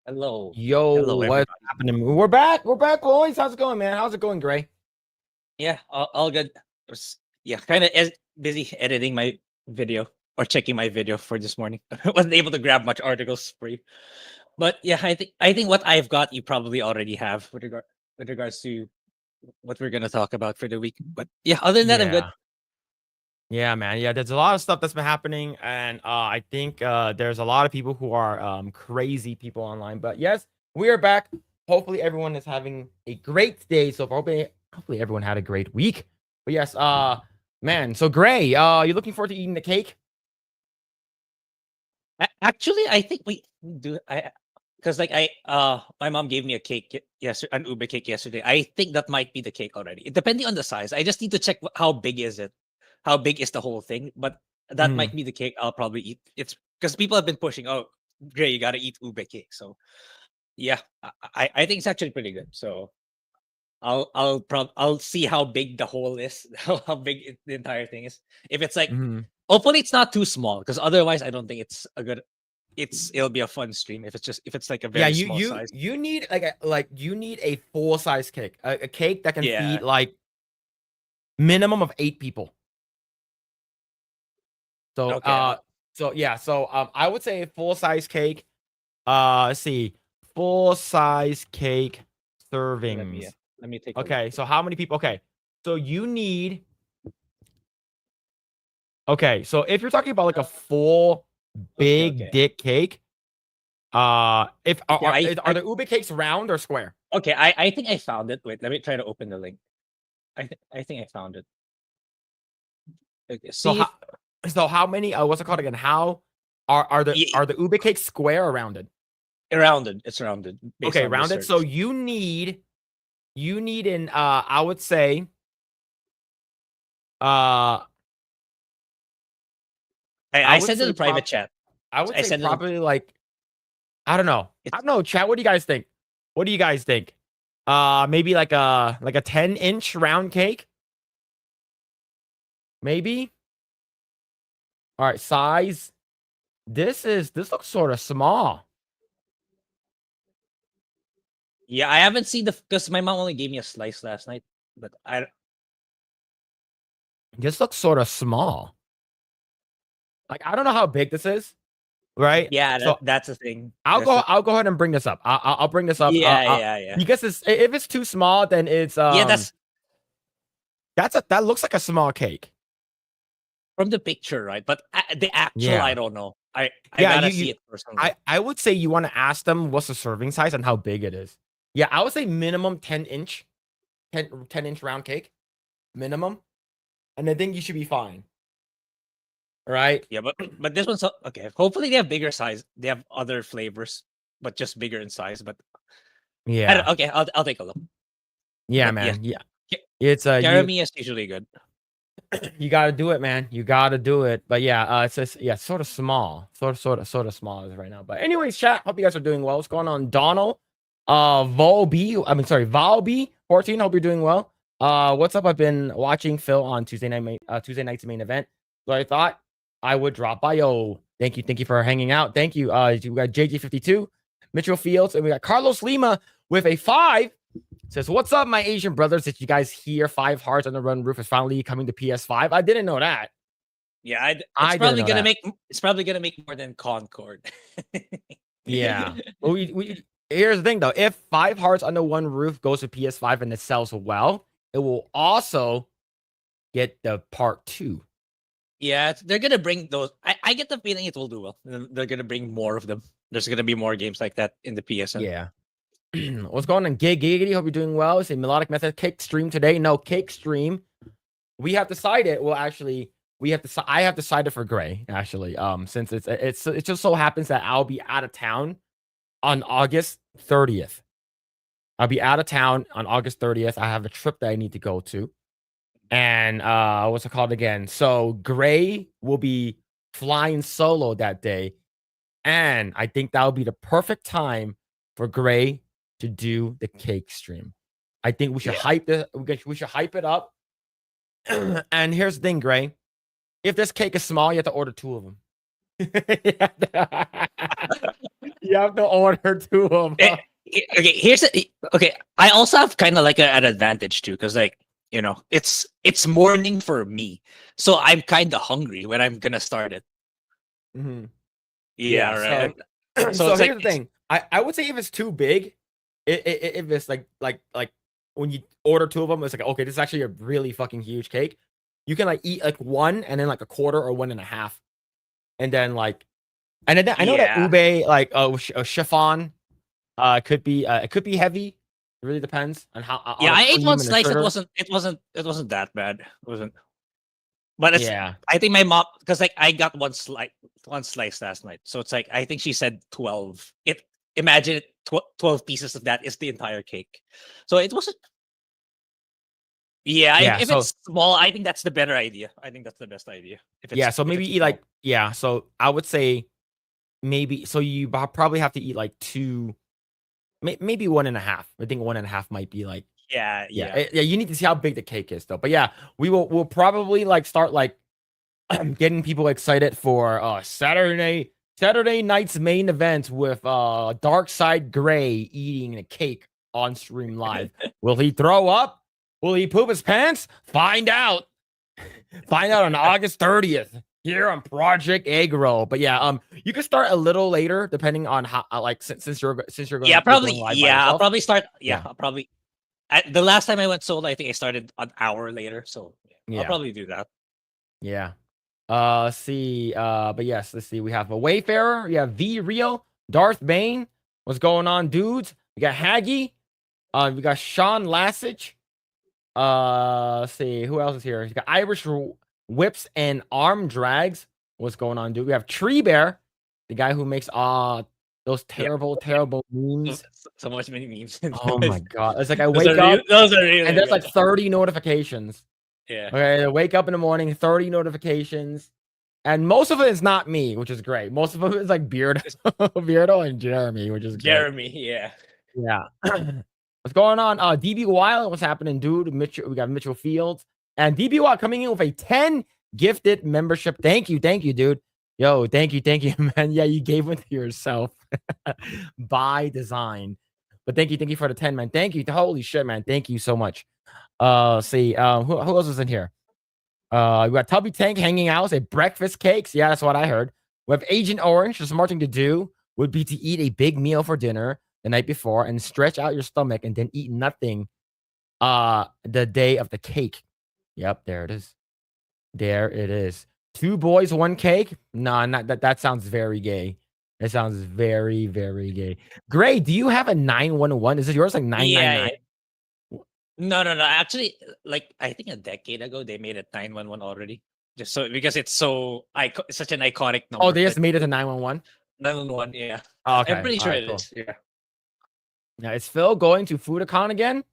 Hello. Yo, Hello, what's everybody. happening? We're back. We're back, boys. How's it going, man? How's it going, Grae? Yeah, all good. Yeah, kind of busy editing my video or checking my video for this morning. I wasn't able to grab much articles for you. But yeah, I think what I've got you probably already have with regards to what we're gonna talk about for the week. But yeah, other than that, I'm good. Yeah. Yeah, man. Yeah, there's a lot of stuff that's been happening, and I think there's a lot of people who are crazy people online. But yes, we are back. Hopefully, everyone is having a great day. So hopefully everyone had a great week. But yes, man. So Grae, you looking forward to eating the cake? Actually, I think we do. I because like my mom gave me a cake yesterday, an ube cake yesterday. I think that might be the cake already. Depending on the size, I just need to check how big is it, how big is the whole thing. But that Mm, might be the cake I'll probably eat. It's because people have been pushing. Oh, Gray, you gotta eat ube cake. So yeah, I think it's actually pretty good. So I'll see how big the whole is, how big the entire thing is. If it's like, mhm. hopefully it's not too small, because otherwise I don't think it's a good. It'll be a fun stream if it's like a Yeah, very small size. you need you need a full size cake, a cake that can Yeah. feed like minimum of 8 people. So, Okay. I would say a full size cake. Let's see, full size cake Let me servings. let me take a look. Okay, so how many people? Okay, so you need. Okay, so if you're talking about like a full Okay. big Okay. dick cake, if Okay. are the ube cakes round or square? Okay. I think I found it. Wait. Let me try to open the link. I think I found it. Okay. So See how if so how many? What's it called again? How yeah, are the ube cakes square or rounded? rounded. It's rounded based Okay, on rounded. So research. you need an I would say uh I I would sent it say in private chat. I would I say sent it. probably like I don't know. I It's don't know, chat. What do you guys think? What do you guys think? Maybe like a 10-inch round cake? Maybe? All right, size. This looks sort of small. Yeah. I haven't seen the because my mom only gave me a slice last night, but I This looks sort of small. Like I don't know how big this is, right? yeah. So That's the thing. I'll go ahead and bring this up. I'll bring this up. Yeah. Yeah. Yeah. Because if it's too small, then it's Yeah. that looks like a small cake. From the picture, right? But the actual, I Yeah. don't know. I Yeah, gotta see it personally. I would say you want to ask them what's the serving size and how big it is. Yeah, I would say minimum 10-inch, 10-inch round cake. Minimum. And I think you should be fine. Right? Yeah, but this one's okay. Hopefully they have bigger size. They have other flavors, but just bigger in size. But I don't. Yeah. Okay, I'll take a look. Yeah, But yes, man. Yeah. It's Jeremy is usually good. you gotta do it, man. You gotta do it. But yeah, it's just yeah, sort of small. Sort of small as right now. But anyways, chat. Hope you guys are doing well. What's going on? Donald. Valb 14. Hope you're doing well. What's up? I've been watching Phil on Tuesday night's main event. So I thought I would drop by. Yo, thank you for hanging out. Thank you. We got JG52, Mitchell Fields, and we got Carlos Lima with a 5. Says, what's up, my Asian brothers? Did you guys hear 5 Hearts on the Run Roof is finally coming to PS5? I didn't know that. Yeah, it's I didn't probably know gonna that. make it's probably gonna make more than Concord. Yeah. Well, here's the thing though. If 5 Hearts Under One Roof goes to PS5 and it sells well, it will also get the part 2. Yeah, they're gonna bring those. I get the feeling it will do well. They're gonna bring more of them. There's gonna be more games like that in the PSN. Yeah. What's going on? Giggity? Hope you're doing well. It's a melodic method cake stream today. No cake stream. We have decided. Well, actually, I have decided for Grae. Actually, since it just so happens that I'll be out of town on August 30th. I'll be out of town on August 30th. I have a trip that I need to go to. And what's it called again? So Grae will be flying solo that day. And I think that'll be the perfect time for Grae to do the cake stream. I think we should we should hype it up. And here's the thing, Grae. If this cake is small, you have to order 2 of them. You have to order 2 of them. Okay, here's okay. I also have kind of like an advantage too, because like it's morning for me, so I'm kind of hungry when I'm gonna start it. Mhm. Yeah, right. So So so it's like here's the thing. I would say if it's too big, if it's like when you order 2 of them, it's like, okay, this is actually a really fucking huge cake. You can like eat like 1 and then like a quarter or 1.5. And then like and then I know that yeah, ube like chiffon it could be heavy. It really depends on how on yeah. the I ate one cream and the slice. It sugar. wasn't that bad. It wasn't. But it's Yeah. I think my mom, because like I got one slice last night, so it's like I think she said 12. Imagine 12 pieces of that is the entire cake. So it wasn't. Yeah, Yeah, if so it's small, I think that's the better idea. I think that's the best idea. yeah, so If maybe it's eat small. like yeah, so I would say maybe so you probably have to eat like 2 maybe 1.5. I think 1.5 might be like Yeah, yeah, yeah. yeah, you need to see how big the cake is though. But yeah, we'll probably like start like getting people excited for Saturday night's main event with Dark Side Grae eating a cake on stream live. Will he throw up? Will he poop his pants? Find out. Find out on August 30th here on Project Eggroll. But yeah, you can start a little later depending on how like since you're Yeah, going probably. live by Yeah, I'll yourself. probably start. Yeah, Yeah. I'll probably. The last time I went solo, I think I started an hour later. So yeah, I'll Yeah. probably do that. Yeah. Let's see. But yes, let's see. We have a Wayfarer. We have V Rio, Darth Bane. What's going on, dudes? We got Haggy. We got Sean Lassich. Let's see. Who else is here? We got Irish Whips and Arm Drags. What's going on, dude? We have Tree Bear, the guy who makes those Yeah, terrible memes. so much many memes. Oh my god. It's like I those wake are up those are and really there's good. like 30 notifications. Yeah. Okay, I wake up in the morning, 30 notifications. And most of it is not me, which is great. Most of it is like Beardo and Jeremy, which is great. Jeremy, yeah. Yeah. What's going on? DB Wild, what's happening, dude? We got Mitchell Fields. And DB Wild coming in with a 10 gifted membership. Thank you, dude. Yo, thank you, man. Yeah, you gave one to yourself by design. But thank you for the 10, man. Thank you. Holy shit, man. Thank you so much. See, who else is in here? We got Tubby Tank hanging out. Say breakfast cakes. Yeah, that's what I heard. We have Agent Orange. The smart thing to do would be to eat a big meal for dinner the night before and stretch out your stomach and then eat nothing the day of the cake. Yep, there it is. There it is. 2 boys, 1 cake. Nah, not that sounds very gay. It sounds very, very gay. Grae, do you have a 911? Is it yours like Yeah, 999? yeah. No. Actually, like I think a decade ago they made it 911 already. Just so because it's such an iconic Oh, number. they just Like made it to 911? 911, yeah. Oh, I'm okay. pretty All sure right, it cool. is. Yeah. Now, is Phil going to Foodacon again?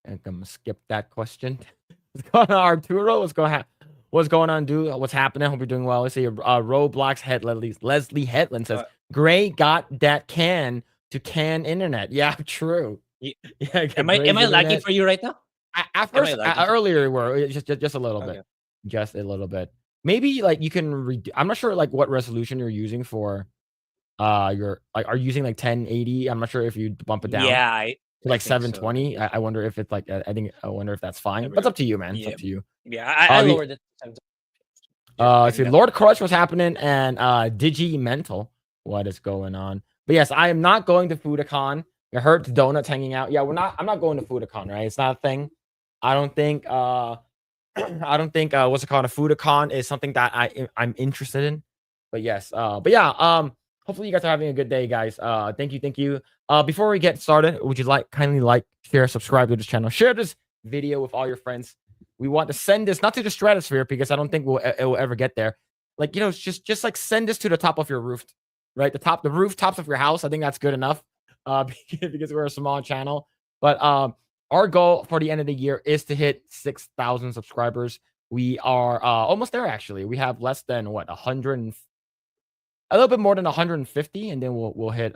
I'm gonna skip that question. What's going on, Arturo? What's going on, dude? What's happening? Hope you're doing well. Let's see. Roblox head Leslie Hetland says, "Gray got that can to can internet." Yeah, true. Ye- Yeah, Am I Gray's lagging internet. for you right now? At Am I first, lagging? earlier we were just a little bit, Okay. just a little bit. Maybe like you can. I'm not sure like what resolution you're using for. Your like are you using like 1080? I'm not sure if you bump it down Yeah, to I like think so. 720. I wonder if it's like I wonder if that's fine. There we But it's go. up to you, man. It's Yeah. up to you. Yeah, I The lowered it. Yeah, I see can Lord definitely. Crush was happening and Digi Mental. What is going on? But yes, I am not going to Foodacon. I heard donuts hanging out. Yeah, I'm not going to Foodacon, right? It's not a thing. I don't think I don't think what's it called? A Foodacon is something that I'm interested in. But yes, but yeah, hopefully you guys are having a good day, guys. Thank you. Before we get started, would you kindly like, share, subscribe to this channel, share this video with all your friends. We want to send this not to the stratosphere because I don't think it will ever get there. Like just like send this to the top of your roof, right? The rooftops of your house. I think that's good enough. Because we're a small channel, but our goal for the end of the year is to hit 6,000 subscribers. We are almost there. Actually, we have less than what 100, a little bit more than 150, and then we'll hit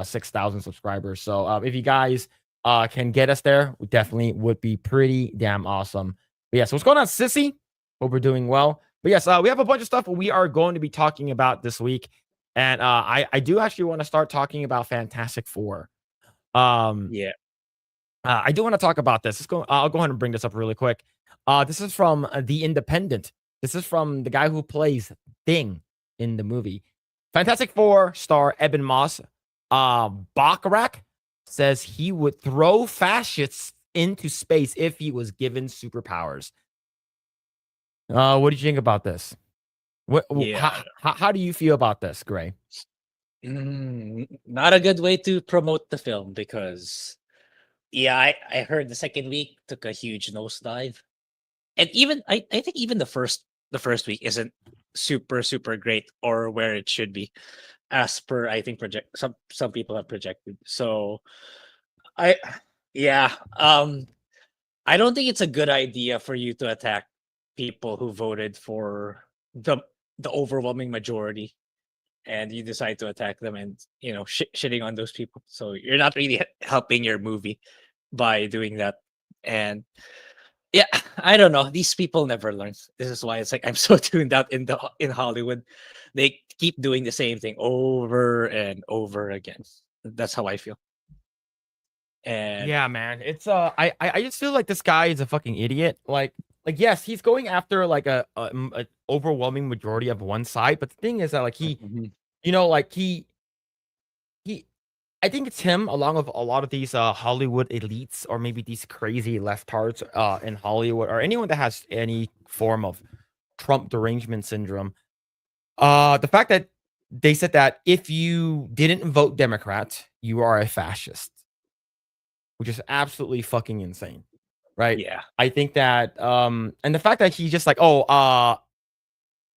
6,000 subscribers. So if you guys can get us there, we definitely would be pretty damn awesome. But yeah, so what's going on, Sissy? Hope we're doing well. But yes, we have a bunch of stuff we are going to be talking about this week, and I do actually want to start talking about Fantastic Four. Um, Yeah. I do want to talk about this. I'll go ahead and bring this up really quick. This is from The Independent. This is from the guy who plays Thing in the movie. Fantastic Four star Eben Moss, Bacharach, says he would throw fascists into space if he was given superpowers. What did you think about this? Yeah. How do you feel about this, Grae? Not a good way to promote the film because yeah, I heard the second week took a huge nosedive. And even I think even the first week isn't super great or where it should be as per I think project some people have projected. So I yeah, I don't think it's a good idea for you to attack people who voted for the overwhelming majority and you decide to attack them and shitting on those people. So you're not really helping your movie by doing that. And yeah, I don't know. These people never learn. This is why it's like I'm so tuned out in Hollywood. They keep doing the same thing over and over again. That's how I feel. And Yeah, man. It's I just feel like this guy is a fucking idiot. Like yes, he's going after like a overwhelming majority of one side, but the thing is that like Mhm. like he I think it's him along with a lot of these Hollywood elites or maybe these crazy leftards in Hollywood or anyone that has any form of Trump derangement syndrome. The fact that they said that if you didn't vote Democrat, you are a fascist, which is absolutely fucking insane, right? Yeah. I think that and the fact that he's just like,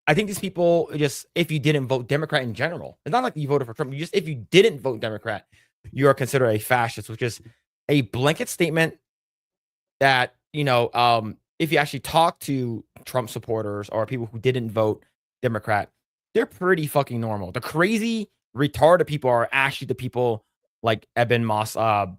I think these people just, if you didn't vote Democrat in general, it's not like you voted for Trump. If you didn't vote Democrat, you are considered a fascist, which is a blanket statement that, if you actually talk to Trump supporters or people who didn't vote Democrat, they're pretty fucking normal. The crazy, retarded people are actually the people like Eben Moss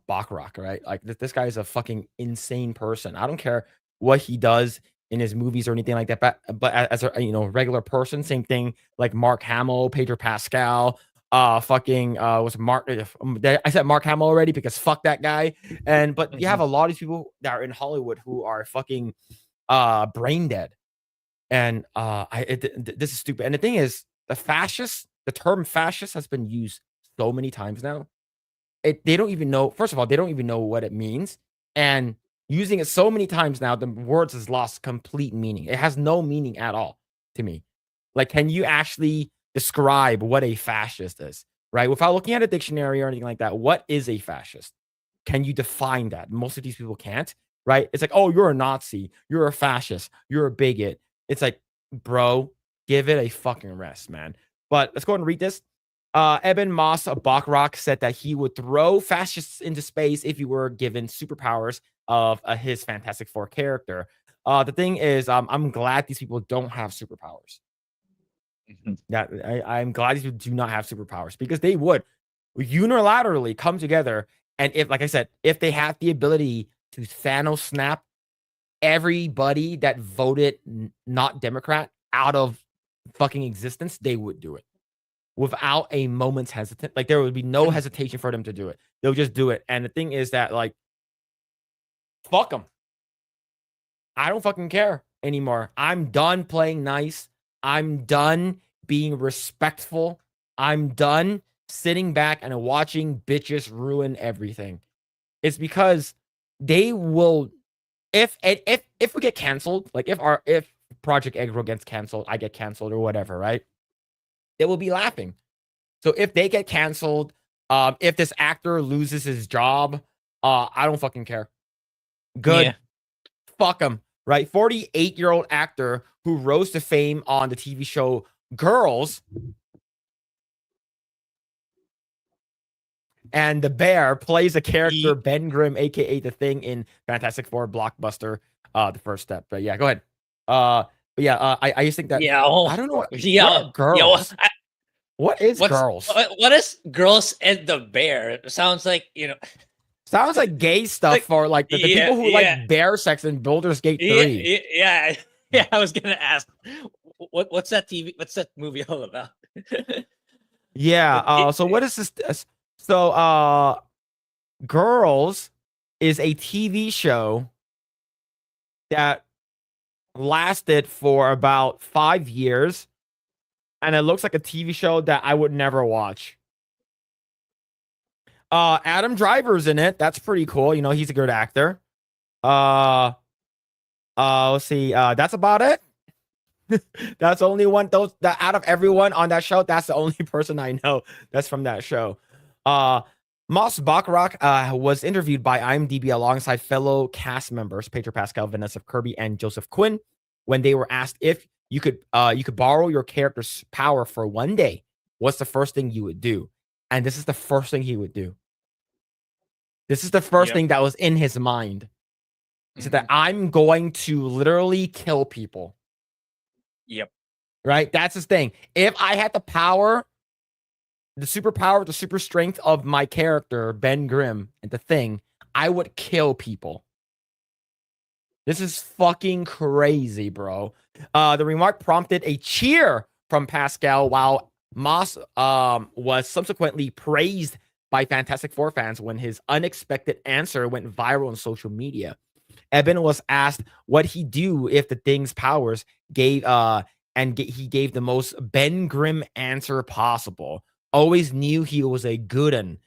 Bacharach, right? Like this guy is a fucking insane person. I don't care what he does in his movies or anything like that. But as a regular person, same thing like Mark Hamill, Pedro Pascal, was Mark. I said Mark Hamill already because fuck that guy. But you have a lot of people that are in Hollywood who are fucking brain dead, and this is stupid. And the thing is, the term fascist has been used so many times now. They don't even know. First of all, they don't even know what it means, and using it so many times now, the words has lost complete meaning. It has no meaning at all to me. Like, can you actually describe what a fascist is, right? Without looking at a dictionary or anything like that, what is a fascist? Can you define that? Most of these people can't, right? It's like, oh, you're a Nazi, you're a fascist, you're a bigot. It's like, bro, give it a fucking rest, man. But let's go ahead and read this. Eben Moss Bacharach said that he would throw fascists into space if he were given superpowers of his Fantastic Four character. The thing is, I'm glad these people don't have superpowers. That I'm glad these people do not have superpowers because they would unilaterally come together. And if, like I said, if they have the ability to Thanos snap everybody that voted not Democrat out of fucking existence, they would do it without a moment's hesitant. Like there would be no hesitation for them to do it. They'll just do it. And the thing is that like, fuck them. I don't fucking care anymore. I'm done playing nice. I'm done being respectful. I'm done sitting back and watching bitches ruin everything. It's because they will, if we get canceled, like if Project Eggroll gets canceled, I get canceled or whatever, right? They will be laughing. So if they get canceled, if this actor loses his job, I don't fucking care. Good. Yeah. Fuck him. Right? 48-year-old actor who rose to fame on the TV show Girls and the Bear plays a character, Ben Grimm, aka the Thing, in Fantastic Four blockbuster, the first step. But yeah, go ahead. But yeah, I just think that I don't know what are girls. What is girls? What is girls and the bear? It sounds like sounds like gay stuff for like the people who like bear sex in Baldur's Gate 3. Yeah, Yeah, I was gonna ask, what's that What's that movie all about? Yeah. So what is this? So Girls is a TV show that lasted for about 5 years, and it looks like a TV show that I would never watch. Adam Driver's in it. That's pretty cool. You know, he's a good actor. Uh, let's see. That's about it. That's only one. Those that out of everyone on that show, that's the only person I know that's from that show. Uh, Moss Bacharach was interviewed by IMDb alongside fellow cast members Pedro Pascal, Vanessa Kirby, and Joseph Quinn when they were asked if you could borrow your character's power for one day. What's the first thing you would do? And this is the first thing he would do. This is the first thing that was in his mind. He said that I'm going to literally kill people. Yep. Right? That's his thing. If I had the power, the superpower, the super strength of my character, Ben Grimm, and the Thing, I would kill people. This is fucking crazy, bro. The remark prompted a cheer from Pascal, while Moss was subsequently praised by Fantastic Four fans when his unexpected answer went viral on social media. Eben was asked what he'd do if the Thing's powers he gave the most Ben Grimm answer possible. Always knew he was a good one.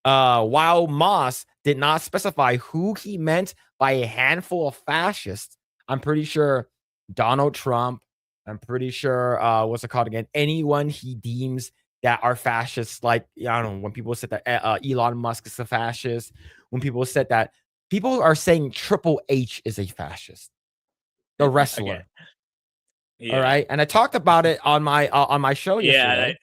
While Moss did not specify who he meant by a handful of fascists, I'm pretty sure Donald Trump, I'm pretty sure, what's it called again? Anyone he deems that are fascists, like, I don't know, when people said that Elon Musk is a fascist, when people said that, people are saying Triple H is a fascist, the wrestler. Okay. Yeah. All right. And I talked about it on my show yesterday.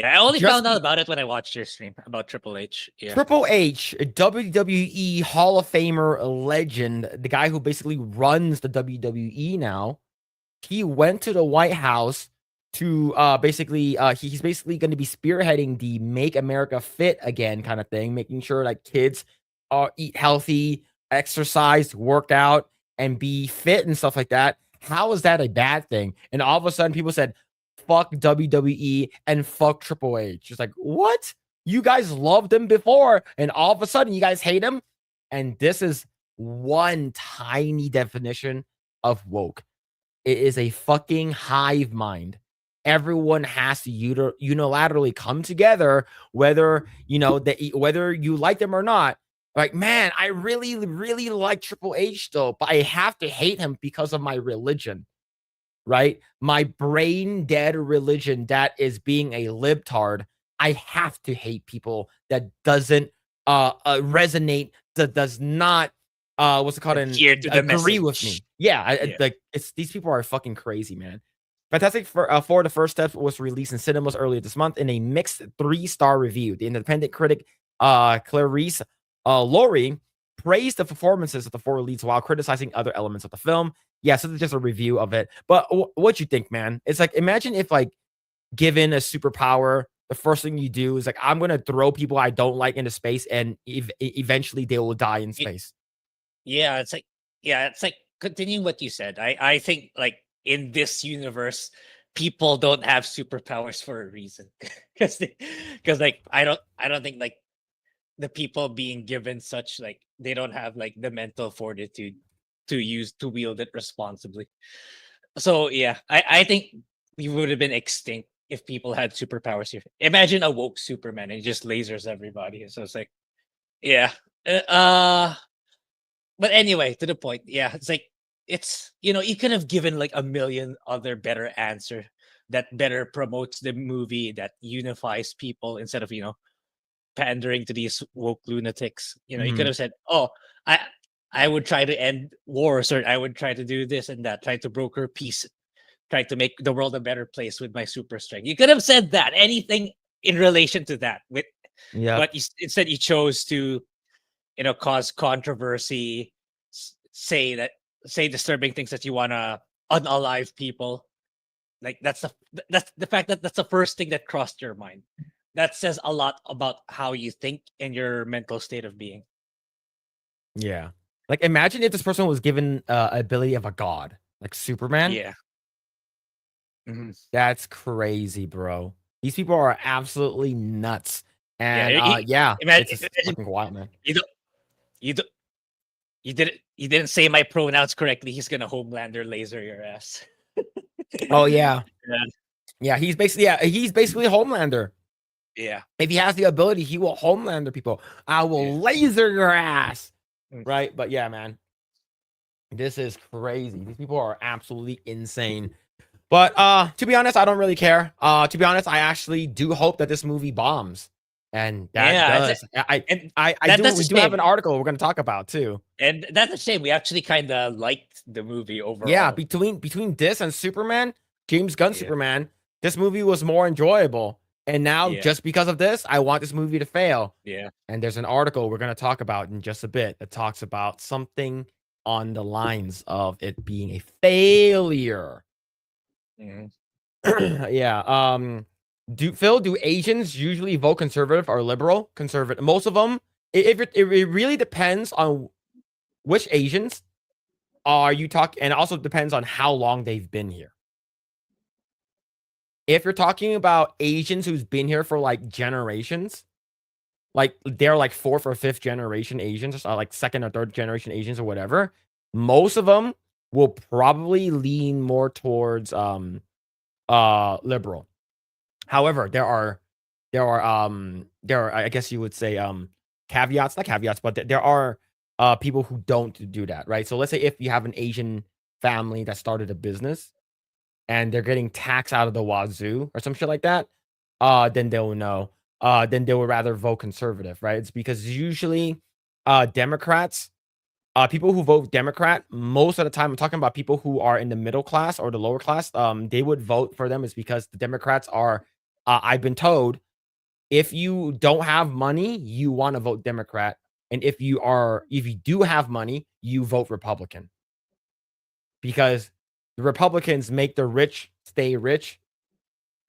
I only found out about it when I watched your stream about Triple H. Yeah. Triple H, a WWE Hall of Famer legend, the guy who basically runs the WWE now, he went to the White House to he's basically going to be spearheading the Make America Fit Again kind of thing, making sure that kids eat healthy, exercise, work out, and be fit and stuff like that. How is that a bad thing? And all of a sudden, people said, fuck WWE and fuck Triple H. It's like, what? You guys loved him before, and all of a sudden, you guys hate him? And this is one tiny definition of woke. It is a fucking hive mind. Everyone has to unilaterally come together, whether whether you like them or not. Like, man, I really, really like Triple H though, but I have to hate him because of my religion, right? My brain dead religion that is being a libtard. I have to hate people that doesn't resonate, that does not agree with me. Yeah, like these people are fucking crazy, man. Fantastic for the First Step was released in cinemas earlier this month in a mixed 3-star review. The independent critic Clarice Laurie praised the performances of the 4 leads while criticizing other elements of the film. Yeah, so this is just a review of it. But what you think, man? It's like, imagine if, like, given a superpower, the first thing you do is like, I'm gonna throw people I don't like into space, and eventually they will die in space. It's like continuing what you said. I think, like, in this universe, people don't have superpowers for a reason. because like I don't think, like, the people being given such, like, they don't have, like, the mental fortitude to wield it responsibly. So yeah, I think we would have been extinct if people had superpowers here. Imagine a woke Superman and he just lasers everybody. So it's like, yeah. But anyway, to the point. Yeah, it's like, it's, you could have given, like, a million other better answer that better promotes the movie, that unifies people, instead of, pandering to these woke lunatics. You could have said, "Oh, I would try to end wars, or I would try to do this and that, try to broker peace, try to make the world a better place with my super strength." You could have said that, anything in relation to that. But instead you chose to, cause controversy, say disturbing things that you wanna unalive people. Like, that's the fact that that's the first thing that crossed your mind. That says a lot about how you think and your mental state of being. Yeah. Like, imagine if this person was given ability of a god. like Superman. Yeah. Mhm. That's crazy, bro. These people are absolutely nuts. Yeah. And yeah, Imagine, it's just imagine fucking wild, man. you don't you don't you didn't say my pronouns correctly. He's gonna Homelander laser your ass. Oh yeah. Yeah. Yeah, he's basically Homelander. Yeah. If he has the ability, he will Homelander people. I Yeah. will laser your ass. Mm. Right? But yeah, man. This is crazy. These people are absolutely insane. But to be honest, I don't really care. To be honest, I actually do hope that this movie bombs. And that Yeah. does. And I that do that's a we do have shame. an article we're gonna talk about too. And that's a shame. We actually kind of liked the movie Yeah, overall. between this and Superman, James Gunn Yeah. Superman, this movie was more enjoyable. And now, Yeah. just because of this, I want this movie to fail. Yeah. And there's an article we're going to talk about in just a bit that talks about something on the lines of it being a failure. Mhm. Yeah. Do Asians usually vote conservative or liberal? Conservative. Most of them. It really depends on which Asians are you talking, and it also depends on how long they've been here. If you're talking about Asians who's been here for like generations, like they're like fourth or fifth generation Asians, or like second or third generation Asians or whatever, most of them will probably lean more towards liberal. However, there are I guess you would say caveats, not caveats, but there are people who don't do that, right? So let's say if you have an Asian family that started a business and they're getting taxed out of the wazoo or some shit like that, then they'll know. Then they would rather vote conservative, right? It's because usually Democrats, people who vote Democrat, most of the time, I'm talking about people who are in the middle class or the lower class, they would vote for them is because the Democrats are, I've been told, if you don't have money, you want to vote Democrat. And if you do have money, you vote Republican because the Republicans make the rich stay rich.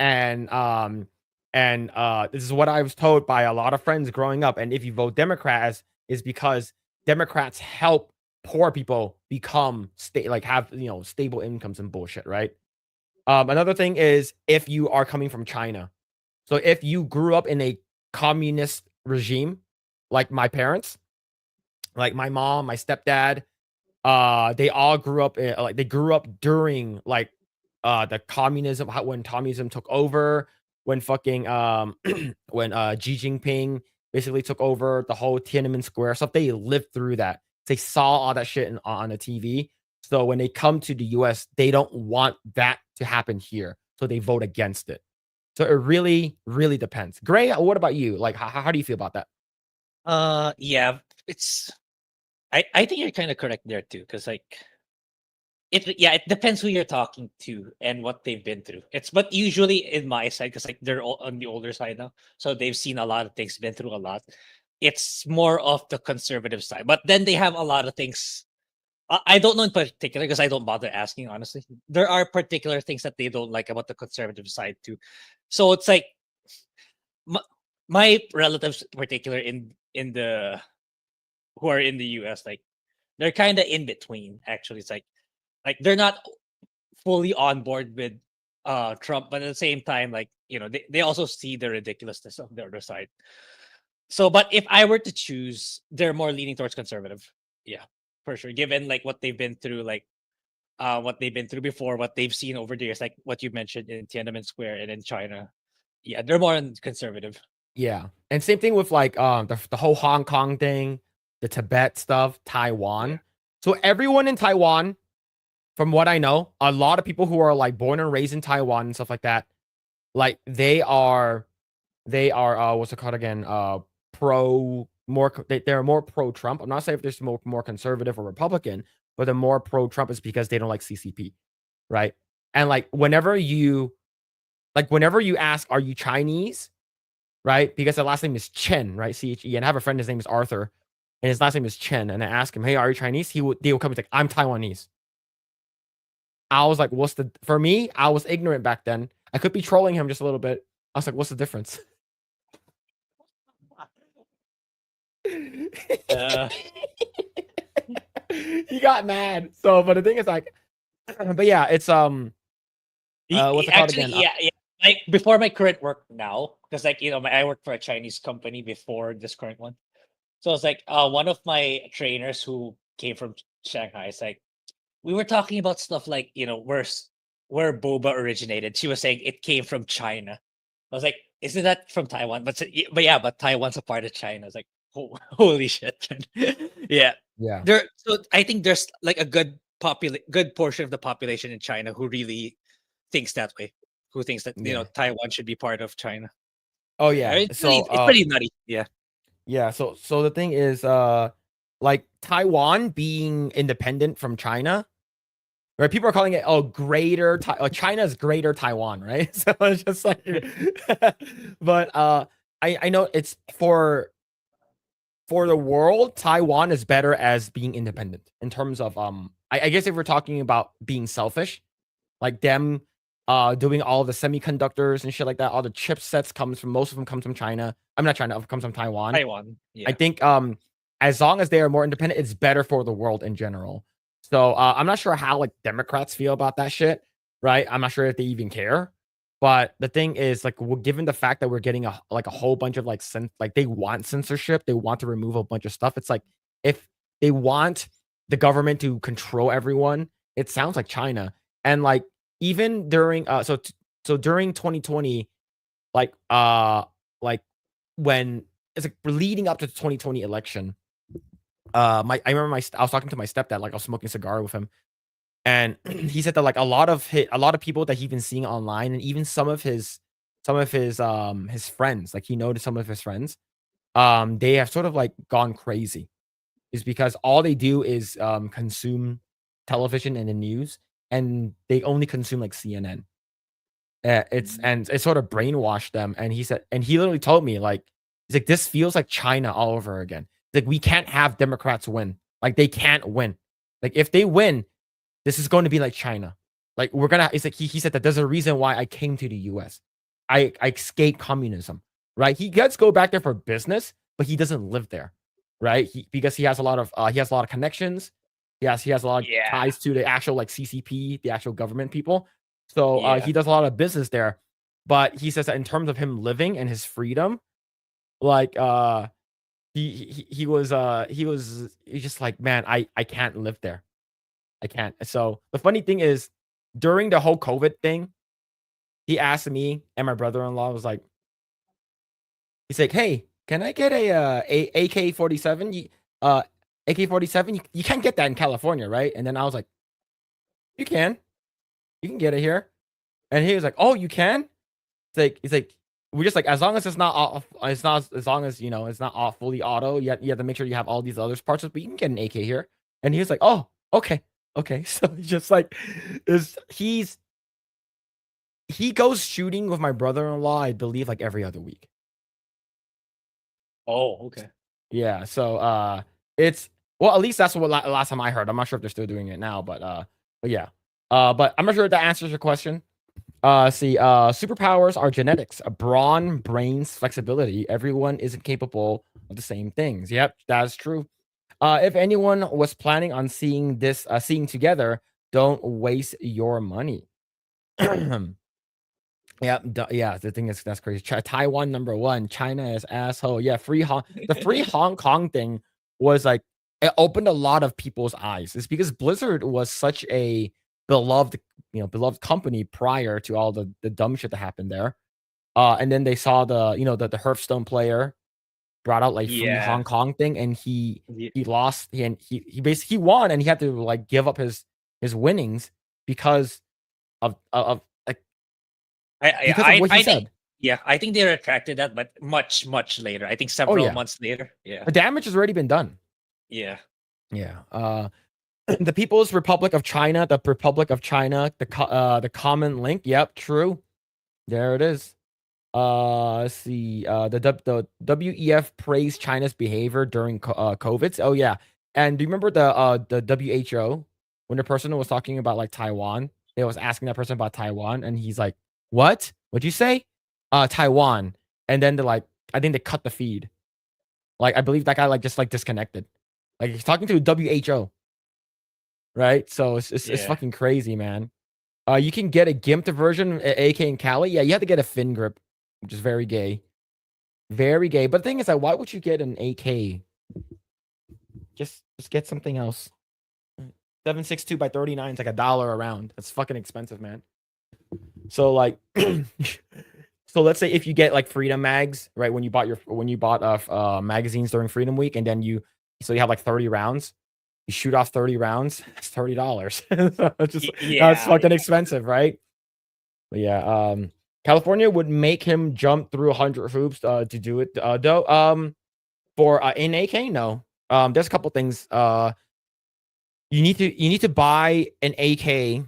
And this is what I was told by a lot of friends growing up. And if you vote Democrats, is because Democrats help poor people become have stable incomes and bullshit, right? Another thing is if you are coming from China. So if you grew up in a communist regime, like my parents, like my mom, my stepdad, they all grew up they grew up during the communism, when communism took over, when fucking when Xi Jinping basically took over the whole Tiananmen Square stuff. They lived through that. They saw all that shit on the TV. So when they come to the US, they don't want that to happen here. So they vote against it. So it really, really depends. Grae, what about you? Like, how do you feel about that? Yeah, it's I think you're kind of correct there too, because like it depends who you're talking to and what they've been through. It's but usually in my side, because like they're all on the older side now, so they've seen a lot of things, been through a lot. It's more of the conservative side, but then they have a lot of things. I don't know in particular because I don't bother asking, honestly. There are particular things that they don't like about the conservative side too. So it's like my, my relatives, in particular in the who are in the US, like they're kind of in between. Actually, it's like they're not fully on board with Trump, but at the same time, like they also see the ridiculousness of the other side. So, but if I were to choose, they're more leaning towards conservative. Yeah, for sure. Given like what they've been through, like what they've been through before, what they've seen over the years, like what you mentioned in Tiananmen Square and in China. Yeah, they're more on conservative. Yeah. And same thing with like the whole Hong Kong thing, the Tibet stuff, Yeah. Taiwan. So everyone in Taiwan, from what I know, a lot of people who are like born and raised in Taiwan and stuff like that, like they are what's it called again? They're more pro Trump. I'm not saying if they're more conservative or Republican, but they're more pro Trump is because they don't like CCP, right? And whenever you ask, are you Chinese? Right? Because the last name is Chen, right? CHE. And I have a friend, his name is Arthur, and his last name is Chen. And I ask him, hey, are you Chinese? They would come and say, I'm Taiwanese. I was like, for me, I was ignorant back then. I could be trolling him just a little bit. I was like, what's the difference? Uh, He got mad. So, but the thing is, like, But yeah, it's what's it called Actually, again? yeah. Like before my current work now, because like I work for a Chinese company before this current one. So it's like one of my trainers who came from Shanghai. It's like we were talking about stuff like where boba originated. She was saying it came from China. I was like, isn't that from Taiwan? But yeah, but Taiwan's a part of China. I was like, holy shit. Yeah. Yeah, So I think there's like a good portion of the population in China who really thinks that way. Who thinks that yeah. Taiwan should be part of China. Oh So, yeah, yeah. So it's pretty nutty. Yeah. yeah, so the thing is like Taiwan being independent from China, right? People are calling it China's greater Taiwan, right? So it's just like but I know it's for the world, Taiwan is better as being independent in terms of I guess if we're talking about being selfish, like them doing all the semiconductors and shit like that, all the chipsets most of them comes from China. I'm not China, comes from Taiwan. Taiwan. I Yeah. think as long as they are more independent, it's better for the world in general. So I'm not sure how like Democrats feel about that shit, right? I'm not sure if they even care. But the thing is, like, given the fact that we're getting a whole bunch of like they want censorship, they want to remove a bunch of stuff. It's like if they want the government to control everyone, it sounds like China. And like even during so during 2020, like like when it's like leading up to the 2020 election, I remember I was talking to my stepdad, like I was smoking a cigar with him, and he said that like a lot of people that he's been seeing online, and even some of his friends, like he noticed some of his friends, they have sort of like gone crazy, is because all they do is consume television and the news, and they only consume like CNN. And it sort of brainwashed them. And he literally told me, like, he's like, this feels like China all over again. Like, we can't have Democrats win. Like, they can't win. Like, if they win, this is going to be like China. Like, it's like he said that there's a reason why I came to the US. I escaped communism, right? He does go back there for business, but he doesn't live there, right? Because he has a lot of connections. He has a lot of Yeah. ties to the actual like CCP, the actual government people. So Yeah. he does a lot of business there. But he says that in terms of him living and his freedom, like he's just like, man, I can't live there. I can't. So the funny thing is, during the whole COVID thing, he asked me and my brother-in-law was like, he's like, hey, can I get a AK-47? AK-47? You can't get that in California, right? And then I was like, you can. You can get it here. And he was like, oh, you can? He's like, we're just like, as long as it's not off, it's not as long as it's not off fully auto. You have to make sure you have all these other parts, but you can get an AK here. And he was like, oh, okay, okay. So he's just like, is he goes shooting with my brother-in-law, I believe, like every other week. Oh, okay. Yeah. So it's well, at least that's what last time I heard. I'm not sure if they're still doing it now, but yeah. But I'm not sure if that answers your question. Superpowers are genetics, brawn, brains, flexibility. Everyone isn't capable of the same things. Yep, that's true. If anyone was planning on seeing together, don't waste your money. Yeah, yeah. The thing is, that's crazy. Taiwan number one, China is asshole. Yeah, the free Hong Kong thing was like it opened a lot of people's eyes. It's because Blizzard was such a beloved, beloved company prior to all the dumb shit that happened there. And then they saw the Hearthstone player brought out like free Yeah. Hong Kong thing, and he Ye- he lost. He basically he won, and he had to like give up his winnings because of like because of what he I think said. yeah, I think they retracted that, but much, much later. I think Oh several yeah. months later. Yeah. The damage has already been done. Yeah. Yeah. The People's Republic of China, the Republic of China, the common link. Yep, true. There it is. Let's see. The WEF praised China's behavior during COVID. Oh yeah. And do you remember the WHO when the person was talking about like Taiwan? They was asking that person about Taiwan, and he's like, "What? What'd you say? Taiwan." And then I think they cut the feed. Like I believe that guy like just like disconnected. Like he's talking to WHO. right? So it's Yeah. fucking crazy, man. You can get a gimped version, AK in Cali. Yeah, you have to get a fin grip, which is very gay. Very gay. But the thing is that why would you get an AK? Just get something else. 7.62 by 39 is like $1 a round. That's fucking expensive, man. So like so let's say if you get like Freedom mags, right? When you bought magazines during Freedom Week, and then you have like 30 rounds, you shoot off 30 rounds, it's $30. It's just that's fucking expensive, right? But yeah, California would make him jump through 100 hoops to do it though. For in AK, no. There's a couple things. You need to buy an AK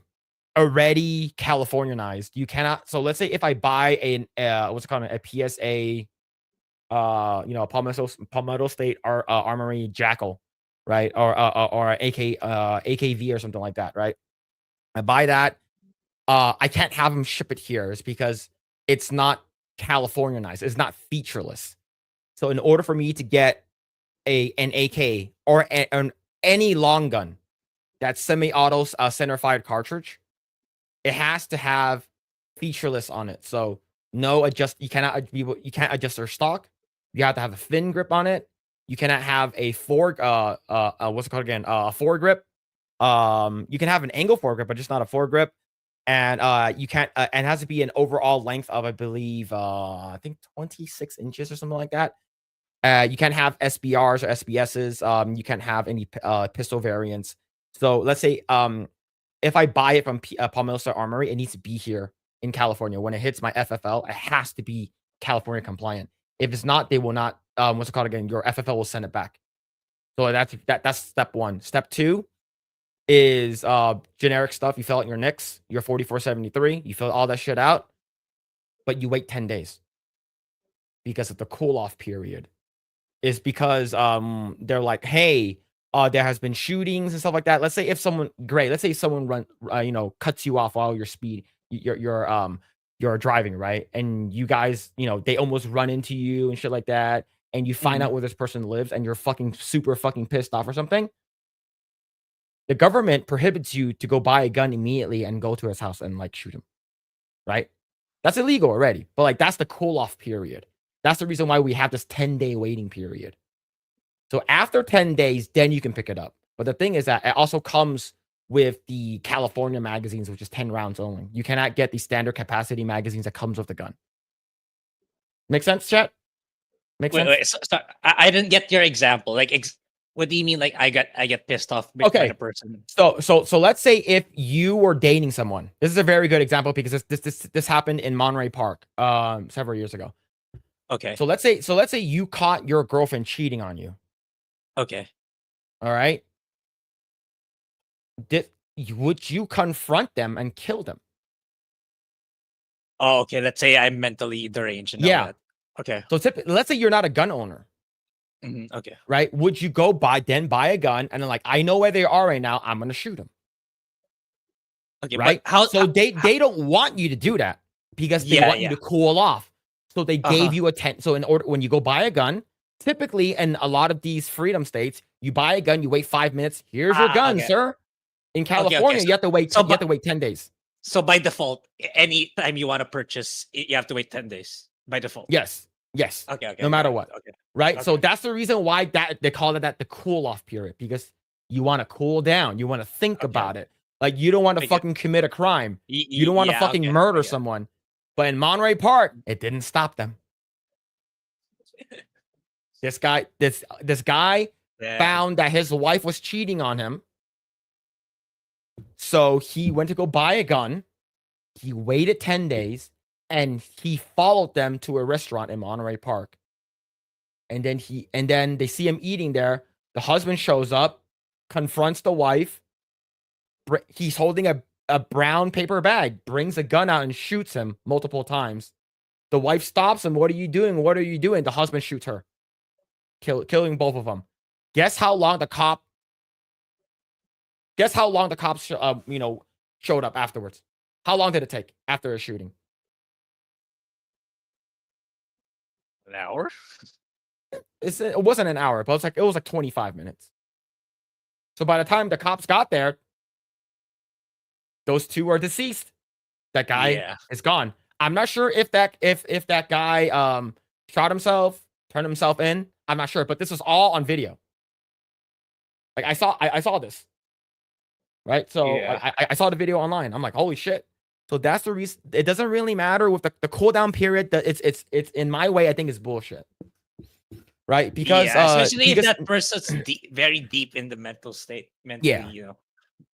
already Californianized. You cannot. So let's say if I buy what's it called, a PSA, Palmetto State Armory Jackal, right, or AK AKV or something like that, right? I buy that. I can't have them ship it here. It's because it's not Californianized. It's not featureless. So in order for me to get an AK or any long gun that's semi-auto center-fired cartridge, it has to have featureless on it. So no you can't adjust their stock. You have to have a fin grip on it. You cannot have a what's it called again? A foregrip. You can have an angle foregrip, but just not a foregrip. And you can't and it has to be an overall length of, I believe, I think 26 inches or something like that. You can't have SBRs or SBSs. You can't have any pistol variants. So let's say if I buy it from Palmetto State Armory, it needs to be here in California. When it hits my FFL, it has to be California compliant. If it's not, they will not. What's it called again? Your FFL will send it back. So that's step one. Step two is generic stuff. You fill out your NICS, your 4473. You fill all that shit out, but you wait 10 days because of the cool off period. Is because they're like, hey, there has been shootings and stuff like that. Let's say if someone cuts you off while you're driving, right? And you guys, they almost run into you and shit like that, and you find out where this person lives, and you're fucking super fucking pissed off or something. The government prohibits you to go buy a gun immediately and go to his house and like shoot him, right? That's illegal already. But like that's the cool off period. That's the reason why we have this 10-day waiting period. So after 10 days, then you can pick it up. But the thing is that it also comes with the California magazines, which is 10 rounds only. You cannot get the standard capacity magazines that comes with the gun. Make sense, chat? Make sense? Wait, so I didn't get your example. Like, what do you mean? Like, I get pissed off by the person. So let's say if you were dating someone. This is a very good example because this happened in Monterey Park several years ago. Okay. So let's say you caught your girlfriend cheating on you. Okay. All right. Would you confront them and kill them? Oh, okay. Let's say I'm mentally deranged. And Yeah. All that. Okay. So let's say you're not a gun owner. Okay. Right? Would you go buy a gun and then like, I know where they are right now, I'm gonna shoot them. Okay. Right? They don't want you to do that because they want you to cool off. So they gave you so when you go buy a gun, typically in a lot of these freedom states, you buy a gun, you wait 5 minutes. Here's your gun, sir. In California, you have to wait. You have to wait 10 days. So by default, any time you want to purchase, you have to wait 10 days by default. Yes. Okay. No matter what. Okay. Right. Okay. So that's the reason why they call it the cool off period, because you want to cool down. You want to think about it. Like you don't want to fucking commit a crime. You don't want to fucking murder someone. But in Monterey Park, it didn't stop them. This guy found that his wife was cheating on him. So he went to go buy a gun. He waited 10 days and he followed them to a restaurant in Monterey Park. And then they see him eating there. The husband shows up, confronts the wife. He's holding a brown paper bag, brings a gun out and shoots him multiple times. The wife stops him. What are you doing? What are you doing? The husband shoots her, killing both of them. Guess how long the cops showed up afterwards? How long did it take after a shooting? An hour? It wasn't an hour, but it was like 25 minutes. So by the time the cops got there, those two are deceased. That guy Yeah. is gone. I'm not sure if that guy shot himself, turned himself in. I'm not sure, but this was all on video. Like I saw this, right? So Yeah. I saw the video online. I'm like, holy shit. So that's the reason. It doesn't really matter with the cooldown period. That it's in my way. I think it's bullshit, right? Because yeah, especially if because that person's very deep in the mental state, mentally, yeah. you know.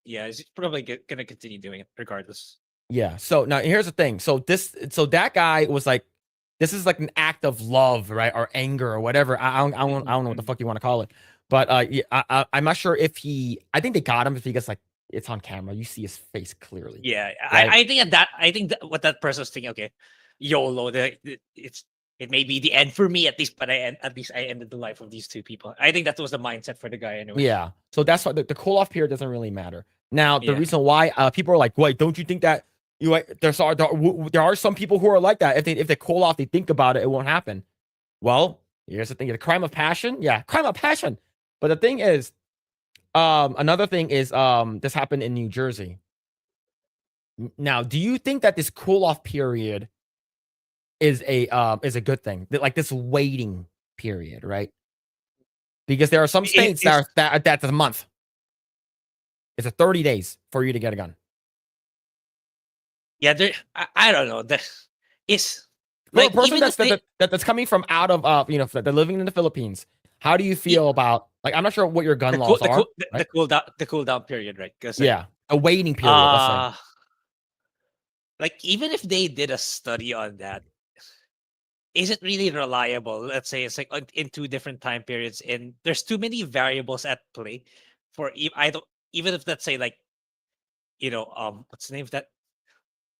Yeah, he's probably gonna continue doing it regardless. Yeah. So now here's the thing. So that guy was like, this is like an act of love, right, or anger or whatever. I don't know what the fuck you want to call it. But yeah, I'm not sure if he. I think they got him because like it's on camera. You see his face clearly. Yeah, Right? I think what that person was thinking. Okay, YOLO. It may be the end for me at least, but at least I ended the life of these two people. I think that was the mindset for the guy anyway. Yeah. So that's why the cool off period doesn't really matter. Now the Yeah. reason why people are like, wait, don't you think that there are some people who are like that. If they cool off, they think about it, it won't happen. Well, here's the thing: the crime of passion. Yeah, crime of passion. But the thing is, another thing is, this happened in New Jersey. Now, do you think that this cool off period is a good thing? Like this waiting period, right? Because there are some states that's a month. It's a 30 days for you to get a gun. Yeah, I don't know. It's For like a person even that's coming from out of they're living in the Philippines. How do you feel about, like, I'm not sure what your gun laws are. the cool down period, right? Because Yeah, a waiting period. Let's say. Like even if they did a study on that, is it really reliable? Let's say it's like in two different time periods, and there's too many variables at play for I don't even if let's say like what's the name of that?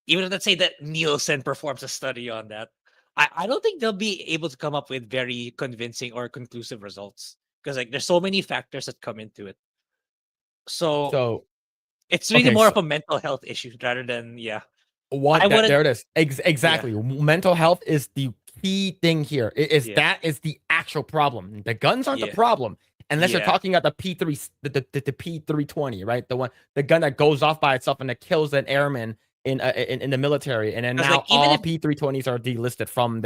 Even if let's say that Nielsen performs a study on that, I don't think they'll be able to come up with very convincing or conclusive results because like there's so many factors that come into it. So it's really okay, more of a mental health issue rather than there it is. Exactly. Yeah. Mental health is the key thing here. That is the actual problem. The guns aren't the problem. Unless you're talking about the P3, the P320, right? The gun that goes off by itself and that kills an airman in the military, and then now like, all P320s are delisted from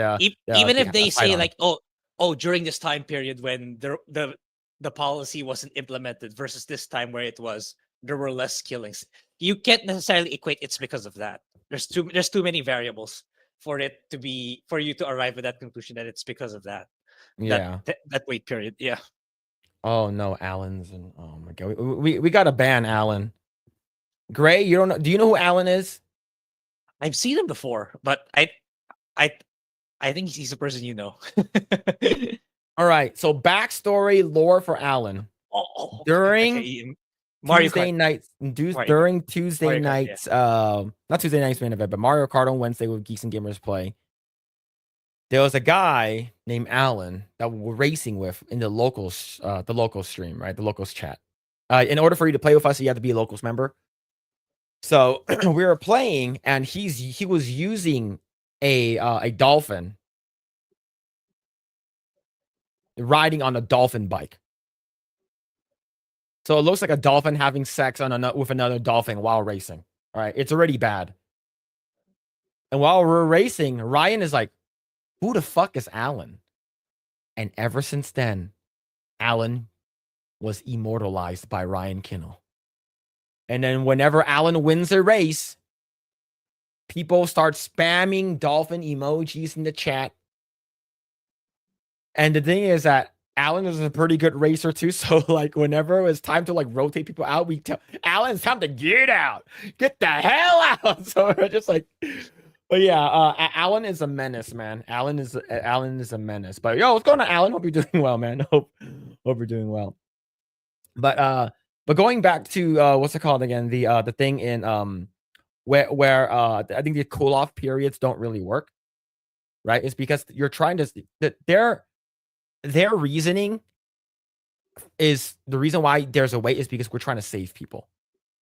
even if they say like, oh, during this time period when the policy wasn't implemented versus this time where it was, there were less killings. You can't necessarily equate it's because of that. There's too many variables for you to arrive at that conclusion that it's because of that. Yeah. That wait period. Yeah. Oh no, Allen's and oh my god, we got to ban Allen. Grae, you don't know? Do you know who Allen is? I've seen him before, but I think he's the person you know. All right, so backstory lore for Allen. During Tuesday nights, during Tuesday nights, not Tuesday nights main event, but Mario Kart on Wednesday with Geeks and Gamers Play. There was a guy named Allen that we were racing with in the locals stream, right? The locals chat. In order for you to play with us, you have to be a locals member. So we were playing, and he was using a dolphin, riding on a dolphin bike. So it looks like a dolphin having sex with another dolphin while racing. All right, it's already bad. And while we're racing, Ryan is like, who the fuck is Allen? And ever since then, Allen was immortalized by Ryan Kinnell. And then whenever Allen wins a race, people start spamming dolphin emojis in the chat. And the thing is that Allen is a pretty good racer too. So like whenever it was time to like rotate people out, we tell Allen, it's time to get out. Get the hell out. So we're just like, but yeah, Allen is a menace, man. Allen is a menace. But yo, what's going on, Allen? Hope you're doing well, man. Hope you're doing well. But going back to what's it called again? The thing in where I think the cool off periods don't really work, right? It's because you're trying to their reasoning is the reason why there's a wait is because we're trying to save people,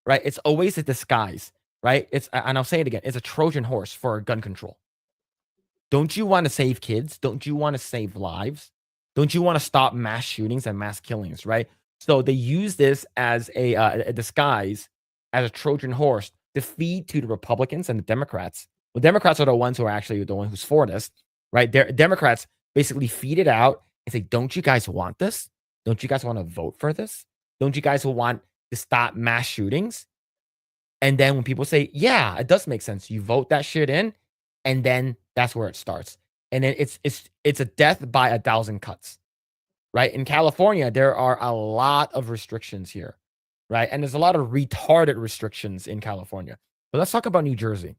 right? It's always a disguise, right? And I'll say it again, it's a Trojan horse for gun control. Don't you want to save kids? Don't you want to save lives? Don't you want to stop mass shootings and mass killings, right? So they use this as a disguise, as a Trojan horse to feed to the Republicans and the Democrats. The Democrats are the ones who are actually the one who's for this, right? Democrats basically feed it out and say, don't you guys want this? Don't you guys want to vote for this? Don't you guys want to stop mass shootings? And then when people say, yeah, it does make sense, you vote that shit in, and then that's where it starts. And then it's a death by 1,000 cuts, right? In California, there are a lot of restrictions here, right? And there's a lot of retarded restrictions in California. But let's talk about New Jersey.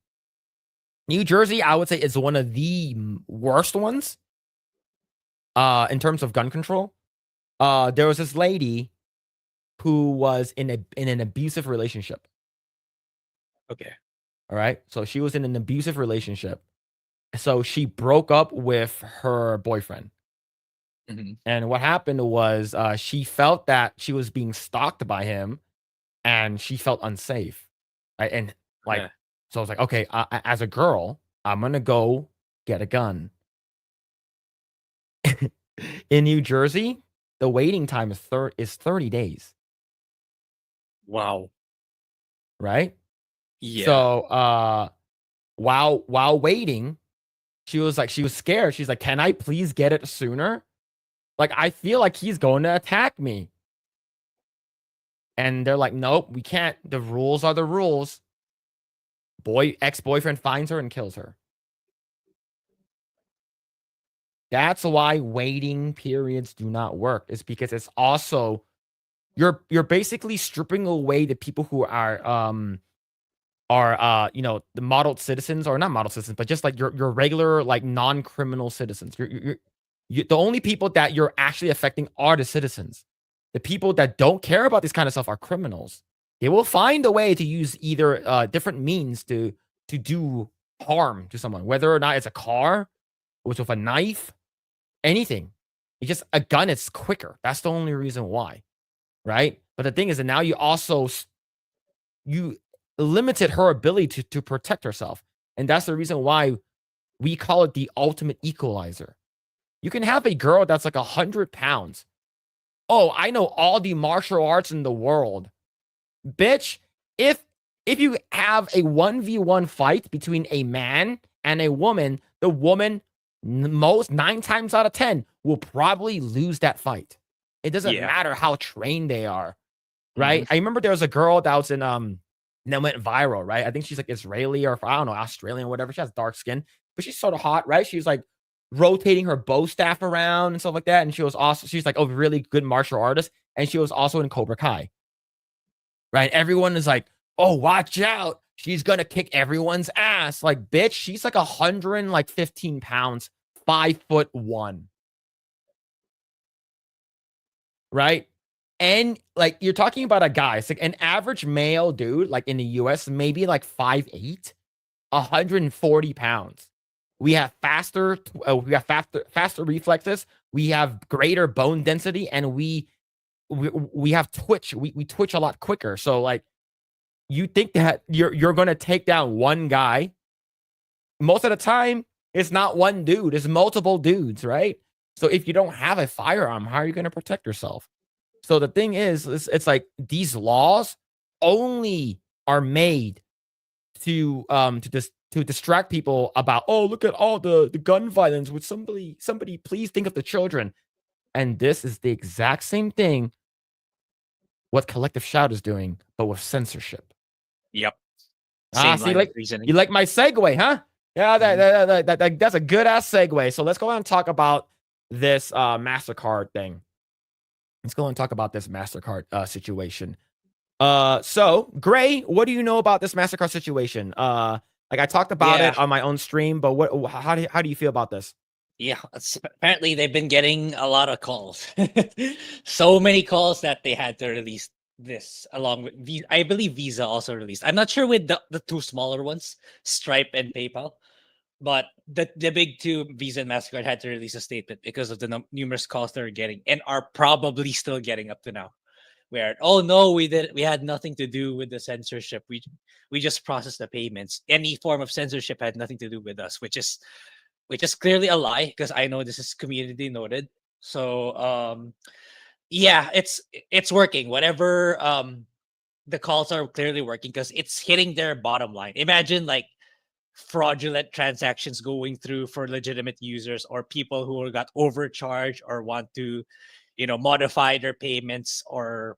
New Jersey, I would say, is one of the worst ones in terms of gun control. There was this lady who was in an abusive relationship. Okay. All right. So she was in an abusive relationship. So she broke up with her boyfriend. Mhm. And what happened was she felt that she was being stalked by him and she felt unsafe. Right. And like, Yeah. so I was like, okay, as a girl, I'm going to go get a gun. In New Jersey, the waiting time is 30 days. Wow. Right. Yeah. So while waiting, she was scared. She's like, can I please get it sooner? Like, I feel like he's going to attack me. And they're like, nope, we can't. The rules are the rules. Ex-boyfriend finds her and kills her. That's why waiting periods do not work. It's because it's also you're basically stripping away the people who are the modeled citizens, or not model citizens, but just like your regular like non-criminal citizens. The only people that you're actually affecting are the citizens. The people that don't care about this kind of stuff are criminals. They will find a way to use either different means to do harm to someone, whether or not it's a car, or with a knife, anything. It's just a gun. It's quicker. That's the only reason why, right? But the thing is that now you limited her ability to protect herself, and that's the reason why we call it the ultimate equalizer. You can have a girl that's like 100 pounds. Oh, I know all the martial arts in the world. Bitch, if you have a 1v1 fight between a man and a woman, the woman, most 9 times out of 10, will probably lose that fight. It doesn't matter how trained they are, right? I remember there was a girl that was in that went viral, right? I think she's like Israeli or I don't know, Australian, whatever. She has dark skin, but she's sort of hot, right? She was like rotating her bow staff around and stuff like that. And she's like a really good martial artist. And she was also in Cobra Kai. Right? Everyone is like, oh, watch out. She's gonna kick everyone's ass. Like, bitch, she's like 115 pounds, 5'1". Right? And like you're talking about a guy, it's like an average male dude, like in the US, maybe like 5'8", 140 pounds. We have faster reflexes. We have greater bone density, and we have twitch. We twitch a lot quicker. So like, you think that you're gonna take down one guy? Most of the time, it's not one dude. It's multiple dudes, right? So if you don't have a firearm, how are you gonna protect yourself? So the thing is, it's like these laws only are made to distract people about, oh, look at all the gun violence. Would somebody please think of the children? And this is the exact same thing what Collective Shout is doing, but with censorship. Yep. See, like reasoning. You like my segue, huh? Yeah, that's a good ass segue. So let's go on and talk about this MasterCard thing. Let's go and talk about this MasterCard situation. So Grae, what do you know about this MasterCard situation? Like I talked about it on my own stream, but how do you feel about this? Yeah, apparently they've been getting a lot of calls. So many calls that they had to release this along with I believe Visa also released. I'm not sure with the two smaller ones, Stripe and PayPal, but the big two, Visa and MasterCard, had to release a statement because of the numerous calls they're getting and are probably still getting up to now. Where, oh no, we had nothing to do with the censorship. We just processed the payments. Any form of censorship had nothing to do with us, which is clearly a lie, because I know this is community noted. So yeah, it's working. Whatever the calls are clearly working because it's hitting their bottom line. Imagine like fraudulent transactions going through for legitimate users or people who got overcharged or want to, modify their payments or,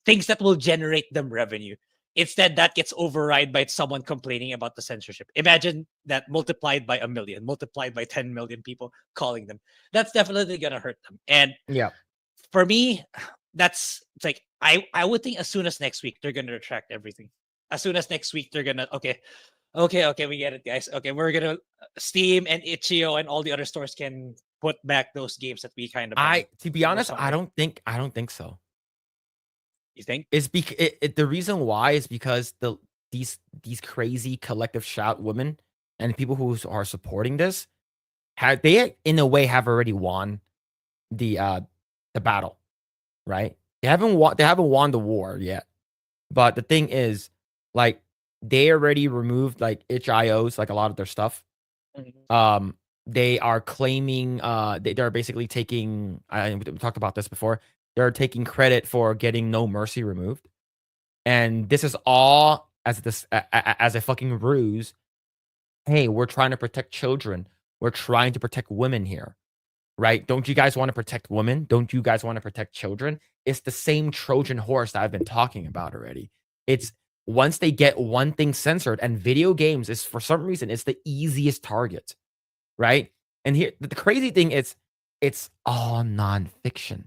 things that will generate them revenue. Instead, that gets override by someone complaining about the censorship. Imagine that multiplied by a million, multiplied by 10 million people calling them. That's definitely going to hurt them. And Yeah. for me, it's like I would think as soon as next week they're gonna retract everything. As soon as next week they're gonna okay, we get it, guys. Okay, we're gonna Steam and Itch.io and all the other stores can put back those games that we kind of banned To be in the honest, I summer. don't think so. You think? It's the reason why is because these crazy collective shout women and people who are supporting this they in a way have already won the battle, right? They haven't won the war yet. But the thing is, like, they already removed like itch.io's like a lot of their stuff. Mhm. They are claiming they're basically taking we talked about this before. They're taking credit for getting No Mercy removed. And this is all as as a fucking ruse. Hey, we're trying to protect children. We're trying to protect women here. Right? Don't you guys want to protect women? Don't you guys want to protect children? It's the same Trojan horse that I've been talking about already. It's once they get one thing censored, and video games is for some reason it's the easiest target, right? And here the crazy thing is it's all nonfiction.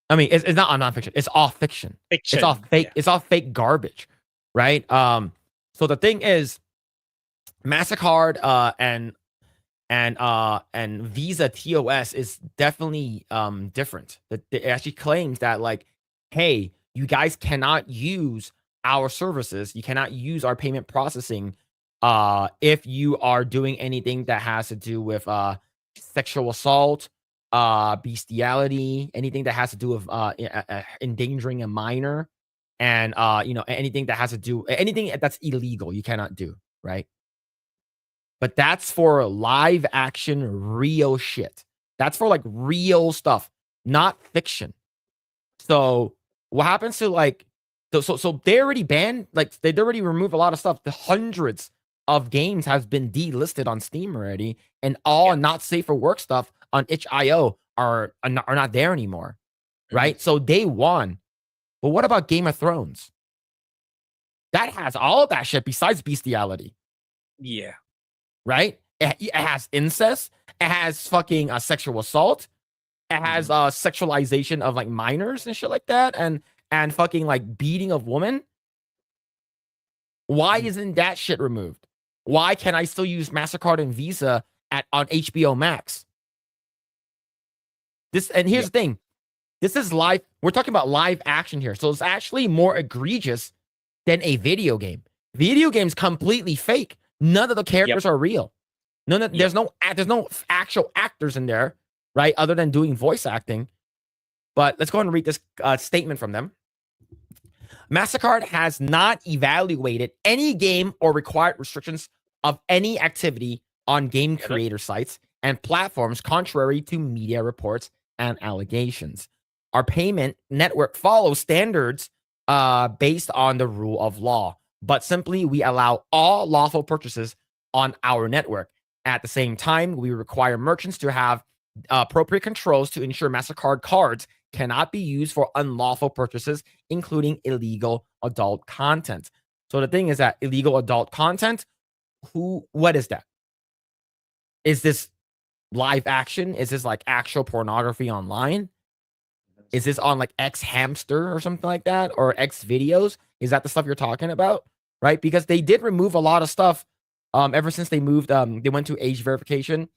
I mean, it's not all nonfiction, it's all fiction. It's all Fiction. fake, Yeah. it's all fake garbage, right? So the thing is, MasterCard and Visa TOS is definitely different. It actually claims that, like, hey, you guys cannot use our services, you cannot use our payment processing if you are doing anything that has to do with sexual assault, bestiality, anything that has to do with endangering a minor, and anything that has to do anything that's illegal, you cannot do, right? But that's for live action, real shit. That's for like real stuff, not fiction. So what happens to like, so they already banned, like they already removed a lot of stuff. The hundreds of games has been delisted on Steam already, and all Yeah. not safe for work stuff on itch.io are not there anymore, Mhm. right? So they won. But what about Game of Thrones? That has all of that shit besides bestiality. Yeah. Right? It has incest. It has fucking sexual assault. It has Mhm. sexualization of like minors and shit like that, and fucking like beating of women. Why Mhm. isn't that shit removed? Why can I still use Mastercard and Visa on HBO Max? And here's Yep. the thing. This is live. We're talking about live action here, so it's actually more egregious than a video game. Video games completely fake. None of the Yep. characters are real. Yep. There's no actual actors in there, right? Other than doing voice acting. But let's go ahead and read this statement from them. MasterCard has not evaluated any game or required restrictions of any activity on game Get it? creator sites and platforms, contrary to media reports and allegations. Our payment network follows standards based on the rule of law, but simply we allow all lawful purchases on our network. At the same time, we require merchants to have appropriate controls to ensure MasterCard cards cannot be used for unlawful purchases, including illegal adult content. So the thing is that illegal adult content, what is that? Is this live action? Is this like actual pornography online? Is this on like X Hamster or something like that? Or X videos? Is that the stuff you're talking about? Right? Because they did remove a lot of stuff ever since they moved, they went to age verification,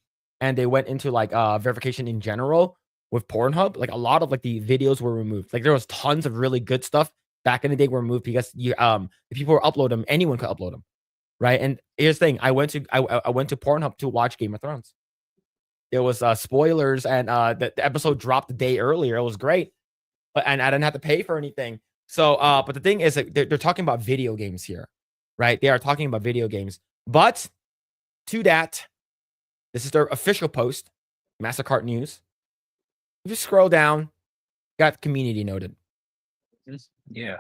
and they went into like verification in general with Pornhub. Like a lot of like the videos were removed. Like there was tons of really good stuff back in the day were removed because if people were upload them, anyone could upload them. Right. And here's the thing. I went to Pornhub to watch Game of Thrones. There was spoilers, and the episode dropped the day earlier. It was great, and I didn't have to pay for anything. So, but the thing is, that they're talking about video games here, right? They are talking about video games. But to that, this is their official post, Mastercard News. If you scroll down, got community noted. Yeah.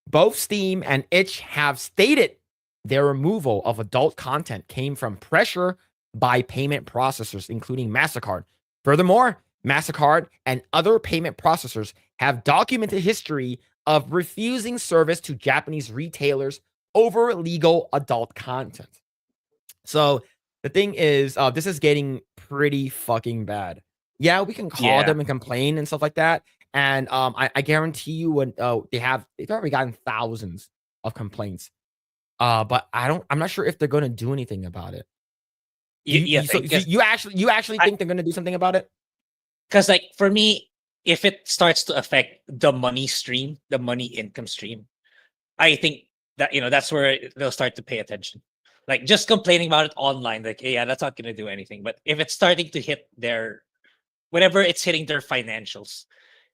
Both Steam and Itch have stated their removal of adult content came from pressure by payment processors, including MasterCard. Furthermore, MasterCard and other payment processors have documented history of refusing service to Japanese retailers over legal adult content. So the thing is, this is getting pretty fucking bad. Yeah, we can call Yeah. them and complain and stuff like that. And I guarantee you, when they've already gotten thousands of complaints. But I'm not sure if they're going to do anything about it. So you actually I think they're going to do something about it? because like for me, if it starts to affect the money stream, the money income stream, I think that that's where they'll start to pay attention. Like just complaining about it online, like yeah, that's not gonna do anything. But if it's starting to hit their whenever it's hitting their financials,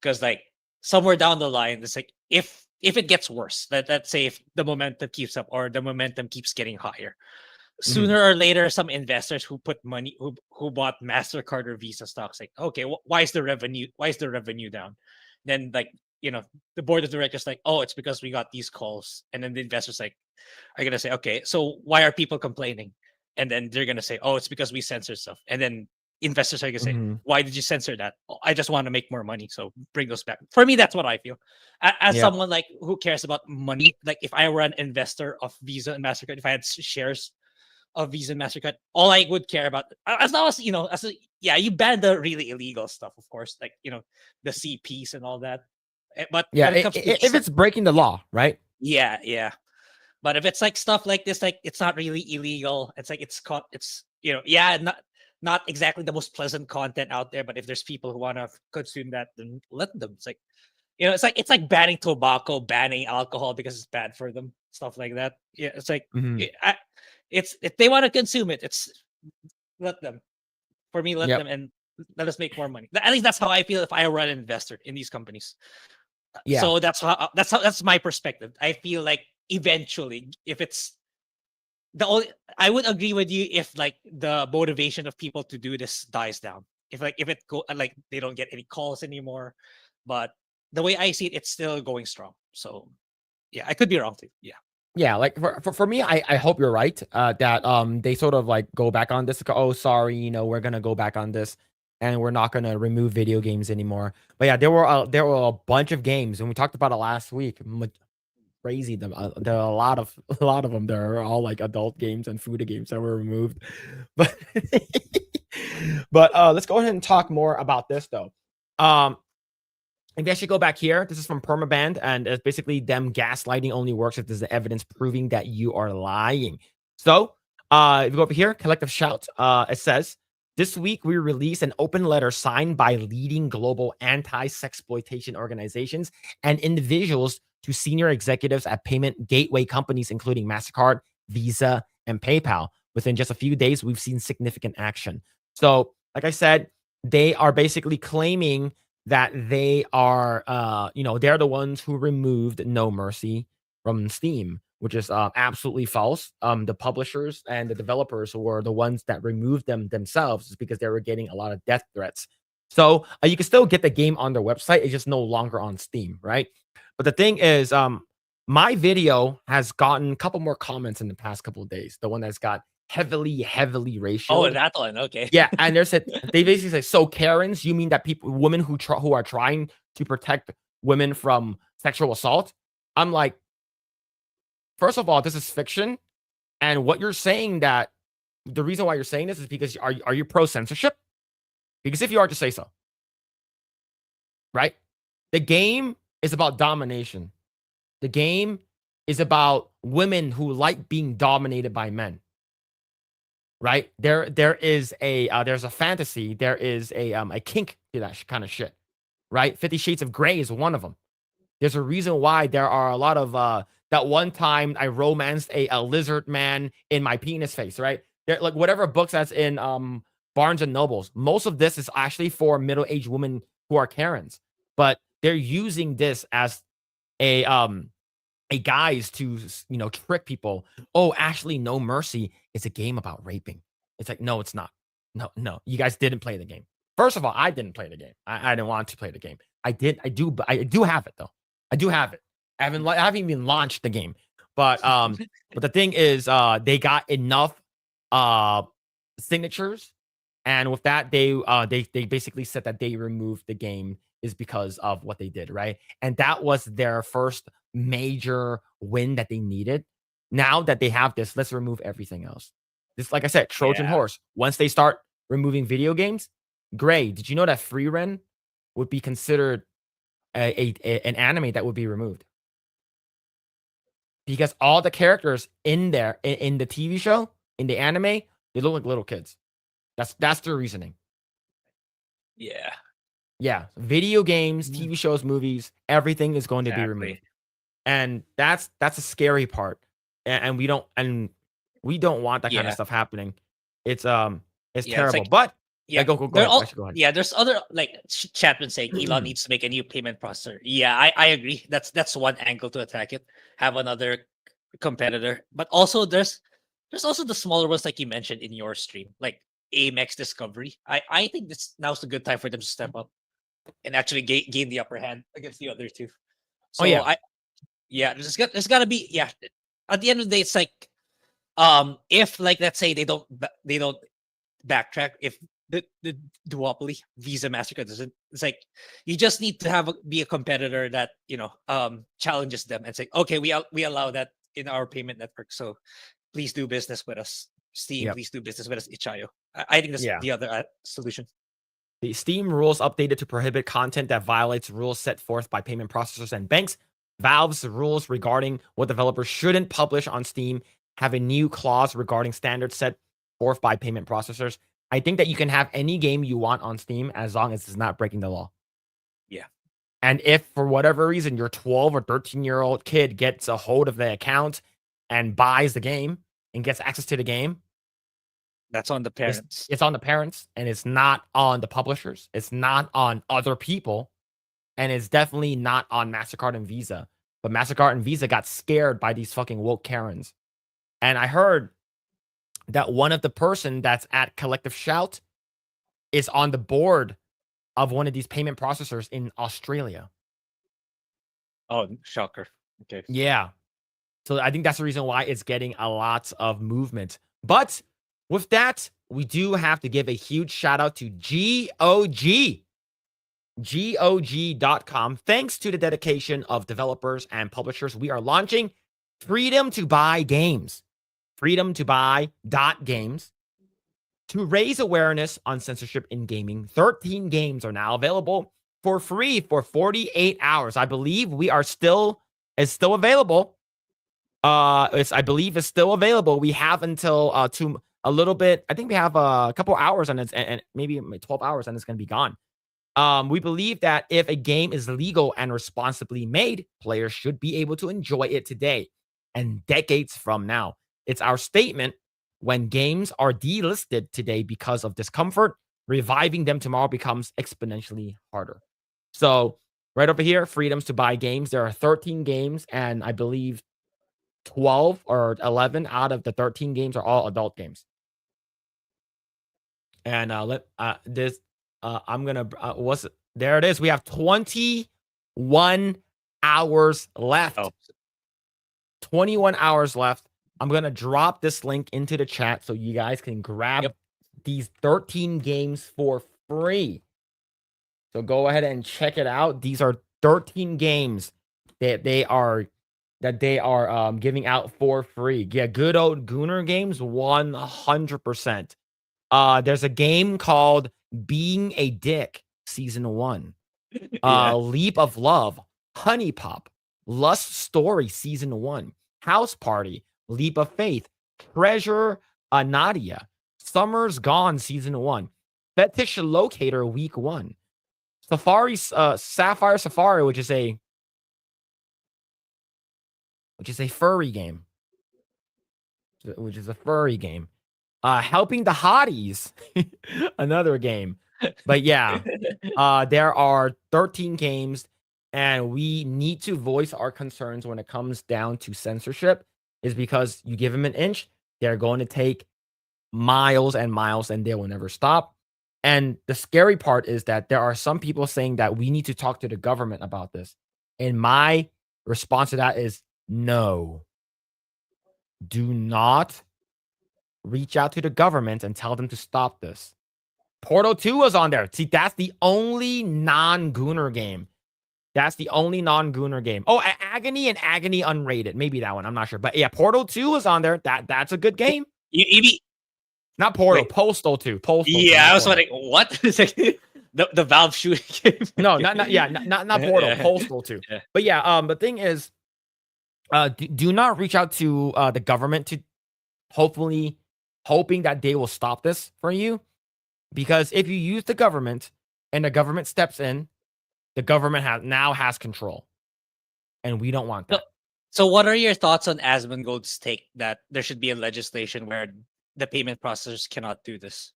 because like somewhere down the line, it's like if it gets worse, let's say if the momentum keeps up or the momentum keeps getting higher, Mhm. sooner or later, some investors who put money who bought Mastercard or Visa stocks, like, okay, why is the revenue down? Then like the board of directors like, oh, it's because we got these calls, and then the investors like are gonna say, okay, so why are people complaining? And then they're gonna say, oh, it's because we censor stuff, and then investors are gonna say, Mhm. why did you censor that? "Oh, I just want to make more money, so bring those back." For me, that's what I feel. As Yep. someone like who cares about money, like if I were an investor of Visa and Mastercard, if I had shares of Visa and Mastercard, all I would care about, as long as yeah, you ban the really illegal stuff, of course, like the CPs and all that. But Yeah. when it comes to If it's breaking the law, right? yeah. But if it's like stuff like this, like it's not really illegal. It's like it's yeah, not exactly the most pleasant content out there. But if there's people who want to consume that, then let them. It's like it's like banning tobacco, banning alcohol because it's bad for them, stuff like that. Yeah, it's like Mhm. it's if they want to consume it, it's let them. For me, let Yep. them and let us make more money. At least that's how I feel if I were an investor in these companies. Yeah. So that's my perspective. I feel like eventually, if it's the only, I would agree with you if like the motivation of people to do this dies down. If it go like they don't get any calls anymore, but the way I see it, it's still going strong. So yeah, I could be wrong too. Yeah. Yeah, like for me, I hope you're right. That they sort of like go back on this. Oh, sorry, we're gonna go back on this, and we're not gonna remove video games anymore. But yeah, there were a bunch of games, and we talked about it last week. Crazy, there are a lot of a lot of them. There are all like adult games and food games that were removed. But let's go ahead and talk more about this though. Um, Maybe I should go back here. This is from Permaband, and it's basically them gaslighting only works if there's evidence proving that you are lying. So, if you go over here, collective shout, it says, this week we released an open letter signed by leading global anti-sexploitation organizations and individuals to senior executives at payment gateway companies, including MasterCard, Visa, and PayPal. Within just a few days, we've seen significant action. So, like I said, they are basically claiming that they are, they're the ones who removed No Mercy from Steam, which is absolutely false. The publishers and the developers were the ones that removed them themselves is because they were getting a lot of death threats. So you can still get the game on their website. It's just no longer on Steam, right? But the thing is, my video has gotten a couple more comments in the past couple of days. The one that's got heavily Oh, ratioed. that one. Okay. Yeah, and they basically say, so Karens, you mean that women who are trying to protect women from sexual assault? I'm like, first of all, this is fiction, and what you're saying that the reason why you're saying this is because are you pro censorship? Because if you are, just say so, right? The game is about domination. The game is about women who like being dominated by men. Right? There's a fantasy, there is a kink to that kind of shit, right? 50 Shades of Grey is one of them. There's a reason why there are a lot of that one time I romanced a lizard man in my penis face, right? There, like whatever books that's in Barnes and Nobles, most of this is actually for middle-aged women who are Karens, but they're using this as a guise to trick people. Oh, actually, No Mercy is a game about raping. It's like, no, it's not. No, you guys didn't play the game. First of all, I didn't play the game. I didn't want to play the game. I do have it though. I do have it. I haven't even launched the game, but the thing is, they got enough signatures, and with that, they basically said that they removed the game is because of what they did, right? And that was their first major win that they needed. Now that they have this, let's remove everything else. This, like I said, Trojan Yeah. horse. Once they start removing video games, Grae, did you know that Free Ren would be considered an anime that would be removed? Because all the characters in there in the TV show, in the anime, they look like little kids. That's their reasoning. Yeah. Yeah, video games, TV shows, movies, everything is going to be removed. And that's a scary part. And we don't want that kind of stuff happening. It's terrible. Like, but yeah, go ahead. Actually, go ahead. Yeah, there's other like Chapman saying Elon needs to make a new payment processor. Yeah, I agree. That's one angle to attack it. Have another competitor, but also there's also the smaller ones like you mentioned in your stream, like Amex Discovery. I think this now's a good time for them to step up and actually gain the upper hand against the other two. So there's got to be At the end of the day, it's like if like let's say they don't backtrack, if the duopoly Visa Mastercard doesn't, it's like you just need to be a competitor that challenges them and say, okay, we allow that in our payment network, so please do business with us. Steam, please do business with us. Itch.io. I think that's the other solution. The Steam rules updated to prohibit content that violates rules set forth by payment processors and banks. Valve's rules regarding what developers shouldn't publish on Steam have a new clause regarding standards set forth by payment processors. I think that you can have any game you want on Steam as long as it's not breaking the law. Yeah. And if for whatever reason your 12 or 13-year-old kid gets a hold of the account and buys the game and gets access to the game, that's on the parents. It's on the parents, and it's not on the publishers. It's not on other people, and it's definitely not on MasterCard and Visa. But MasterCard and Visa got scared by these fucking woke Karens. And I heard that one of the person that's at Collective Shout is on the board of one of these payment processors in Australia. Oh, shocker. Okay. Yeah. So I think that's the reason why it's getting a lot of movement. But with that, we do have to give a huge shout out to GOG. GOG.com. Thanks to the dedication of developers and publishers, we are launching Freedom to Buy Games. Freedom to Buy .games. To raise awareness on censorship in gaming, 13 games are now available for free for 48 hours. I believe it's still available. I believe it's still available. We have until a little bit. I think we have a couple hours and maybe 12 hours and it's going to be gone. We believe that if a game is legal and responsibly made, players should be able to enjoy it today and decades from now. It's our statement: when games are delisted today because of discomfort, reviving them tomorrow becomes exponentially harder. So right over here, freedoms to buy games. There are 13 games, and I believe 12 or 11 out of the 13 games are all adult games. And there it is. We have 21 hours left. 21 hours left. I'm going to drop this link into the chat so you guys can grab these 13 games for free. So go ahead and check it out. These are 13 games that they are giving out for free. Yeah, good old Gooner games, 100%. There's a game called Being a Dick, Season 1. Leap of Love, Honey Pop, Lust Story, Season 1, House Party, Leap of Faith, Treasure Nadia, Summer's Gone, Season 1, Fetish Locator, Week 1, Sapphire Safari, which is a furry game. Helping the Hotties, another game. But yeah, there are 13 games, and we need to voice our concerns when it comes down to censorship, is because you give them an inch, they're going to take miles and miles, and they will never stop. And the scary part is that there are some people saying that we need to talk to the government about this. And my response to that is no. Do not reach out to the government and tell them to stop this. Portal 2 was on there. See, that's the only non-Gooner game. That's the only non-Gooner game. Oh, Agony and Agony unrated. Maybe that one. I'm not sure. But yeah, Portal 2 was on there. That's a good game. Not Portal, Wait. Postal 2. Postal 2, Yeah, I was Portal. wondering what the Valve shooting game. No, not Portal, Yeah. Postal 2. Yeah. But yeah, the thing is, do not reach out to the government to hoping that they will stop this for you. Because if you use the government and the government steps in, the government now has control. And we don't want that. So what are your thoughts on Asmongold's take that there should be a legislation where the payment processors cannot do this,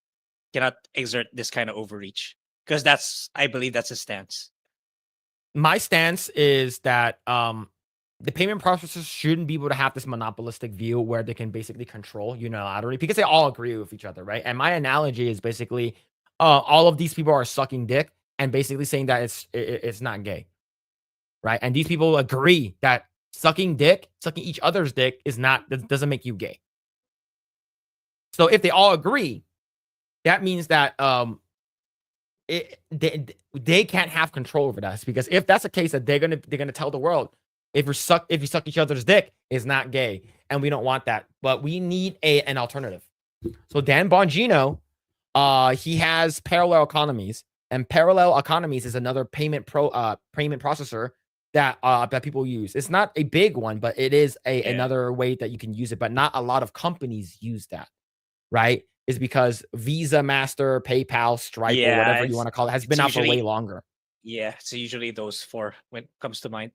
cannot exert this kind of overreach? Because I believe that's a stance. My stance is that the payment processors shouldn't be able to have this monopolistic view where they can basically control unilaterally because they all agree with each other, right? And my analogy is basically all of these people are sucking dick and basically saying that it's not gay, right? And these people agree that sucking each other's dick doesn't make you gay. So if they all agree, that means that they can't have control over that, because if that's the case, that they're gonna tell the world if you suck each other's dick is not gay, and we don't want that. But we need an alternative. So Dan Bongino, he has parallel economies, and parallel economies is another payment processor that people use. It's not a big one, but it is another way that you can use it. But not a lot of companies use that, right? Is because Visa, Master, PayPal, Stripe, or whatever you want to call it, has been out for way longer. Yeah, so usually those four when it comes to mind,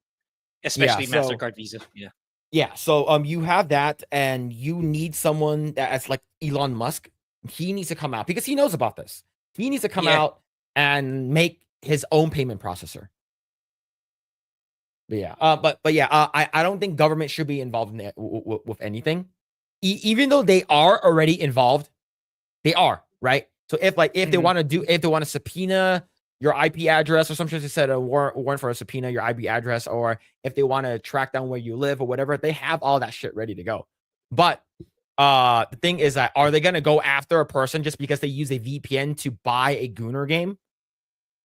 especially MasterCard, Visa. Yeah. Yeah, so you have that, and you need someone that's like Elon Musk. He needs to come out because he knows about this. He needs to come out and make his own payment processor. But yeah, I don't think government should be involved in it with anything, even though they are already involved. They are, right? So if they want to subpoena your IP address or something, they said a warrant for a subpoena your IP address, or if they want to track down where you live or whatever, they have all that shit ready to go. But the thing is that, are they going to go after a person just because they use a VPN to buy a Gooner game?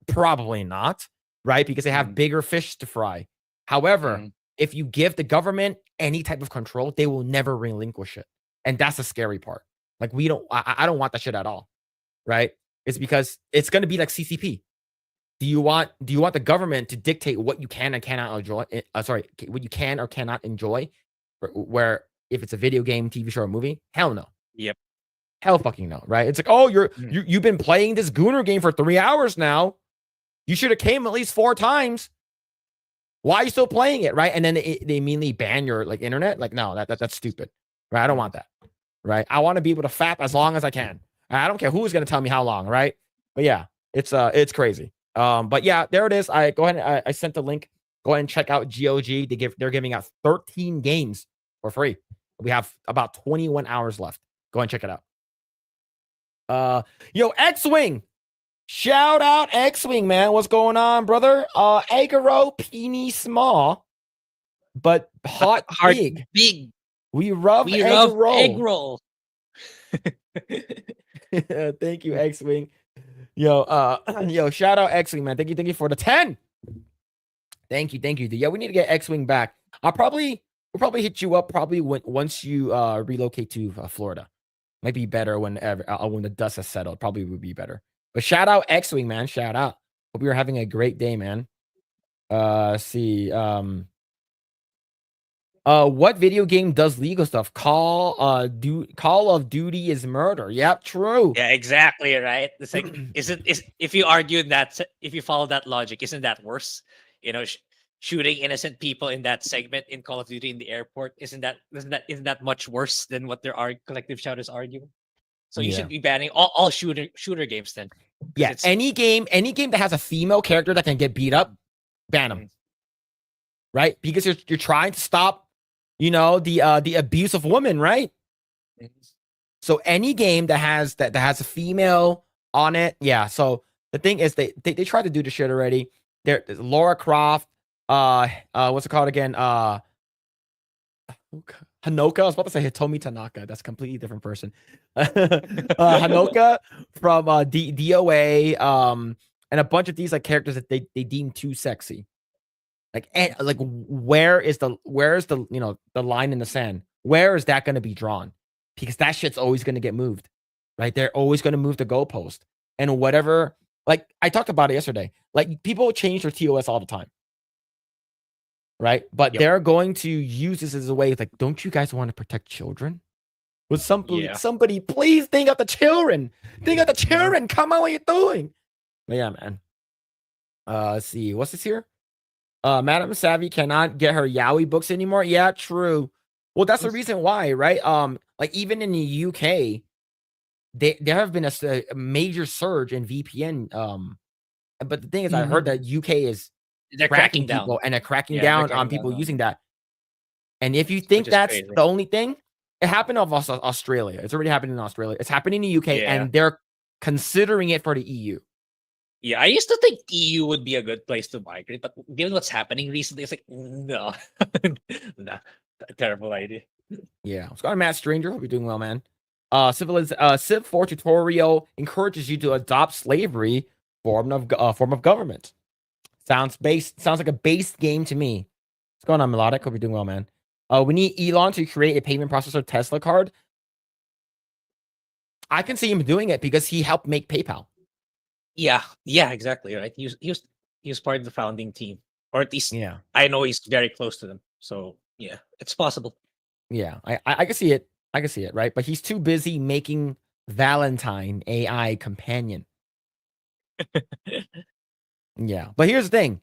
Probably not, right? Because they have bigger fish to fry. However, if you give the government any type of control, they will never relinquish it. And that's the scary part. Like, I don't want that shit at all, right? It's because it's going to be like CCP. Do you want the government to dictate what you can and cannot enjoy? What you can or cannot enjoy? Where if it's a video game, TV show, or movie, hell no. Yep. Hell fucking no, right? It's like, oh, you've been playing this Gooner game for 3 hours now. You should have came at least 4 times. Why are you still playing it, right? And then they immediately ban your internet. Like, no, that's stupid, right? I don't want that. Right, I want to be able to fap as long as I can. I don't care who's going to tell me how long, right? But yeah, it's crazy. But yeah, there it is. I go ahead and I sent the link. Go ahead and check out GOG. They're giving out 13 games for free. We have about 21 hours left. Go ahead and check it out. Yo, X-Wing. Shout out X-Wing, man. What's going on, brother? Eggroll, peeny small, but hot big. Big. We love Eggroll. Thank you, X-Wing. Yo, shout out X-Wing, man. Thank you for the 10. Thank you. Yeah, we need to get X-Wing back. We'll probably hit you up once you relocate to Florida. Might be better when the dust has settled. Probably would be better. But shout out X-Wing, man. Shout out. Hope you're having a great day, man. See. What video game does legal stuff? Call of Duty is murder. Yep, true. Yeah, exactly, right. It's like, if you argue that, if you follow that logic, isn't that worse? Shooting innocent people in that segment in Call of Duty in the airport, isn't that much worse than what their collective shouters argue? So you should be banning all shooter games then. Yeah, any game that has a female character that can get beat up, ban them. Right? Because you're trying to stop the abuse of women, right? So any game that has a female on it, yeah. So the thing is, they tried to do the shit already. There's Lara Croft, What's it called again? Hanoka. I was about to say Hitomi Tanaka. That's a completely different person. Hanoka from DOA, and a bunch of these like characters that they deem too sexy. Like where is the the line in the sand? Where is that going to be drawn? Because that shit's always going to get moved, right? They're always going to move the goalpost, and whatever. Like I talked about it yesterday. Like people change their TOS all the time, right? But Yep. they're going to use this as a way. Like, don't you guys want to protect children? Would somebody please think of the children? Think of the children. Come on, what are you doing? But yeah, man. Let's see. What's this here? Madam Savvy cannot get her yaoi books anymore. Yeah, true. Well, that's the reason why, right? Like even in the UK, there have been a major surge in VPN. But the thing is, I heard that UK is They're cracking down. people and they're cracking Yeah, down they're on cracking people down. using that. And if you think is that's crazy. the only thing, it happened of Australia. It's already happened in Australia. It's happening in the UK, Yeah. and they're considering it for the EU. Yeah, I used to think EU would be a good place to migrate, but given what's happening recently, it's like no, nah, terrible idea. Yeah, what's going on, Matt Stranger? Hope you're doing well, man. Civ 4 tutorial encourages you to adopt slavery form of government. Sounds like a base game to me. What's going on, Melodic? Hope you're doing well, man. We need Elon to create a payment processor Tesla card. I can see him doing it because he helped make PayPal. Yeah, exactly right. He was part of the founding team, or at least Yeah, I know he's very close to them. So yeah, it's possible. yeah, I can see it. I can see it, right? But he's too busy making Valentine AI companion. Yeah, but here's the thing.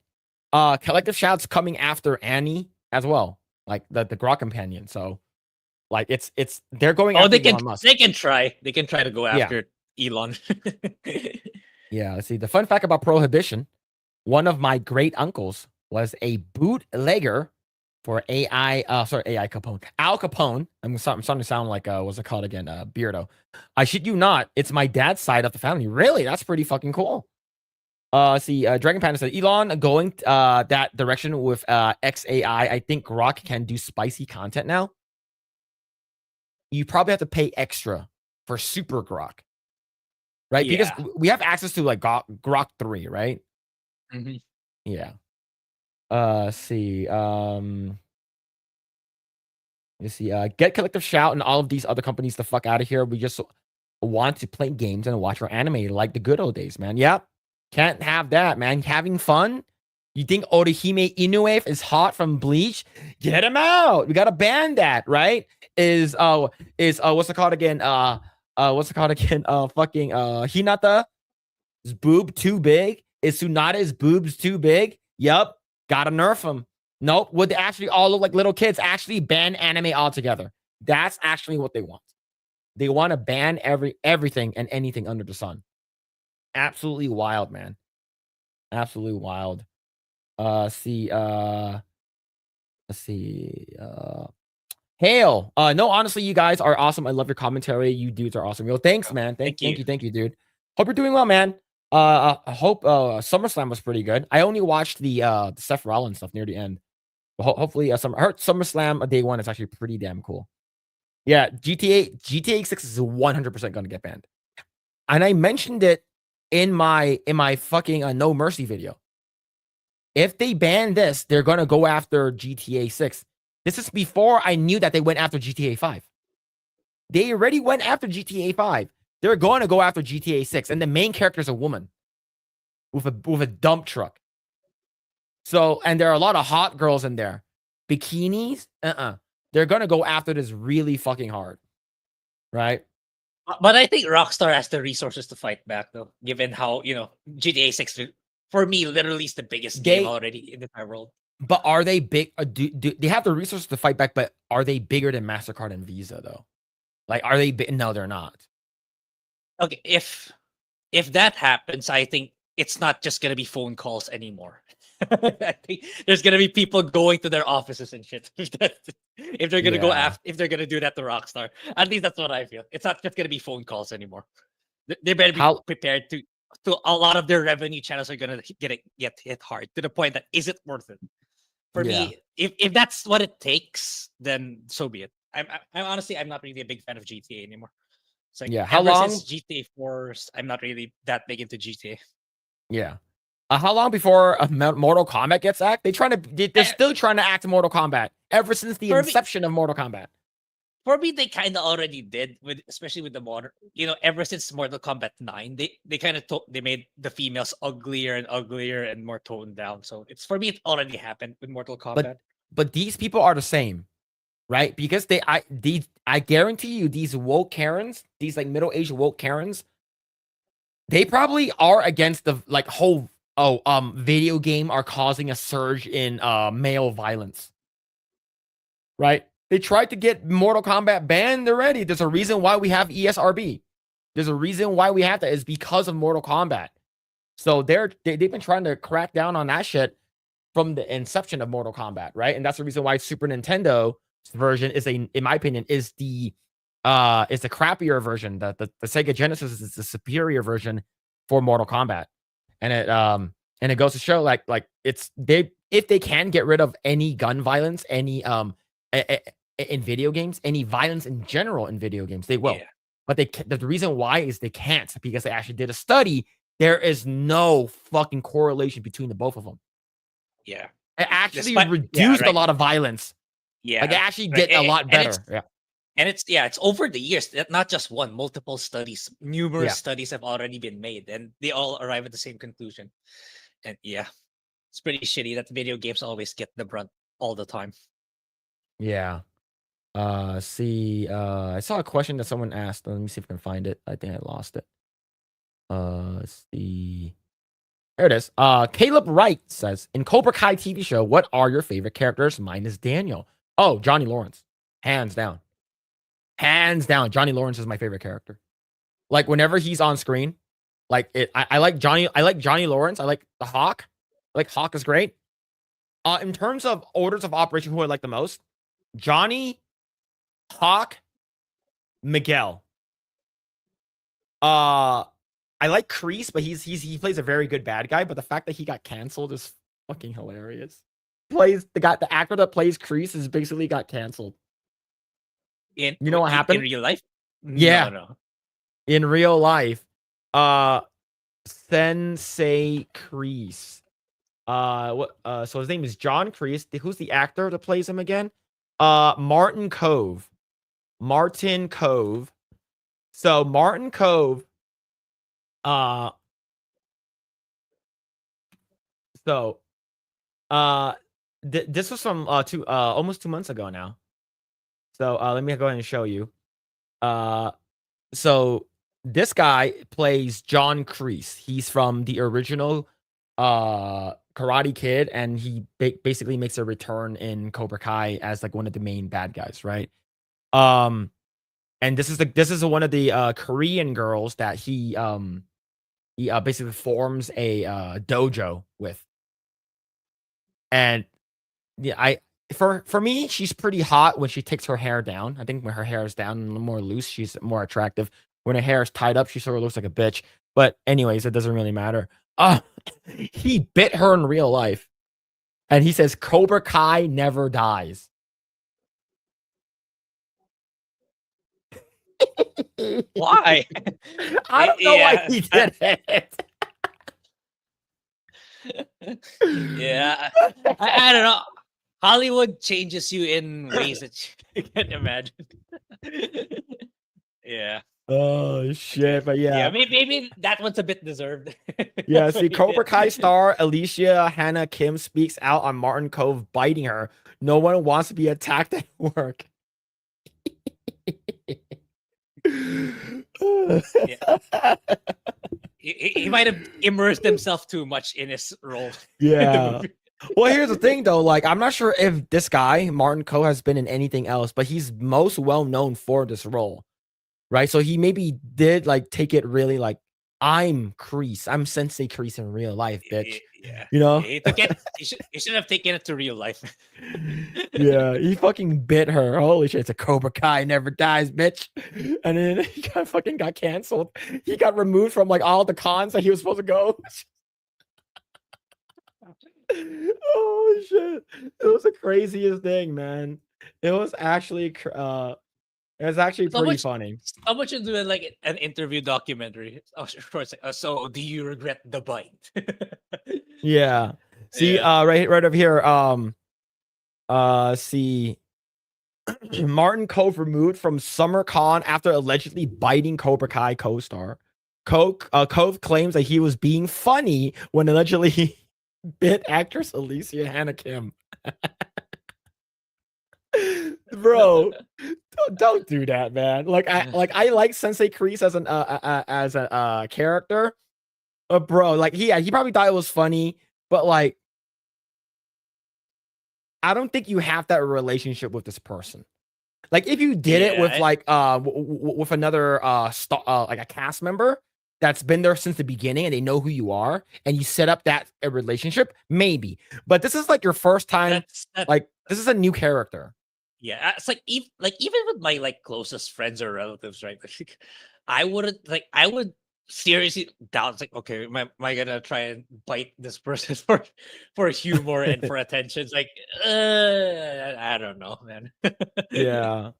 Collective Shout's coming after Annie as well, like the Grok companion. So, like, it's they're going. Oh, after Elon Musk. they can try to go after Elon. Yeah, let's see. The fun fact about Prohibition: one of my great uncles was a bootlegger for AI. AI Capone. Al Capone. I'm starting to sound like what's it called again? Beardo. I shit you not. It's my dad's side of the family. Really, that's pretty fucking cool. See, Dragon Panda said Elon going that direction with XAI. I think Grok can do spicy content now. You probably have to pay extra for Super Grok, right? Yeah. Because we have access to like Grok 3, right? Mhm. Yeah. See. Let's see. Get Collective Shout and all of these other companies the fuck out of here. We just want to play games and watch our anime like the good old days, man. Yep. Can't have that, man. Having fun? You think Orihime Inoue is hot from Bleach? Get him out. We gotta ban that, right? Is what's it called again? Fucking Hinata's boob too big? Is Tsunada's boobs too big? Yup. Gotta nerf him. Nope. Would they actually all look like little kids? Actually ban anime altogether. That's actually what they want. They want to ban everything and anything under the sun. Absolutely wild, man. Absolutely wild. Let's see. Hail. No, honestly, you guys are awesome. I love your commentary. You dudes are awesome. Yo, thanks, man. Thank you, dude. Hope you're doing well, man. I hope SummerSlam was pretty good. I only watched the Seth Rollins stuff near the end. But hopefully, I heard SummerSlam day one is actually pretty damn cool. Yeah, GTA 6 is 100% going to get banned, and I mentioned it in my fucking No Mercy video. If they ban this, they're going to go after GTA 6. This is before I knew that they went after GTA 5. They already went after GTA 5. They're going to go after GTA 6, and the main character is a woman with a dump truck. So, and there are a lot of hot girls in there. Bikinis? They're going to go after this really fucking hard. Right? But I think Rockstar has the resources to fight back, though, given how, GTA 6, for me, literally is the biggest game already in the entire world. But are they big? Do they have the resources to fight back, but are they bigger than MasterCard and Visa, though? Like, are they big? No, they're not. Okay, if that happens, I think it's not just going to be phone calls anymore. I think there's going to be people going to their offices and shit. If they're going to go after, if they're going to do that to Rockstar. At least that's what I feel. It's not just going to be phone calls anymore. They better be prepared to a lot of their revenue channels are going to get hit hard to the point that is it worth it? For Yeah. me, if that's what it takes, then so be it. I'm honestly I'm not really a big fan of GTA anymore. It's like Yeah. How ever since long? GTA 4, I'm not really that big into GTA. Yeah. How long before a Mortal Kombat gets act? They're Eh, still trying to act Mortal Kombat ever since the For me, inception of Mortal Kombat. they kind of already did with, especially with the modern. Ever since Mortal Kombat 9, they kind of they made the females uglier and uglier and more toned down. So it's for me, it already happened with Mortal But Kombat. but these people are the same, right? Because I guarantee you these woke Karens, these like middle-aged woke Karens, they probably are against the like whole video game are causing a surge in male violence. Right? They tried to get Mortal Kombat banned already. There's a reason why we have ESRB. There's a reason why we have that is because of Mortal Kombat. So they've been trying to crack down on that shit from the inception of Mortal Kombat, right? And that's the reason why Super Nintendo version in my opinion, is the crappier version. The Sega Genesis is the superior version for Mortal Kombat. And it goes to show like it's if they can get rid of any gun violence, any in video games, any violence in general in video games, they will. Yeah. But the reason why is they can't, because they actually did a study. There is no fucking correlation between the both of them. Yeah. It actually Despite- reduced right. a lot of violence. Yeah. Like it actually right. did a lot better. Yeah. And it's over the years, not just one, multiple studies, numerous studies have already been made, and they all arrive at the same conclusion. And yeah, it's pretty shitty that video games always get the brunt all the time. Yeah. I saw a question that someone asked. Let me see if I can find it. I think I lost it. Let's see. There it is. Caleb Wright says, in Cobra Kai TV show, what are your favorite characters? Mine is Daniel. Oh, Johnny Lawrence. Hands down. Hands down. Johnny Lawrence is my favorite character. Like whenever he's on screen, like I like Johnny Lawrence. I like the Hawk. Like Hawk is great. In terms of orders of operation, who I like the most, Johnny, Hawk, Miguel. I like Kreese, but he plays a very good bad guy. But the fact that he got canceled is fucking hilarious. The actor that plays Kreese is basically got canceled. You know what happened in real life? Yeah. No. in real life? Sensei Kreese. So his name is John Kreese. Who's the actor that plays him again? Martin Cove. So Martin Cove. This was from almost 2 months ago now. So let me go ahead and show you. So this guy plays John Kreese. He's from the original Karate Kid, and he basically makes a return in Cobra Kai as like one of the main bad guys, right? And this is one of the Korean girls that he basically forms a dojo with. And yeah, for me, she's pretty hot when she takes her hair down. I think when her hair is down and a little more loose, she's more attractive. When her hair is tied up, she sort of looks like a bitch. But anyways, it doesn't really matter. He bit her in real life. And he says Cobra Kai never dies. Why? I don't know why he did it. Yeah. I don't know. Hollywood changes you in ways that you can't imagine. Yeah. Oh shit! But Yeah, yeah, maybe that one's a bit deserved. yeah. See, Cobra Kai star Alicia Hannah Kim speaks out on Martin Cove biting her. No one wants to be attacked at work. He might have immersed himself too much in his role. Yeah. Well, here's the thing though. Like, I'm not sure if this guy Martin Coe has been in anything else, but he's most well known for this role, right? So he maybe did like take it really like, I'm Kreese. I'm Sensei Kreese in real life, bitch. Yeah. You know? He took it. He should have taken it to real life. Yeah, he fucking bit her. Holy shit, it's a Cobra Kai never dies, bitch. And then he got canceled. He got removed from like all the cons that he was supposed to go. Oh It was the craziest thing, man. It was actually So pretty much, funny. so much into it, like an interview documentary. Oh, of course. So, do you regret the bite? Yeah. See, Yeah. right over here. See, Martin Cove removed from SummerCon after allegedly biting Cobra Kai co-star. Cove claims that he was being funny when allegedly he bit actress Alicia Hannah Kim. Bro, don't do that, man. I like Sensei Kreese as a character, but bro, like he probably thought it was funny, but like I don't think you have that relationship with this person. Like if you did it with Yeah. like with another like a cast member that's been there since the beginning and they know who you are and you set up that relationship, maybe. But this is like your first time. That. Like this is a new character. Yeah, it's like even with my like closest friends or relatives, right? Like, I would seriously doubt. It's like, okay, am I gonna try and bite this person for humor and for attention? It's like, I don't know, man. Yeah.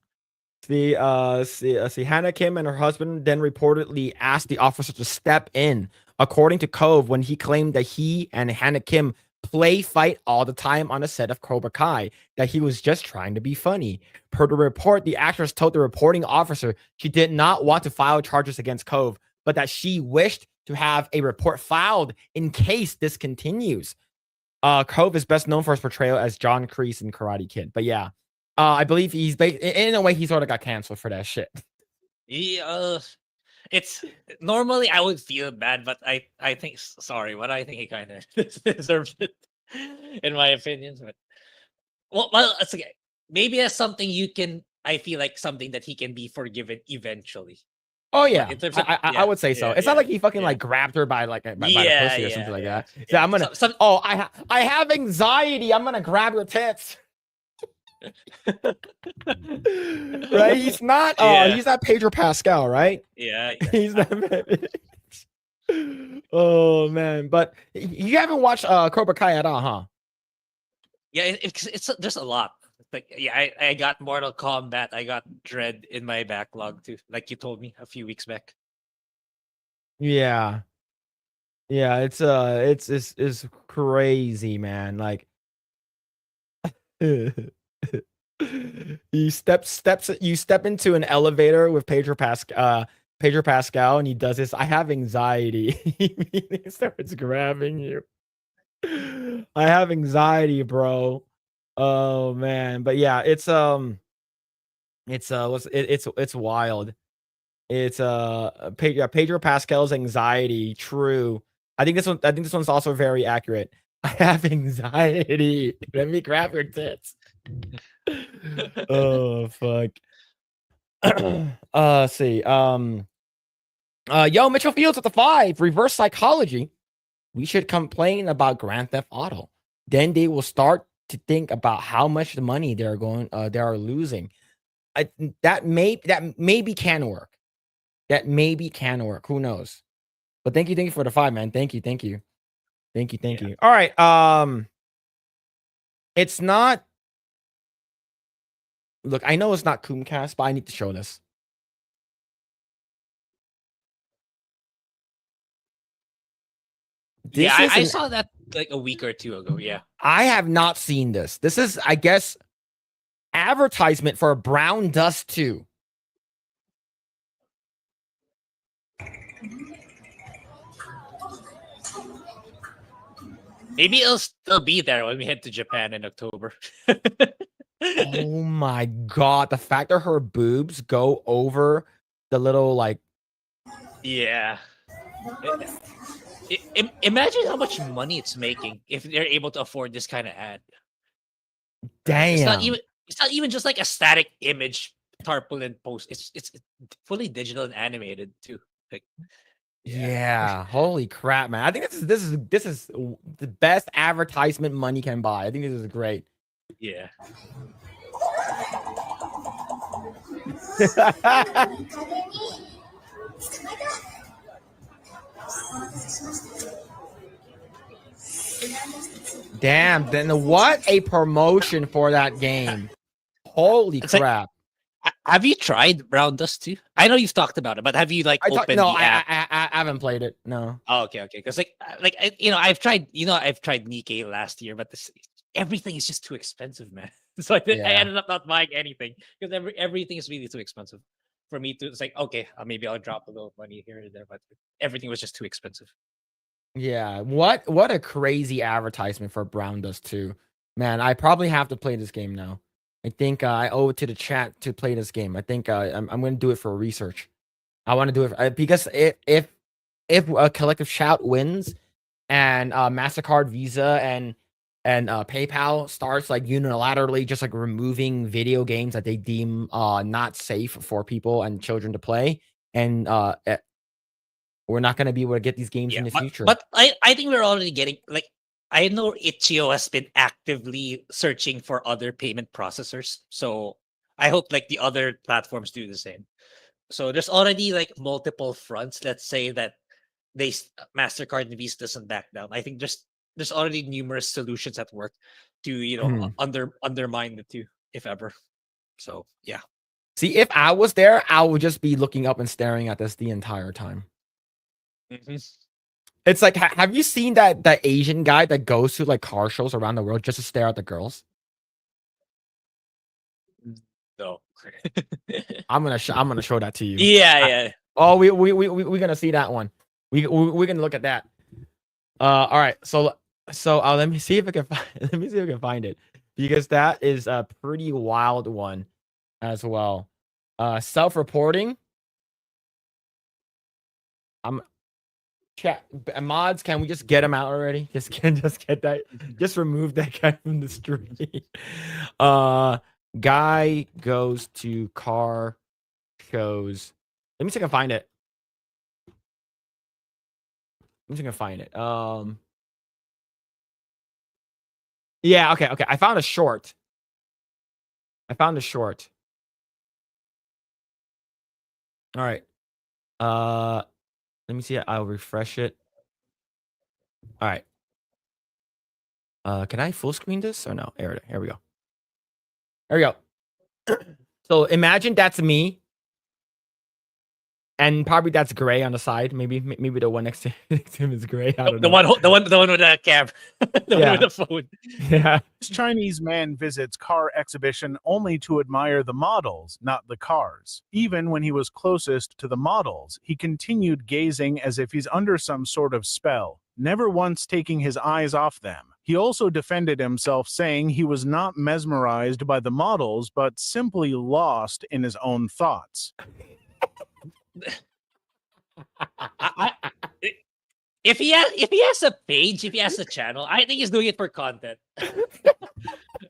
See, Hannah Kim and her husband then reportedly asked the officer to step in, according to Cove, when he claimed that he and Hannah Kim play fight all the time on a set of Cobra Kai, that he was just trying to be funny. Per the report, the actress told the reporting officer she did not want to file charges against Cove, but that she wished to have a report filed in case this continues. Cove is best known for his portrayal as John Kreese in Karate Kid, but yeah. I believe in a way he sort of got canceled for that shit. Yeah, it's normally I would feel bad, but I think sorry, but I think he kind of deserves it, in my opinion. But well, it's okay. Maybe that's something you can. I feel like something that he can be forgiven eventually. Oh But yeah, in terms of I would say so. It's not like he fucking like grabbed her by like by the pussy or something like that. So I'm gonna. Oh, I have anxiety. I'm gonna grab your tits. Right? He's not. He's not Pedro Pascal, right? Yeah. He's not. Oh man, but you haven't watched Cobra Kai at all, huh? Yeah, it's just a lot. Like I got Mortal Kombat, I got Dread in my backlog too. Like you told me a few weeks back. Yeah. Yeah, it's crazy, man. Like you step into an elevator with Pedro Pascal and he does this. I have anxiety. He starts grabbing you. I have anxiety, bro. Oh man. But yeah, it's it's wild. It's Pedro Pascal's anxiety. True. I think this one's also very accurate. I have anxiety. Let me grab your tits. Oh fuck. See. Yo, Mitchell Fields at the 5. Reverse psychology. We should complain about Grand Theft Auto. Then they will start to think about how much money they are losing. That maybe can work. That maybe can work. Who knows? But thank you for the 5, man. Thank you. All right. It's not. Look, I know it's not Coomcast, but I need to show this. I saw that like a week or two ago. Yeah. I have not seen this. This is, I guess, advertisement for Brown Dust 2. Maybe it'll still be there when we head to Japan in October. Oh my god, the fact that her boobs go over the little like yeah. Imagine how much money it's making if they're able to afford this kind of ad. Damn. It's not even just like a static image tarpaulin post. It's fully digital and animated too. Like, yeah. Holy crap, man. I think this is the best advertisement money can buy. I think this is great. Yeah. Damn, then what a promotion for that game. Holy It's like, crap. have you tried Brown Dust 2? I know you've talked about it, but have you like opened No, the app? I haven't played it. No. Oh, okay. Because I've tried, Nikkei last year, but everything is just too expensive, man. So I Yeah. ended up not buying anything because everything is really too expensive for me to. It's like, okay, maybe I'll drop a little money here and there, but everything was just too expensive. Yeah. What a crazy advertisement for Brown Dust 2. Man, I probably have to play this game now. I think I owe it to the chat to play this game. I think I'm going to do it for research. I want to do it because if a collective shout wins and MasterCard, Visa, and PayPal starts like unilaterally just like removing video games that they deem not safe for people and children to play, and we're not going to be able to get these games in the future. But I think we're already getting like, I know Itch.io has been actively searching for other payment processors, so I hope like the other platforms do the same. So there's already like multiple fronts. Let's say that MasterCard and Visa doesn't back down. I think there's already numerous solutions at work to undermine the two, if ever. So yeah. See, if I was there, I would just be looking up and staring at this the entire time. Mm-hmm. It's like, have you seen that Asian guy that goes to like car shows around the world just to stare at the girls? No. I'm gonna show that to you. Yeah. Oh, we're gonna see that one. We're gonna look at that. All right. So let me see if I can find it, because that is a pretty wild one as well. Self-reporting. Chat mods, can we just get him out already? Just get that. Just remove that guy from the stream. Guy goes to car shows. Let me see if I can find it. Let me see if I can find it. Yeah, okay. I found a short. All right. Let me see. I'll refresh it. All right. Can I full screen this or no? Here we go. There we go. So imagine that's me. And probably that's Grae on the side. Maybe the one next to him is Grae. I don't know. The one with the cab. The one with the phone. Yeah. This Chinese man visits car exhibition only to admire the models, not the cars. Even when he was closest to the models, he continued gazing as if he's under some sort of spell, never once taking his eyes off them. He also defended himself, saying he was not mesmerized by the models, but simply lost in his own thoughts. If he has a page, if he has a channel, I think he's doing it for content.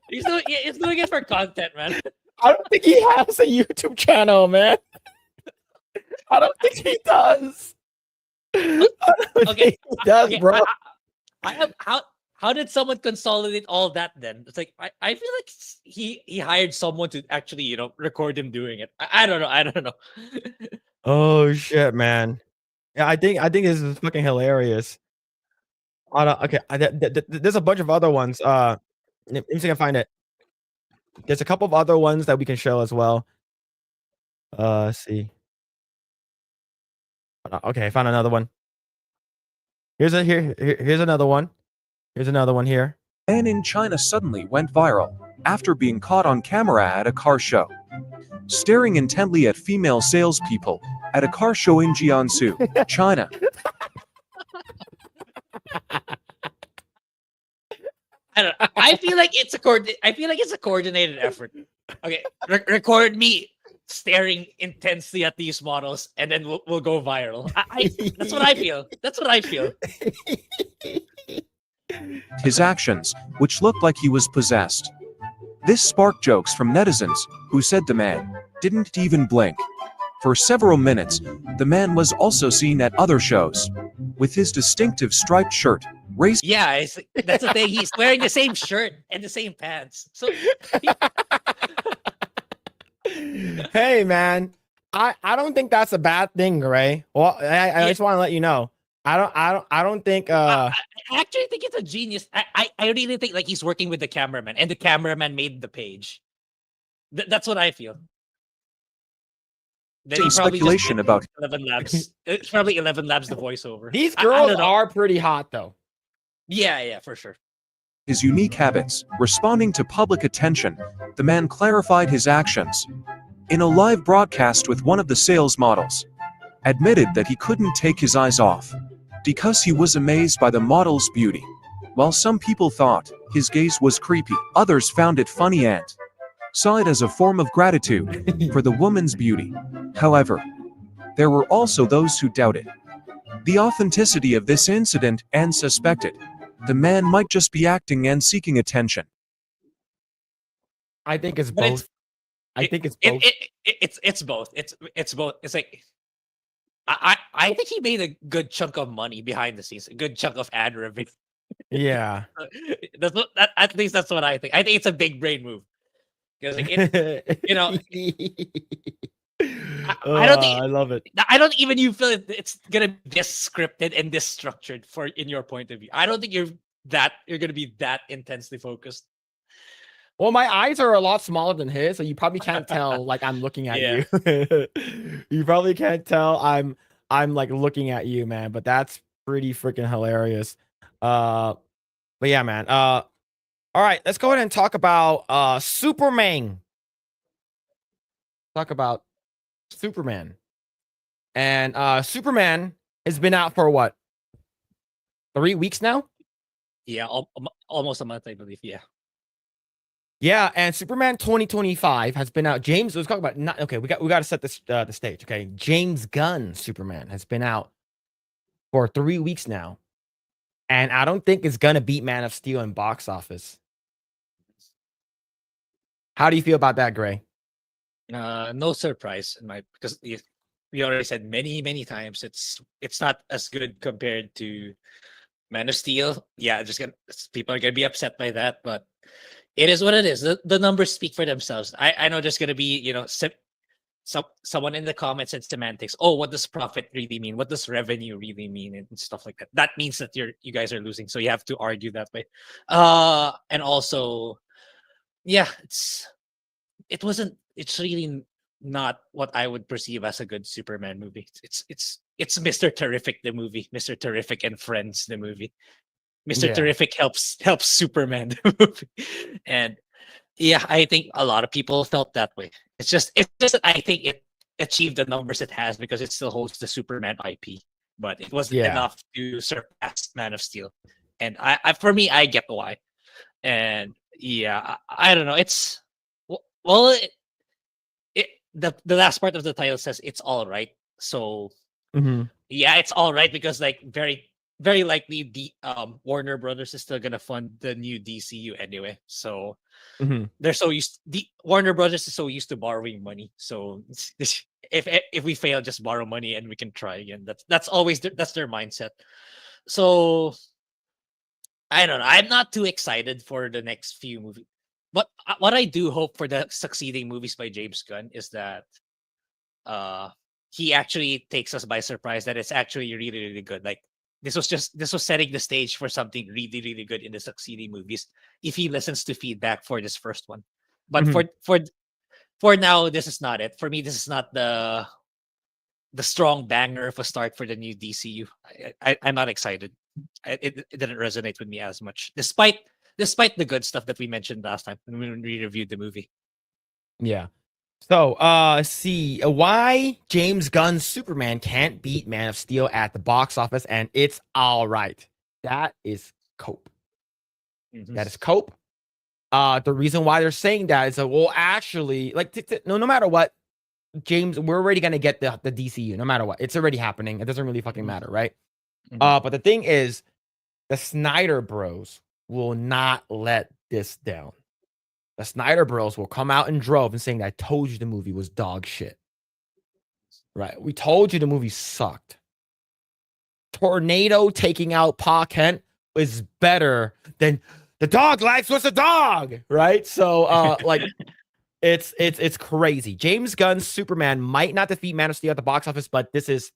he's doing it for content, man. I don't think he has a YouTube channel, man. I don't think he does. Okay, he does, bro. How did someone consolidate all that then? It's like I feel like he hired someone to actually record him doing it. I don't know. Oh shit, man. Yeah, I think this is fucking hilarious. Okay, there's a bunch of other ones. Let me see if I can find it. There's a couple of other ones that we can show as well. Let's see. Okay, I found another one. Here's another one. Here's another one here. A man in China suddenly went viral after being caught on camera at a car show, staring intently at female salespeople at a car show in Jiangsu, China. I don't know. I feel like it's a coordinated effort. Okay, record me staring intensely at these models, and then we'll go viral. That's what I feel. His actions, which looked like he was possessed. This sparked jokes from netizens, who said the man didn't even blink. For several minutes, the man was also seen at other shows, with his distinctive striped shirt. Yeah, that's the thing. He's wearing the same shirt and the same pants. So, hey, man, I don't think that's a bad thing, Grae. Well, I just want to let you know. I don't think. I actually think it's a genius. I really think like he's working with the cameraman, and the cameraman made the page. That's what I feel. Then he Some probably just speculation did about 11 Labs. It's probably 11 Labs the voiceover. These I girls don't know. are pretty hot though. Yeah, for sure. his unique habits. Responding to public attention, the man clarified his actions. In a live broadcast with one of the sales models, admitted that he couldn't take his eyes off because he was amazed by the model's beauty. While some people thought his gaze was creepy, others found it funny and saw it as a form of gratitude for the woman's beauty. However, there were also those who doubted the authenticity of this incident and suspected the man might just be acting and seeking attention. I think it's But both. I think it's both. It's both. It's both. It's like I think he made a good chunk of money behind the scenes, a good chunk of ad revenue. Yeah. At least that's what I think. I think it's a big brain move because like you know, I don't think I love it. I don't even you feel it's gonna be this scripted and this structured for in your point of view. I don't think you're gonna be that intensely focused. Well, my eyes are a lot smaller than his, so you probably can't tell like I'm looking at Yeah. you. You probably can't tell I'm like looking at you, man. But that's pretty freaking hilarious. But yeah, man. All right, let's go ahead and talk about Superman. Talk about Superman. And Superman has been out for what? 3 weeks now? Yeah, almost a month, I believe. Yeah. Yeah, and Superman 2025 has been out. James, let's talk about not okay. We got to set this the stage. Okay, James Gunn Superman has been out for 3 weeks now, and I don't think it's gonna beat Man of Steel in box office. How do you feel about that, Grae? No surprise in my because we already said many times it's not as good compared to Man of Steel. Yeah, people are gonna be upset by that, but it is what it is. The numbers speak for themselves. I know there's gonna be someone in the comments and semantics. Oh, what does profit really mean? What does revenue really mean? And stuff like that. That means that you guys are losing. So you have to argue that way. And also, yeah, it's really not what I would perceive as a good Superman movie. It's Mr. Terrific the movie, Mr. Terrific and Friends the movie. Mr. Yeah. Terrific helps Superman the movie. And yeah, I think a lot of people felt that way. It's just that I think it achieved the numbers it has because it still holds the Superman IP, but it wasn't Yeah. enough to surpass Man of Steel. And I for me, I get why. And yeah, I don't know. It's well, the last part of the title says it's all right. So Mhm. yeah, it's all right because like very likely the Warner Brothers is still gonna fund the new DCU anyway. So Mhm. they're so used the Warner Brothers is so used to borrowing money. So if we fail, just borrow money and we can try again. That's always that's their mindset. So I don't know. I'm not too excited for the next few movies. But what I do hope for the succeeding movies by James Gunn is that he actually takes us by surprise that it's actually really good. Like this was setting the stage for something really good in the succeeding movies if he listens to feedback for this first one. But for now, this is not it. For me, this is not the strong banger of a start for the new DCU. I'm not excited. It didn't resonate with me as much, despite the good stuff that we mentioned last time when we reviewed the movie. Yeah. So, see why James Gunn's Superman can't beat Man of Steel at the box office, and it's all right. That is cope. That is cope. The reason why they're saying that is that, well, actually, like, no matter what, James, we're already gonna get the DCU. No matter what, it's already happening. It doesn't really fucking matter, right? But the thing is, the Snyder Bros will not let this down. The Snyder Bros will come out in drove and saying, I told you the movie was dog shit. Right? We told you the movie sucked. Tornado taking out Pa Kent is better than the dog likes what's a dog. Right? So like it's crazy. James Gunn's Superman might not defeat Man of Steel at the box office, but this is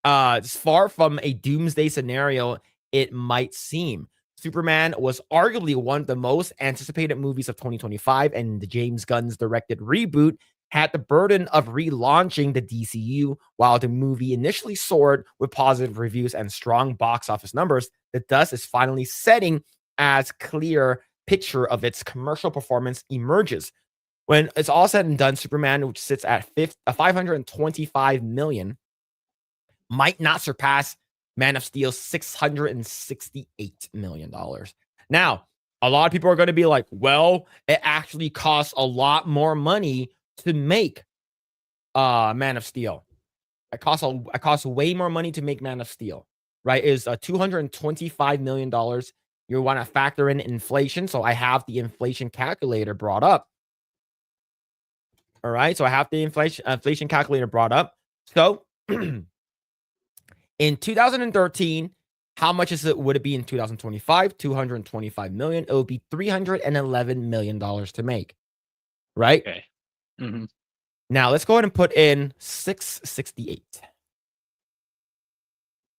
As far from a doomsday scenario it might seem. Superman was arguably one of the most anticipated movies of 2025, and the James Gunn's directed reboot had the burden of relaunching the DCU. While the movie initially soared with positive reviews and strong box office numbers, the dust is finally setting as clear picture of its commercial performance emerges. When it's all said and done, Superman, which sits at 525 million, might not surpass Man of Steel's $668 million. Now, a lot of people are going to be like, well, it actually costs a lot more money to make Man of Steel. It costs way more money to make Man of Steel, right? Is $225 million. You want to factor in inflation. So I have the inflation calculator brought up. All right. So I have the inflation calculator brought up. So in 2013, how much would it be in 2025? 225 million. It would be $311 million to make. Right? Okay. Mm-hmm. Now let's go ahead and put in 668.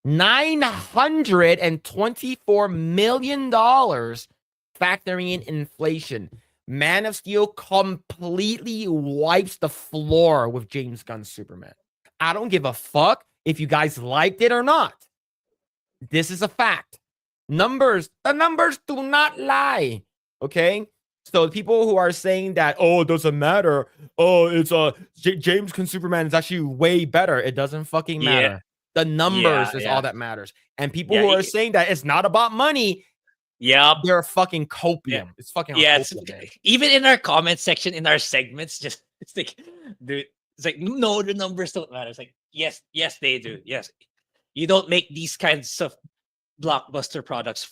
$924 million factoring in inflation. Man of Steel completely wipes the floor with James Gunn's Superman. I don't give a fuck if you guys liked it or not. This is a fact. The numbers do not lie. Okay? So the people who are saying that, oh, it doesn't matter. Oh, it's James Gunn's Superman is actually way better. It doesn't fucking matter. Yeah. The numbers is all that matters. And people Yeah, who are saying that it's not about money, they're fucking copium. Yeah. It's fucking copium, even in our comment section, in our segments, just it's like, dude, it's like, no, the numbers don't matter. It's like, yes, they do. Yes, you don't make these kinds of blockbuster products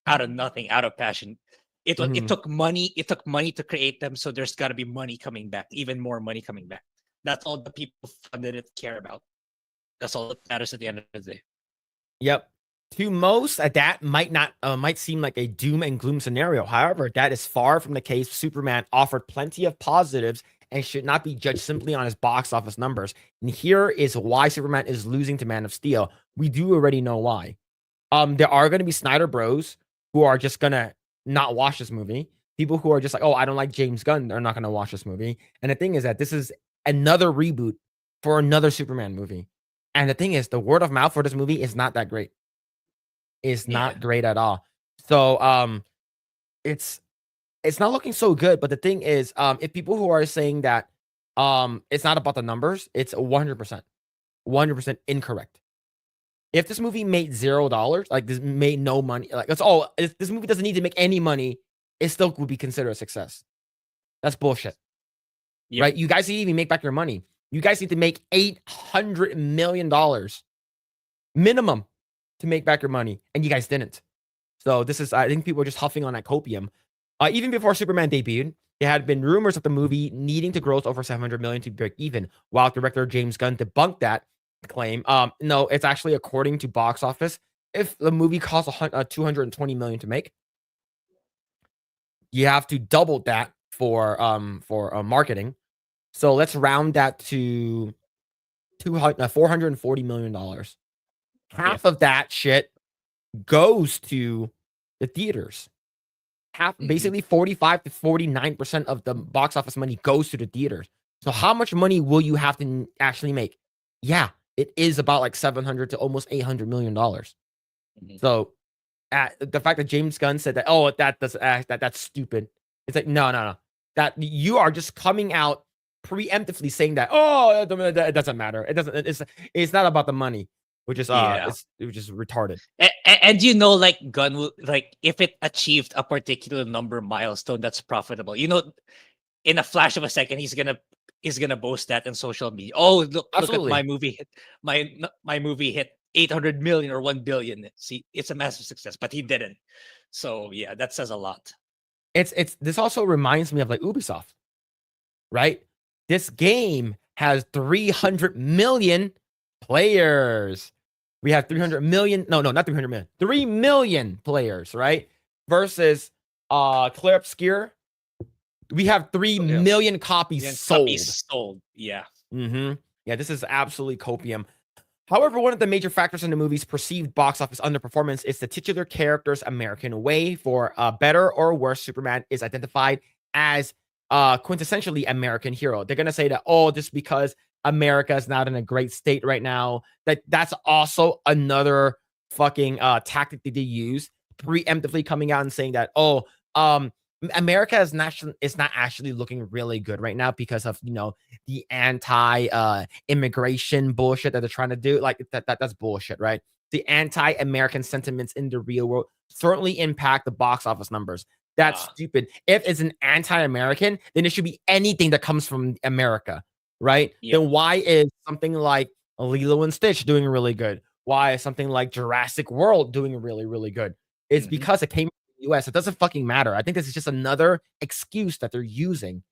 out of nothing, out of passion. It took money. It took money to create them, so there's got to be money coming back, even more money coming back. That's all the people funded it care about. That's all that matters at the end of the day. Yep. To most, that might seem like a doom and gloom scenario. However, that is far from the case. Superman offered plenty of positives and should not be judged simply on his box office numbers. And here is why Superman is losing to Man of Steel. We do already know why. There are going to be Snyder Bros who are just going to not watch this movie. People who are just like, oh, I don't like James Gunn, they're not going to watch this movie. And the thing is that this is another reboot for another Superman movie. And the thing is, the word of mouth for this movie is not that great. It's not great at all. So it's not looking so good. But the thing is, if people who are saying that it's not about the numbers, it's 100% incorrect. If this movie made $0, like this made no money, like that's all. If this movie doesn't need to make any money, it still would be considered a success. That's bullshit, right? You guys need to even make back your money. You guys need to make $800 million minimum to make back your money, and you guys didn't. So this is, I think people are just huffing on that copium. Even before Superman debuted, there had been rumors of the movie needing to gross over $700 million to break even, while director James Gunn debunked that claim. No, it's actually according to box office. If the movie costs $220 million to make, you have to double that for marketing. So let's round that to $440 million. Half of that shit goes to the theaters. Basically 45 to 49% of the box office money goes to the theaters. So how much money will you have to actually make? Yeah, it is about like $700 to almost $800 million. So the fact that James Gunn said that, oh, that's stupid. It's like, no. That you are just coming out preemptively saying that, oh, it doesn't matter. It's not about the money, which is retarded. And like Gunn will, like, if it achieved a particular number milestone that's profitable, in a flash of a second, he's gonna boast that in social media. Oh, look at my movie hit my movie hit 800 million or 1 billion. See, it's a massive success, but he didn't. So yeah, that says a lot. This also reminds me of like Ubisoft, right? This game has 300 million players. We have 300 million. No, not 300 million. 3 million players, right? Versus Clear Obscure, we have 3 million copies sold. Yeah. Yeah, this is absolutely copium. However, one of the major factors in the movie's perceived box office underperformance is the titular character's American way. For better or worse, Superman is identified as quintessentially American hero. They're gonna say that, oh, just because America is not in a great state right now, that's also another fucking tactic that they use, preemptively coming out and saying that, oh, America is not actually looking really good right now because of, you know, the anti immigration bullshit that they're trying to do. Like that's bullshit, right? The anti-American sentiments in the real world certainly impact the box office numbers. That's stupid. If it's an anti-American, then it should be anything that comes from America, right? Yep. Then why is something like Lilo and Stitch doing really good? Why is something like Jurassic World doing really, really good? It's because it came US. It doesn't fucking matter. I think this is just another excuse that they're using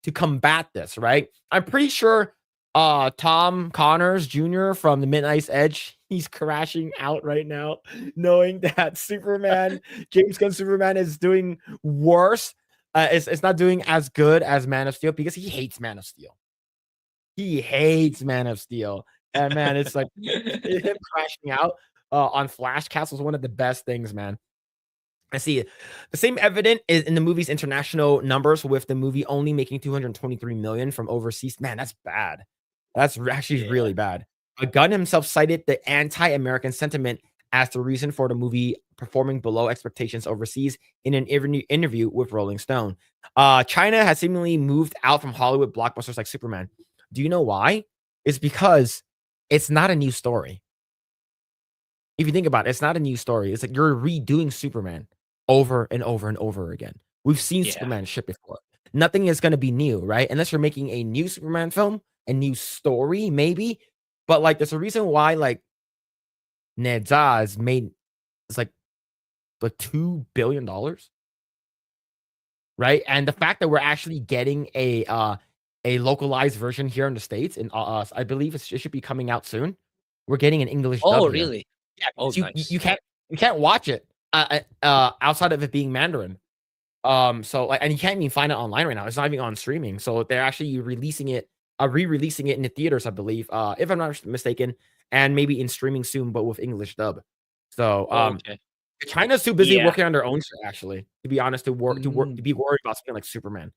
to combat this, right? I'm pretty sure Tom Connors Jr. from the Midnight's Edge, he's crashing out right now, knowing that Superman, James Gunn Superman is doing worse. It's not doing as good as Man of Steel because he hates Man of Steel. He hates Man of Steel. And man, it's like him crashing out on Flash Castle is one of the best things, man. I see the same evident is in the movie's international numbers, with the movie only making 223 million from overseas. Man, that's bad. That's actually really bad. Gunn himself cited the anti-American sentiment as the reason for the movie performing below expectations overseas in an interview with Rolling Stone. China has seemingly moved out from Hollywood blockbusters like Superman. Do you know why? It's because it's not a new story. If you think about it, it's not a new story. It's like you're redoing Superman over and over and over again. We've seen Superman shit before. Nothing is going to be new, right? Unless you're making a new Superman film, a new story, maybe. But like, there's a reason why like Ned Zaz made it's like $2 billion, right? And the fact that we're actually getting a localized version here in the States, and I believe it should be coming out soon. We're getting an English dub here. Really? Yeah, Oh, nice. You can't watch it outside of it being Mandarin. So like, and you can't even find it online right now. It's not even on streaming. So they're actually re-releasing it in the theaters, I believe, if I'm not mistaken, and maybe in streaming soon, but with English dub. So China's too busy working on their own shit, actually, to be honest, to be worried about something like Superman.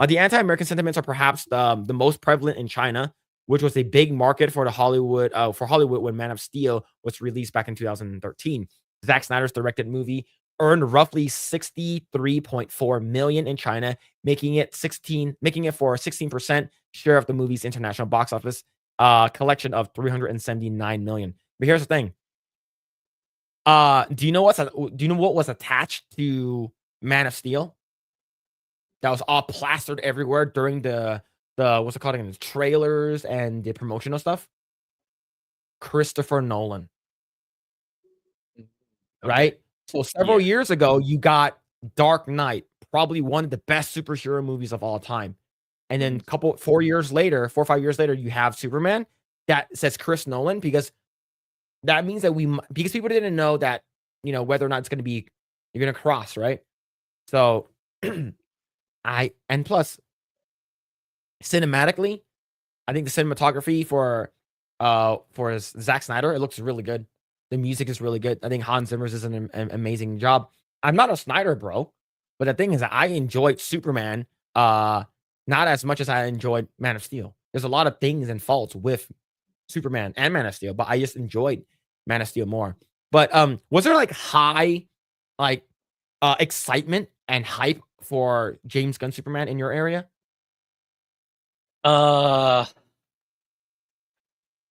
The anti-American sentiments are perhaps the most prevalent in China, which was a big market for Hollywood when Man of Steel was released back in 2013. Zack Snyder's directed movie earned roughly 63.4 million in China, making it for a 16% share of the movie's international box office collection of 379 million. But here's the thing. Do you know what was attached to Man of Steel? That was all plastered everywhere during the what's it called again? The trailers and the promotional stuff. Christopher Nolan. Right? So several years ago, you got Dark Knight, probably one of the best superhero movies of all time. And then 4 or 5 years later, you have Superman that says Chris Nolan, because that means that because people didn't know that, you know, whether or not you're going to cross, right? So and plus cinematically, I think the cinematography for Zack Snyder, it looks really good. The music is really good. I think Hans Zimmer's is an amazing job. I'm not a Snyder bro, but the thing is that I enjoyed Superman not as much as I enjoyed Man of Steel. There's a lot of things and faults with Superman and Man of Steel, but I just enjoyed Man of Steel more. But was there like high excitement and hype for James Gunn Superman in your area?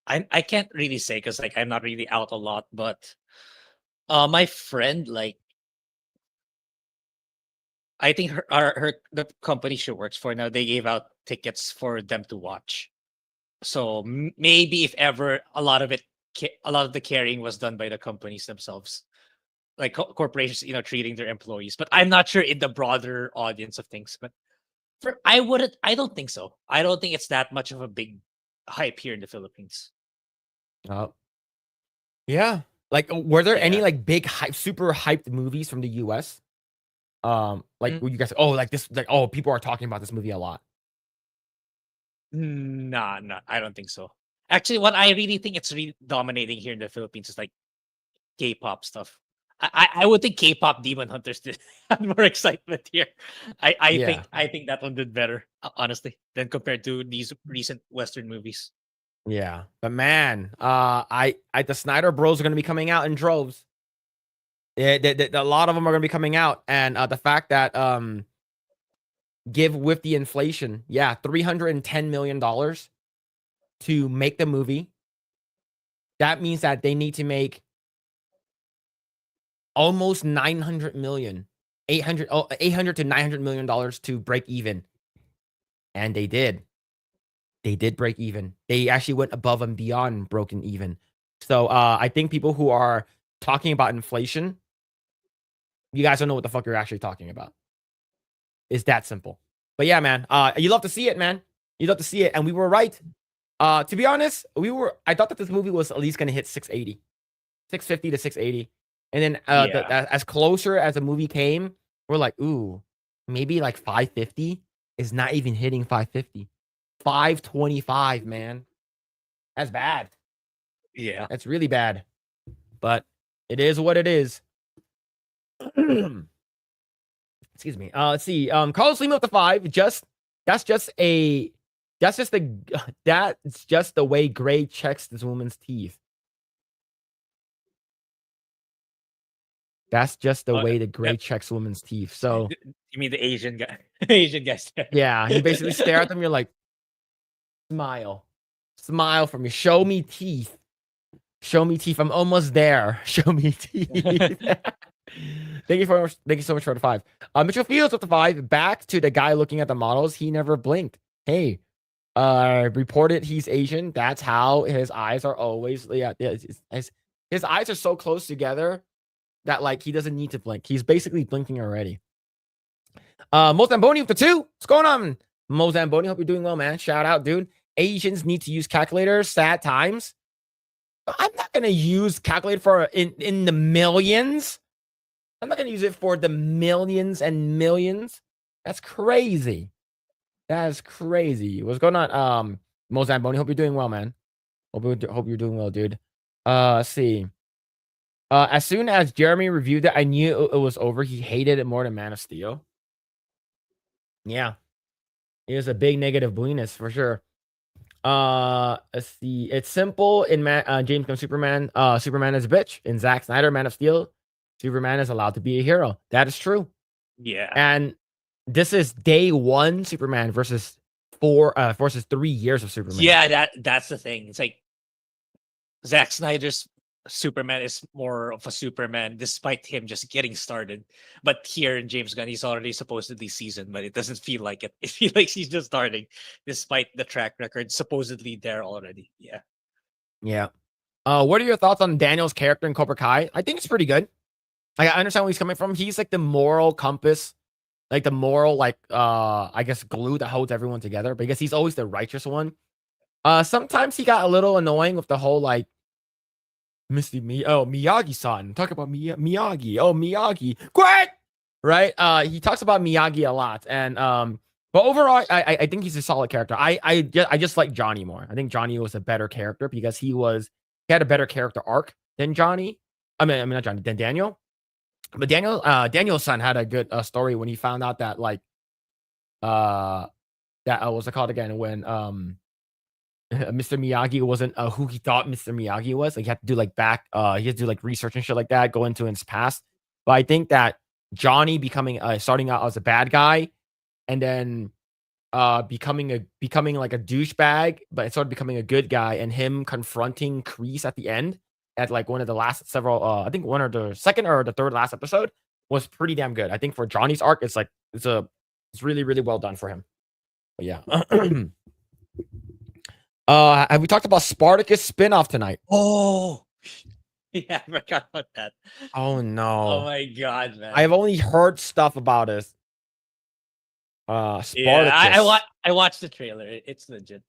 I can't really say because like I'm not really out a lot, but my friend, like, I think the company she works for now, they gave out tickets for them to watch. So maybe if ever a lot of the carrying was done by the companies themselves, like corporations, you know, treating their employees. But I'm not sure in the broader audience of things. But I don't think so. I don't think it's that much of a big hype here in the Philippines. Yeah. Like, were there any like big super hyped movies from the US? Where you guys, people are talking about this movie a lot. Nah, I don't think so. Actually, what I really think it's really dominating here in the Philippines is like K-pop stuff. I would think K-pop Demon Hunters did have more excitement here. Yeah. I think that one did better, honestly, than compared to these recent Western movies. Yeah, but man, the Snyder Bros are gonna be coming out in droves. Yeah, a lot of them are gonna be coming out, and the fact that give with the inflation, yeah, $310 million to make the movie. That means that they need to make almost 900 million, 800 to 900 million dollars to break even, and they did. They did break even. They actually went above and beyond broken even. So I think people who are talking about inflation, you guys don't know what the fuck you're actually talking about. It's that simple. But yeah, man, you love to see it, man. You love to see it, and we were right. To be honest, I thought that this movie was at least gonna hit 680, 650 to 680, and then as closer as the movie came, we're like, ooh, maybe like 550 is not even hitting 550. 525, man. That's bad. Yeah. That's really bad. But it is what it is. Excuse me. Let's see. Carlos Lima with the 5. That's just the way Grae checks this woman's teeth. That's just the way the Grae checks women's teeth. So you mean the Asian guy? Asian guy stare. Yeah, you basically stare at them. You're like, smile for me. Show me teeth. Show me teeth. I'm almost there. Show me teeth. Thank you so much for the 5. Mitchell Fields with the 5. Back to the guy looking at the models. He never blinked. Hey, reported he's Asian. That's how his eyes are always. Yeah, his eyes are so close together that like he doesn't need to blink. He's basically blinking already. Mo Zamboni with the 2. What's going on, Mo Zamboni? Hope you're doing well, man. Shout out, dude. Asians need to use calculators. Sad times. I'm not gonna use calculator for in the millions. I'm not gonna use it for the millions and millions. That's crazy. That is crazy. What's going on? Mo Zamboni, hope you're doing well, man. Hope you're doing well, dude. Let's see. As soon as Jeremy reviewed it, I knew it was over. He hated it more than Man of Steel. Yeah. It was a big negative bulliness for sure. Let's see. It's simple in James Gunn Superman. Superman is a bitch. In Zack Snyder, Man of Steel, Superman is allowed to be a hero. That is true. Yeah. And this is day 1 Superman versus 3 years of Superman. Yeah, that's the thing. It's like Zack Snyder's Superman is more of a Superman despite him just getting started. But here in James Gunn, he's already supposedly seasoned, but it doesn't feel like it. It feels like he's just starting despite the track record supposedly there already. Yeah. Yeah. What are your thoughts on Daniel's character in Cobra Kai? I think it's pretty good. Like, I understand where he's coming from. He's like the moral compass, like the moral, like I guess glue that holds everyone together because he's always the righteous one. Sometimes he got a little annoying with the whole like Miyagi-san. Talk about Miyagi. Oh, Miyagi. Quick! Right? He talks about Miyagi a lot. And but overall, I think he's a solid character. I just like Johnny more. I think Johnny was a better character because he had a better character arc than Johnny. I mean not Johnny, than Daniel. But Daniel's son had a good story when he found out that like what's it called again? When Mr. Miyagi wasn't who he thought Mr. Miyagi was. Like he had to do like he had to do like research and shit like that, go into his past. But I think that Johnny becoming starting out as a bad guy and then becoming like a douchebag, but it started becoming a good guy, and him confronting Kreese at the end at like one of the last several I think one of the second or the third last episode was pretty damn good. I think for Johnny's arc, it's really, really well done for him. But yeah. Have we talked about Spartacus spinoff tonight? Oh, yeah, I forgot about that. Oh no! Oh my god, man! I've only heard stuff about it. Spartacus. Yeah, I watched the trailer. It's legit.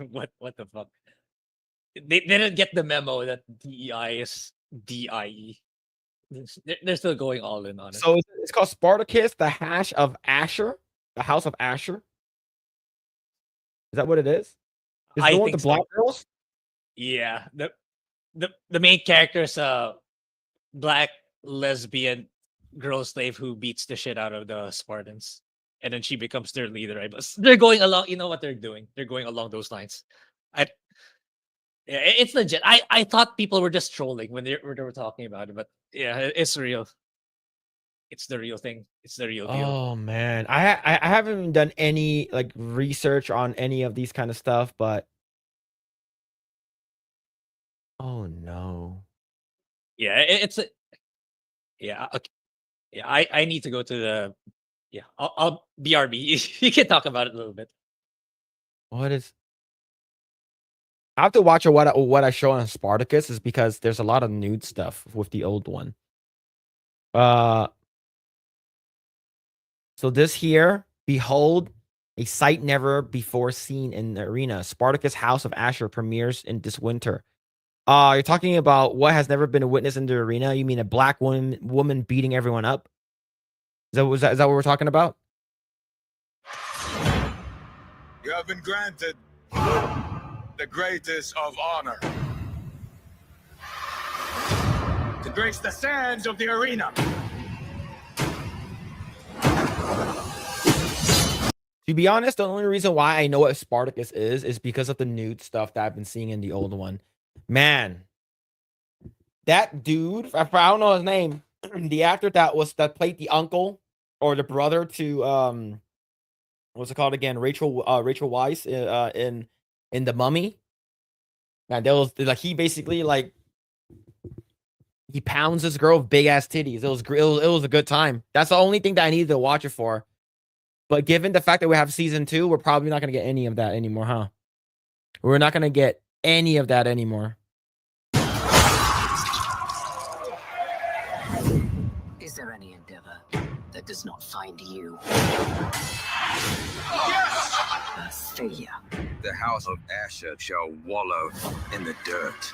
What the fuck? They didn't get the memo that DEI is DIE. They're still going all in on it. So it's called Spartacus, the Hash of Asher, the House of Asher. Is that what it is? Is I the one with think the black so. girls? Yeah, the main character's a black lesbian girl slave who beats the shit out of the Spartans, and then she becomes their leader. I guess they're going along. You know what they're doing? They're going along those lines. I Yeah, it's legit. I thought people were just trolling when they were talking about it, but yeah, it's real. It's the real thing. It's the real deal. Oh man, I haven't even done any like research on any of these kind of stuff, but oh no. Yeah, it's a yeah. Okay. Yeah, I need to go to the yeah. I'll BRB. You can talk about it a little bit. What is I have to watch what I show on Spartacus is because there's a lot of nude stuff with the old one. Uh so this here, behold, a sight never before seen in the arena. Spartacus House of Asher premieres in this winter. You're talking about what has never been witnessed in the arena? You mean a black woman beating everyone up? Is that what we're talking about? You have been granted the greatest of honor to grace the sands of the arena. To be honest, the only reason why I know what Spartacus is because of the nude stuff that I've been seeing in the old one. Man, that dude, I don't know his name, the actor that played the uncle or the brother to what's it called again? Rachel Weisz in The Mummy. Man, that was like he basically like he pounds this girl with big ass titties. It was a good time. That's the only thing that I needed to watch it for. But given the fact that we have season 2, we're probably not gonna get any of that anymore, huh? We're not gonna get any of that anymore. Is there any endeavor that does not find you a failure? The house of Asher shall wallow in the dirt.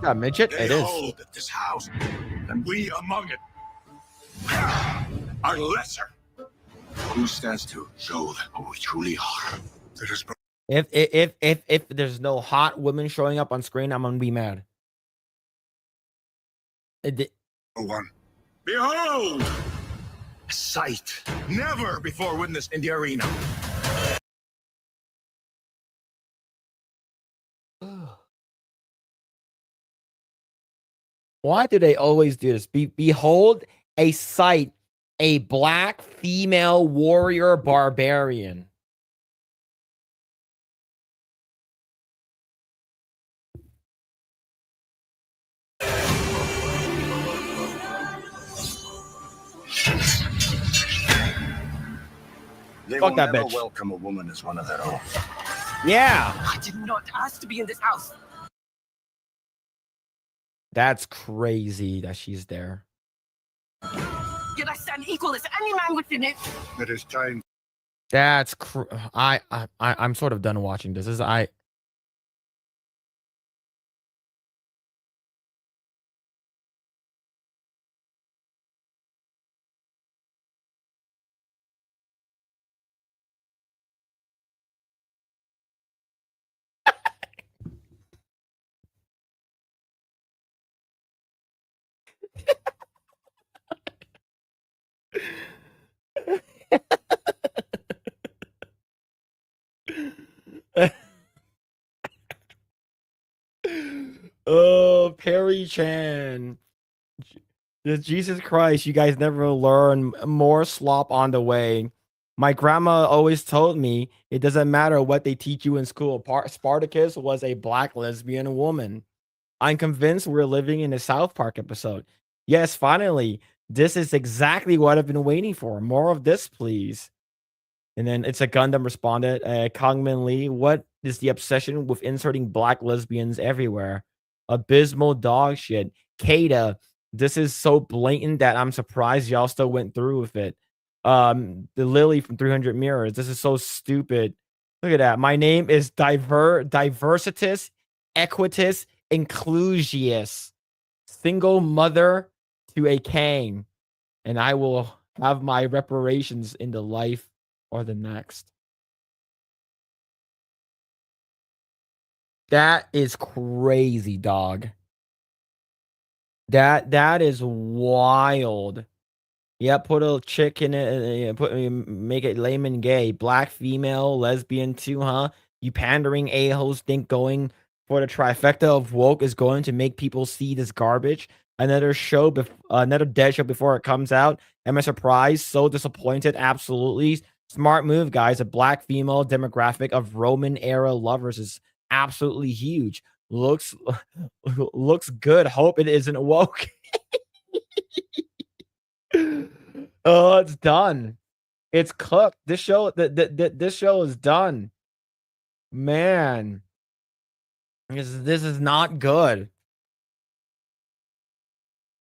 Yeah, midget, it is. Behold this house, and we among it are lesser. Who stands to show what we truly are? That is If there's no hot women showing up on screen, I'm gonna be mad. one. Behold! A sight never before witnessed in the arena. Why do they always do this? Behold a sight, a black female warrior barbarian. They Fuck will that never bitch. welcome a woman as one of their own. Yeah, I did not ask to be in this house. that's crazy that she's there. Yet I stand equal as any man within it. It is time. That's I'm sort of done watching this. Oh, Perry Chan. Jesus Christ, you guys never learn. More slop on the way. My grandma always told me it doesn't matter what they teach you in school. Spartacus was a black lesbian woman. I'm convinced we're living in a South Park episode. Yes, finally. This is exactly what I've been waiting for. More of this, please. And then it's a Gundam responded, Kongmin Lee, what is the obsession with inserting black lesbians everywhere? Abysmal dog shit. Kata, this is so blatant that I'm surprised y'all still went through with it. The Lily from 300 Mirrors, this is so stupid. Look at that. My name is Diversitas, Equitas, Inclusius. Single mother to a Kang. And I will have my reparations in the life or the next. That is crazy, dog. That is wild. Yeah, put a chick in it. Make it lame and gay. Black, female, lesbian too, huh? You pandering a-holes think going for the trifecta of woke is going to make people see this garbage? Another show, another dead show before it comes out. Am I surprised? So disappointed. Absolutely. Smart move, guys. A black female demographic of Roman era lovers is absolutely huge. Looks good. Hope it isn't woke. Oh, it's done. It's cooked. This show, this show is done. Man, this is not good.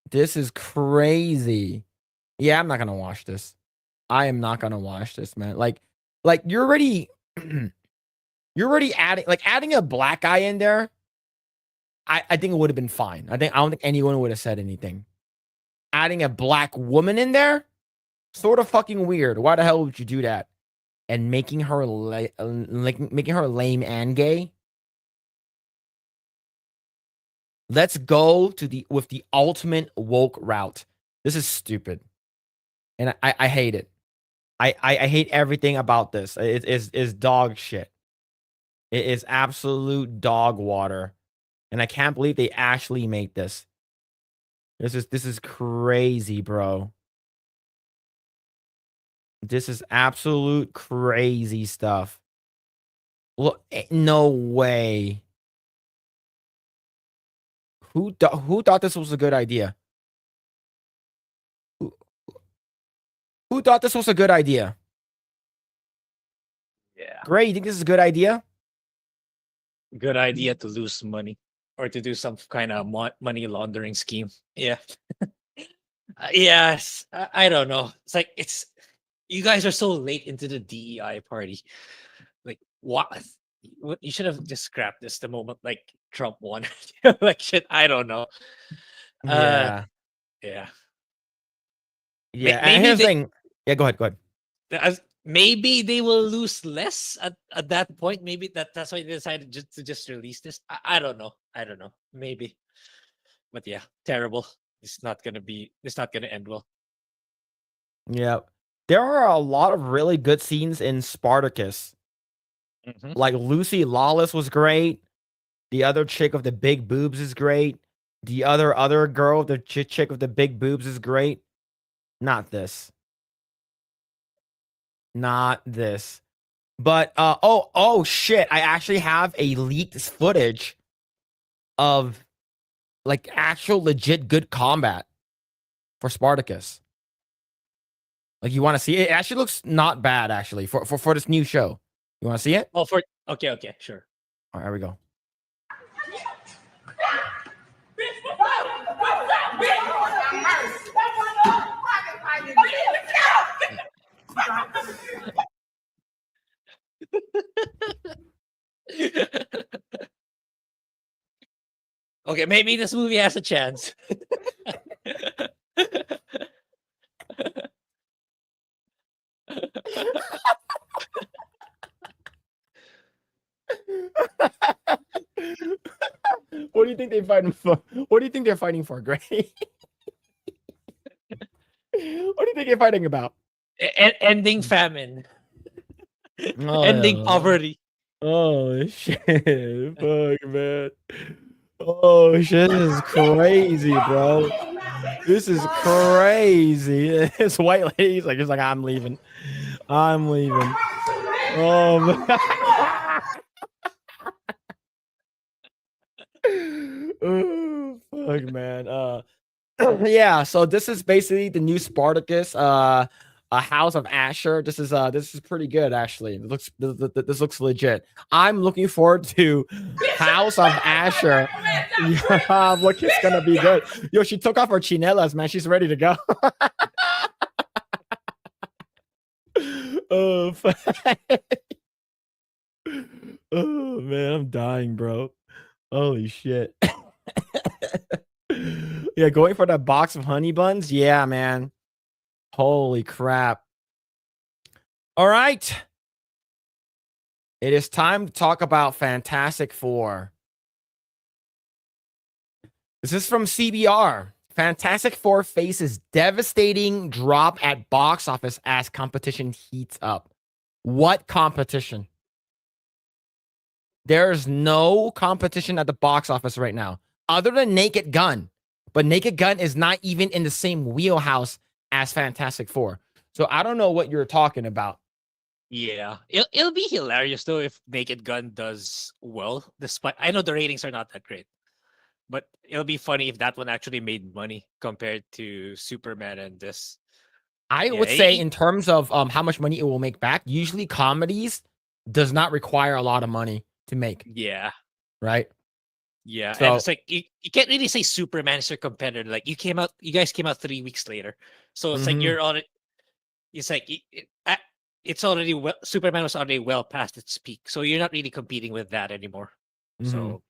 This is crazy. Yeah, I'm not gonna watch this. I am not gonna watch this, man. Like you're already, you're already adding a black guy in there. I think it would have been fine. I don't think anyone would have said anything. Adding a black woman in there, sort of fucking weird. Why the hell would you do that? And making her making her lame and gay. Let's go to with the ultimate woke route. This is stupid, and I hate it. I hate everything about this. It is dog shit. It is absolute dog water, and I can't believe they actually made this. This is crazy, bro. This is absolute crazy stuff. Look, no way. Who thought this was a good idea? Who thought this was a good idea? Yeah. Grae, you think this is a good idea? Good idea to lose money or to do some kind of money laundering scheme. Yeah. Yes. I don't know. It's like you guys are so late into the DEI party. Like what? You should have just scrapped this the moment like Trump won the election. I don't know. Yeah. Yeah. Yeah. Maybe And here's the thing. Yeah, go ahead. Maybe they will lose less at that point. Maybe that's why they decided to just release this. I don't know. Maybe. But yeah, terrible. It's not gonna end well. Yeah. There are a lot of really good scenes in Spartacus. Mhm. Like Lucy Lawless was great. The other chick of the big boobs is great. The other girl, the chick with the big boobs is great. Not this. Not this. But oh shit, I actually have a leaked footage of like actual legit good combat for Spartacus. Like you want to see it? It actually looks not bad actually for this new show. You want to see it? Oh, okay, sure. All right, here we go. Okay, maybe this movie has a chance. What do you think they're fighting for? What do you think they're fighting for, Grae? What do you think they're fighting about? Ending famine. Oh, Ending yeah. poverty. Oh shit! Fuck, man. Oh shit! This is crazy, bro. This is crazy. This white lady's like, just like, I'm leaving. I'm leaving. Oh, fuck, man. Yeah. So this is basically the new Spartacus. A House of Asher. This is pretty good actually. This looks legit. I'm looking forward to House of Asher. Yeah, look, it's gonna be good. Yo, she took off her chinelas, man. She's ready to go. Oh, oh man, I'm dying, bro. Holy shit. Yeah, going for that box of honey buns. Yeah, man. Holy crap. All right. It is time to talk about Fantastic Four. This is from CBR. Fantastic Four faces devastating drop at box office as competition heats up. What competition? There's no competition at the box office right now, other than Naked Gun. But Naked Gun is not even in the same wheelhouse as Fantastic Four. So I don't know what you're talking about. Yeah, it'll be hilarious though if Naked Gun does well. Despite I know the ratings are not that great, but it'll be funny if that one actually made money compared to Superman and this. I Yeah, would say in terms of how much money it will make back, usually comedies does not require a lot of money to make, yeah, right? yeah, and So it's like you can't really say Superman is your competitor. Like you guys came out 3 weeks later, so it's like Mhm. you're on it. It's like it's already Superman was already well past its peak, so you're not really competing with that anymore. Mhm. So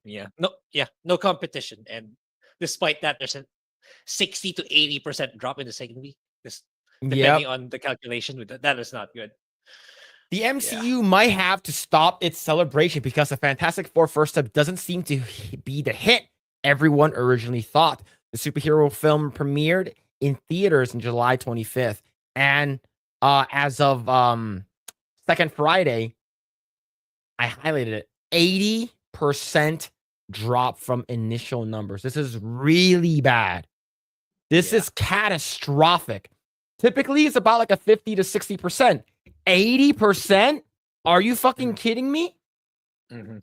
no competition. And despite that, there's a 60 to 80% drop in the second week. Just depending Yep. on the calculation, with that is not good. The Yeah. MCU might have to stop its celebration because the Fantastic Four first step doesn't seem to be the hit everyone originally thought. The superhero film premiered in theaters on July 25th. And as of second Friday, I highlighted it. 80% drop from initial numbers. This is really bad. This Yeah. is catastrophic. Typically, it's about like a 50 to 60%. 80%? Are you fucking kidding me? Mhm.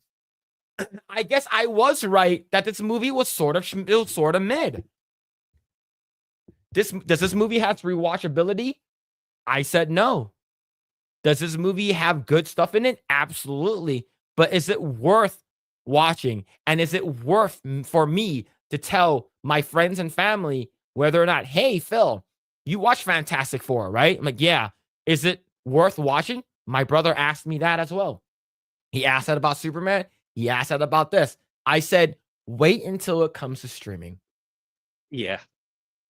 I guess I was right that this movie was sort of mid. Does this movie have rewatchability? I said no. Does this movie have good stuff in it? Absolutely. But is it worth watching? And is it worth for me to tell my friends and family whether or not, hey, Phil, you watch Fantastic Four, right? I'm like, yeah. Is it worth watching? My brother asked me that as well. He asked that about Superman. He asked that about this. I said, wait until it comes to streaming. Yeah.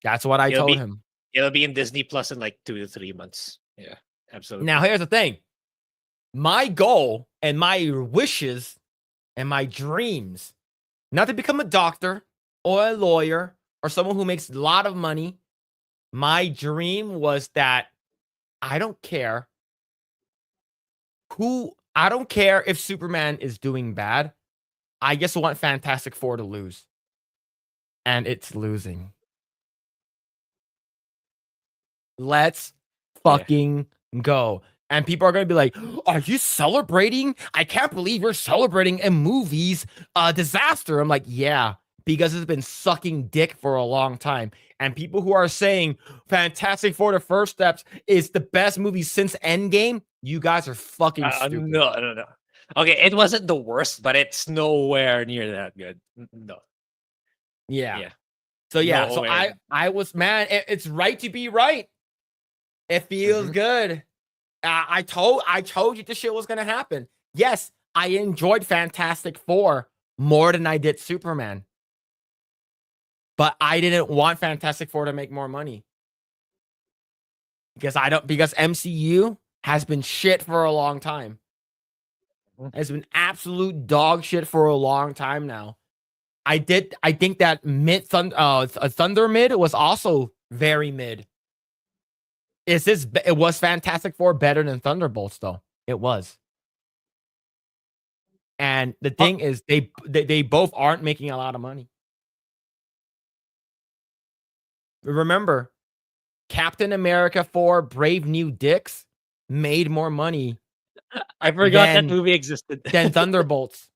That's what I told him. It'll be in Disney Plus in like 2 to 3 months. Yeah, absolutely. Now, here's the thing. My goal and my wishes and my dreams, not to become a doctor or a lawyer or someone who makes a lot of money. My dream was that I don't care if Superman is doing bad. I just want Fantastic Four to lose. And it's losing. Let's fucking go. And people are going to be like, are you celebrating? I can't believe you're celebrating a movie's disaster. I'm like, yeah, because it's been sucking dick for a long time. And people who are saying Fantastic Four: The First Steps is the best movie since Endgame, you guys are fucking stupid. No. Okay, it wasn't the worst, but it's nowhere near that good. No. Yeah. So yeah, so Nowhere. I was, man, it's right to be right. It feels good. I told you this shit was gonna happen. Yes, I enjoyed Fantastic Four more than I did Superman. But I didn't want Fantastic Four to make more money. Because MCU has been shit for a long time. It's been absolute dog shit for a long time now. I think that Thunder Mid was also very mid. It was Fantastic Four better than Thunderbolts though? It was. And the thing is they both aren't making a lot of money. Remember, Captain America 4 Brave New Dicks made more money. I forgot that movie existed. Than Thunderbolts.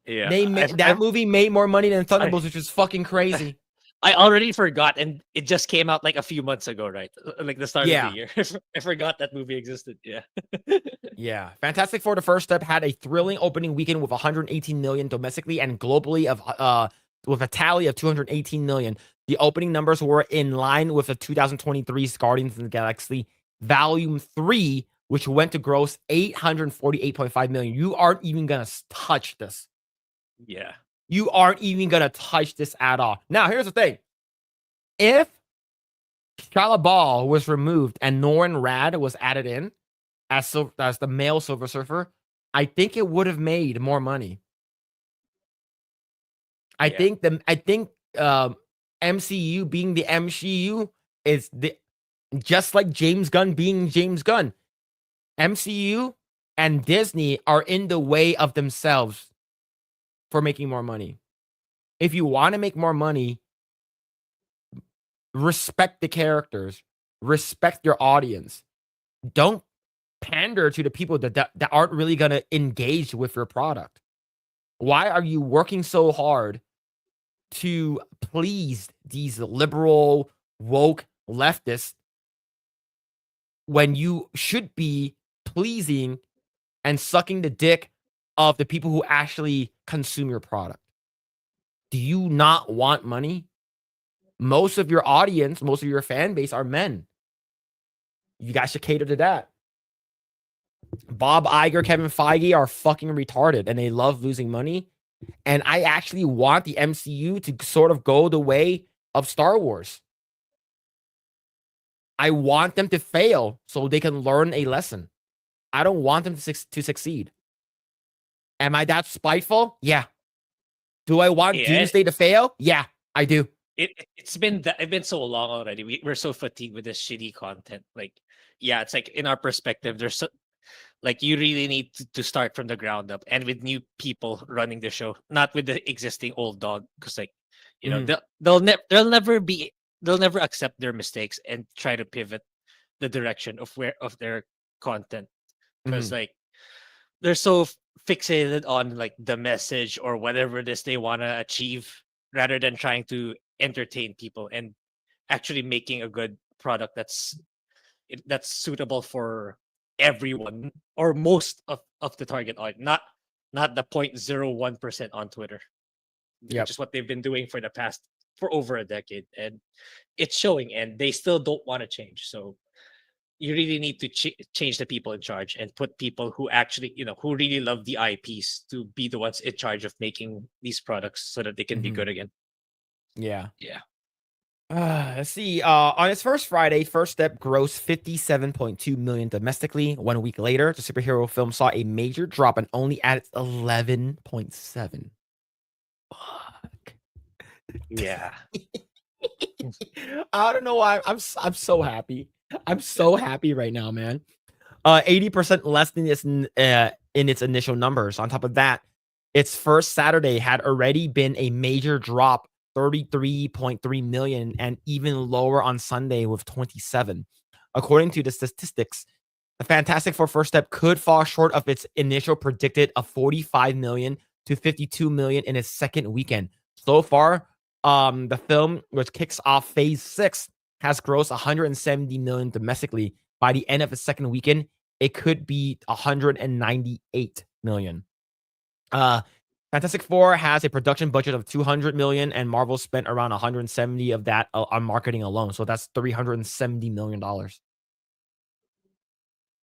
Yeah. That movie made more money than Thunderbolts, which is fucking crazy. I already forgot, and it just came out like a few months ago, right? Like the start of the year. I forgot that movie existed. Yeah. Yeah. Fantastic Four: The First Step had a thrilling opening weekend with 118 million domestically and globally with a tally of 218 million. The opening numbers were in line with the 2023 Guardians of the Galaxy Volume 3, which went to gross 848.5 million. You aren't even gonna touch this. Yeah. You aren't even going to touch this at all. Now, here's the thing. If Shia Ball was removed and Norrin Rad was added in as the male Silver Surfer, I think it would have made more money. I think MCU being the MCU is just like James Gunn being James Gunn. MCU and Disney are in the way of themselves for making more money. If you want to make more money, respect the characters, respect your audience. Don't pander to the people that aren't really going to engage with your product. Why are you working so hard to please these liberal, woke leftists when you should be pleasing and sucking the dick of the people who actually consume your product? Do you not want money? Most of your audience, most of your fan base are men. You guys should cater to that. Bob Iger, Kevin Feige are fucking retarded and they love losing money. And I actually want the MCU to sort of go the way of Star Wars. I want them to fail so they can learn a lesson. I don't want them to succeed. Am I that spiteful? Yeah. Do I want Doomsday to fail? Yeah, I do. It's been so long already. We're so fatigued with this shitty content. Like, yeah, it's like in our perspective, there's so, like you really need to start from the ground up and with new people running the show, not with the existing old dog. Because like, you know, they'll never accept their mistakes and try to pivot the direction of their content. Because like they're so fixated on like the message or whatever it is they want to achieve rather than trying to entertain people and actually making a good product that's suitable for everyone or most of the target audience, not the 0.01% on Twitter. Yeah, which is what they've been doing for over a decade, and it's showing, and they still don't want to change. So you really need to change the people in charge and put people who actually, who really love the IPs to be the ones in charge of making these products so that they can be good again. Yeah. Yeah. Let's see. On its first Friday, First Step grossed $57.2 million domestically. 1 week later, the superhero film saw a major drop and only at its 11.7. Fuck. Yeah. I don't know why. I'm so happy. I'm so happy right now, man. 80% less than this in its initial numbers. On top of that, its first Saturday had already been a major drop, 33.3 million, and even lower on Sunday with 27. According to the statistics, the Fantastic Four First Step could fall short of its initial predicted of 45 million to 52 million in its second weekend. So far, the film, which kicks off phase 6, has grossed 170 million domestically. By the end of its second weekend, it could be 198 million. Fantastic Four has a production budget of 200 million, and Marvel spent around 170 of that on marketing alone. So that's $370 million.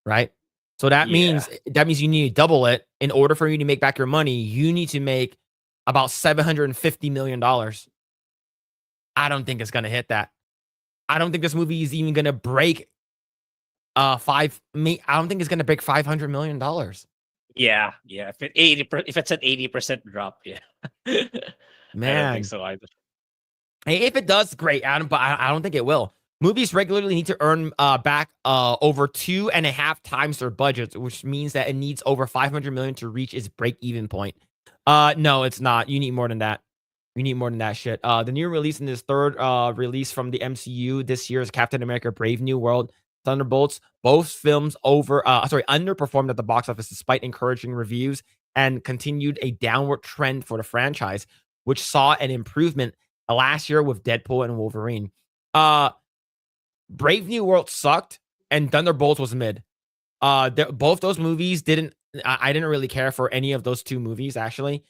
Right? So that means you need to double it. In order for you to make back your money, you need to make about $750 million. I don't think it's gonna hit that. I don't think this movie is even gonna break I don't think it's gonna break $500 million. Yeah. If it's an 80% drop, yeah. Man, I don't think so either. Hey, if it does, great, Adam, but I don't think it will. Movies regularly need to earn back over 2.5 times their budgets, which means that it needs over 500 million to reach its break-even point. No, it's not. You need more than that. You need more than that shit. The new release in this third release from the MCU this year is Captain America: Brave New World, Thunderbolts. Both films underperformed at the box office despite encouraging reviews and continued a downward trend for the franchise, which saw an improvement last year with Deadpool and Wolverine. Brave New World sucked and Thunderbolts was mid. Both those movies I didn't really care for any of those two movies, actually.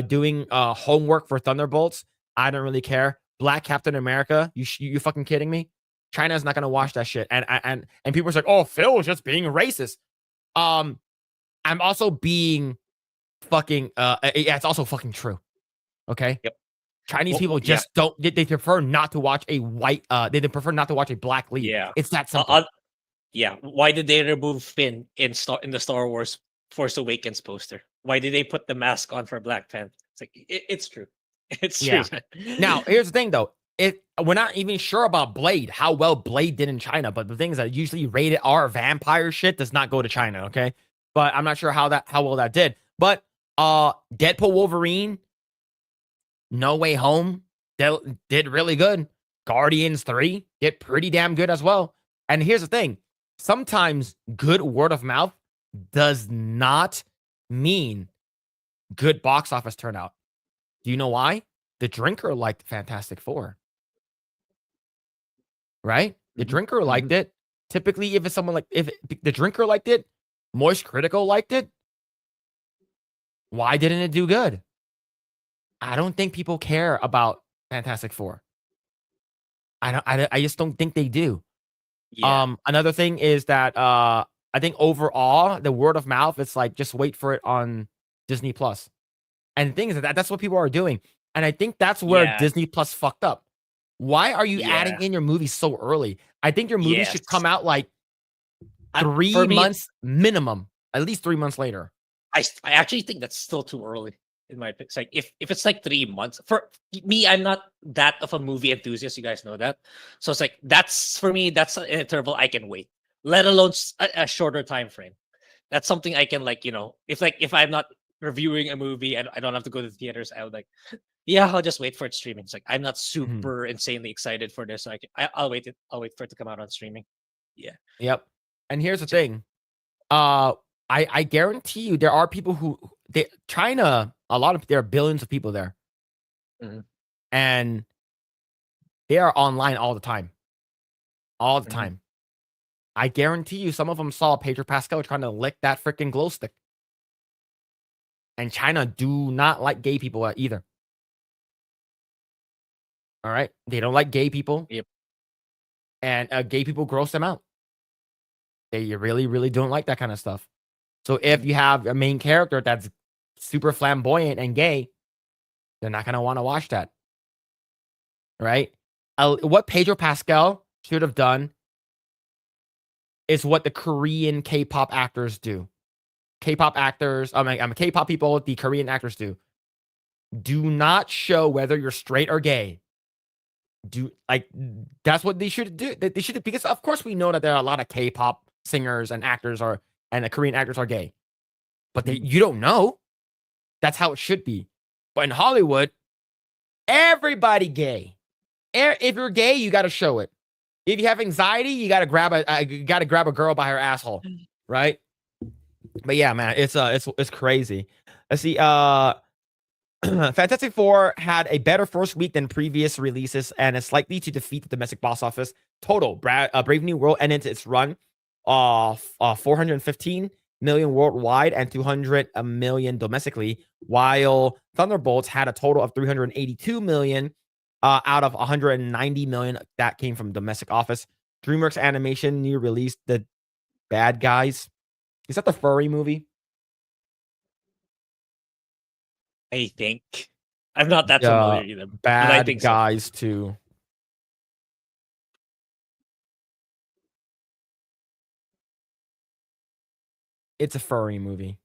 Doing homework for Thunderbolts, I don't really care. Black Captain America, you fucking kidding me? China's not gonna watch that shit. And people are like, oh, Phil was just being racist. I'm also being fucking it's also fucking true. Okay. Yep. Chinese people just don't. They prefer not to watch a white. They prefer not to watch a black lead. Yeah, it's that simple. Why did they remove Finn in the Star Wars Force Awakens poster? Why did they put the mask on for Black Panther? It's like it's true. It's Yeah. true. Now, here's the thing, though. We're not even sure about Blade, how well Blade did in China. But the thing is that usually rated R vampire shit does not go to China. Okay, but I'm not sure how well that did. But Deadpool Wolverine, No Way Home did really good. Guardians 3 did pretty damn good as well. And here's the thing: sometimes good word of mouth does not mean good box office turnout. Do you know why? The Drinker liked Fantastic Four. Right? The Drinker liked it. Typically, if the Drinker liked it, Moist Critical liked it. Why didn't it do good? I don't think people care about Fantastic Four. I just don't think they do. Yeah. Another thing is that I think overall the word of mouth, it's like just wait for it on Disney Plus. And the thing is that's what people are doing. And I think that's where Yeah. Disney Plus fucked up. Why are you adding Yeah. in your movies so early? I think your movies should Yes. come out like For 3 me, months minimum, at least 3 months later. I actually think that's still too early in my opinion. It's like if it's like 3 months for me, I'm not that of a movie enthusiast. You guys know that, so it's like that's for me. That's an interval I can wait, let alone a shorter time frame. That's something I can if I'm not reviewing a movie and I don't have to go to the theaters, I would yeah, I'll just wait for it streaming. It's like I'm not super insanely excited for this, so I'll wait. I'll wait for it to come out on streaming. Yeah. Yep. And here's the thing. I guarantee you there are people China, there are billions of people there. Mhm. And they are online all the time. All the Mhm. time. I guarantee you some of them saw Pedro Pascal trying to lick that freaking glow stick. And China do not like gay people either. All right? They don't like gay people. Yep. And gay people gross them out. They really, really don't like that kind of stuff. So if you have a main character that's super flamboyant and gay, they're not going to want to watch that. Right? What Pedro Pascal should have done is what the Korean K-pop actors do. K-pop actors, K-pop people, the Korean actors do. Do not show whether you're straight or gay. That's what they should do. They should, because of course we know that there are a lot of K-pop singers and actors and the Korean actors are gay. But you don't know. That's how it should be. But in Hollywood, everybody gay. If you're gay, you got to show it. If you have anxiety, you got to grab a girl by her asshole, right? But yeah, man, it's crazy. Let's see. Fantastic Four had a better first week than previous releases and is likely to defeat the domestic box office total. Brave New World ended its run of 415 million worldwide and 200 million domestically, while Thunderbolts had a total of 382 million out of 190 million that came from domestic office. DreamWorks Animation new release The Bad Guys. Is that the furry movie? I think I'm not that familiar either. But I Bad think so. Guys 2. It's a furry movie.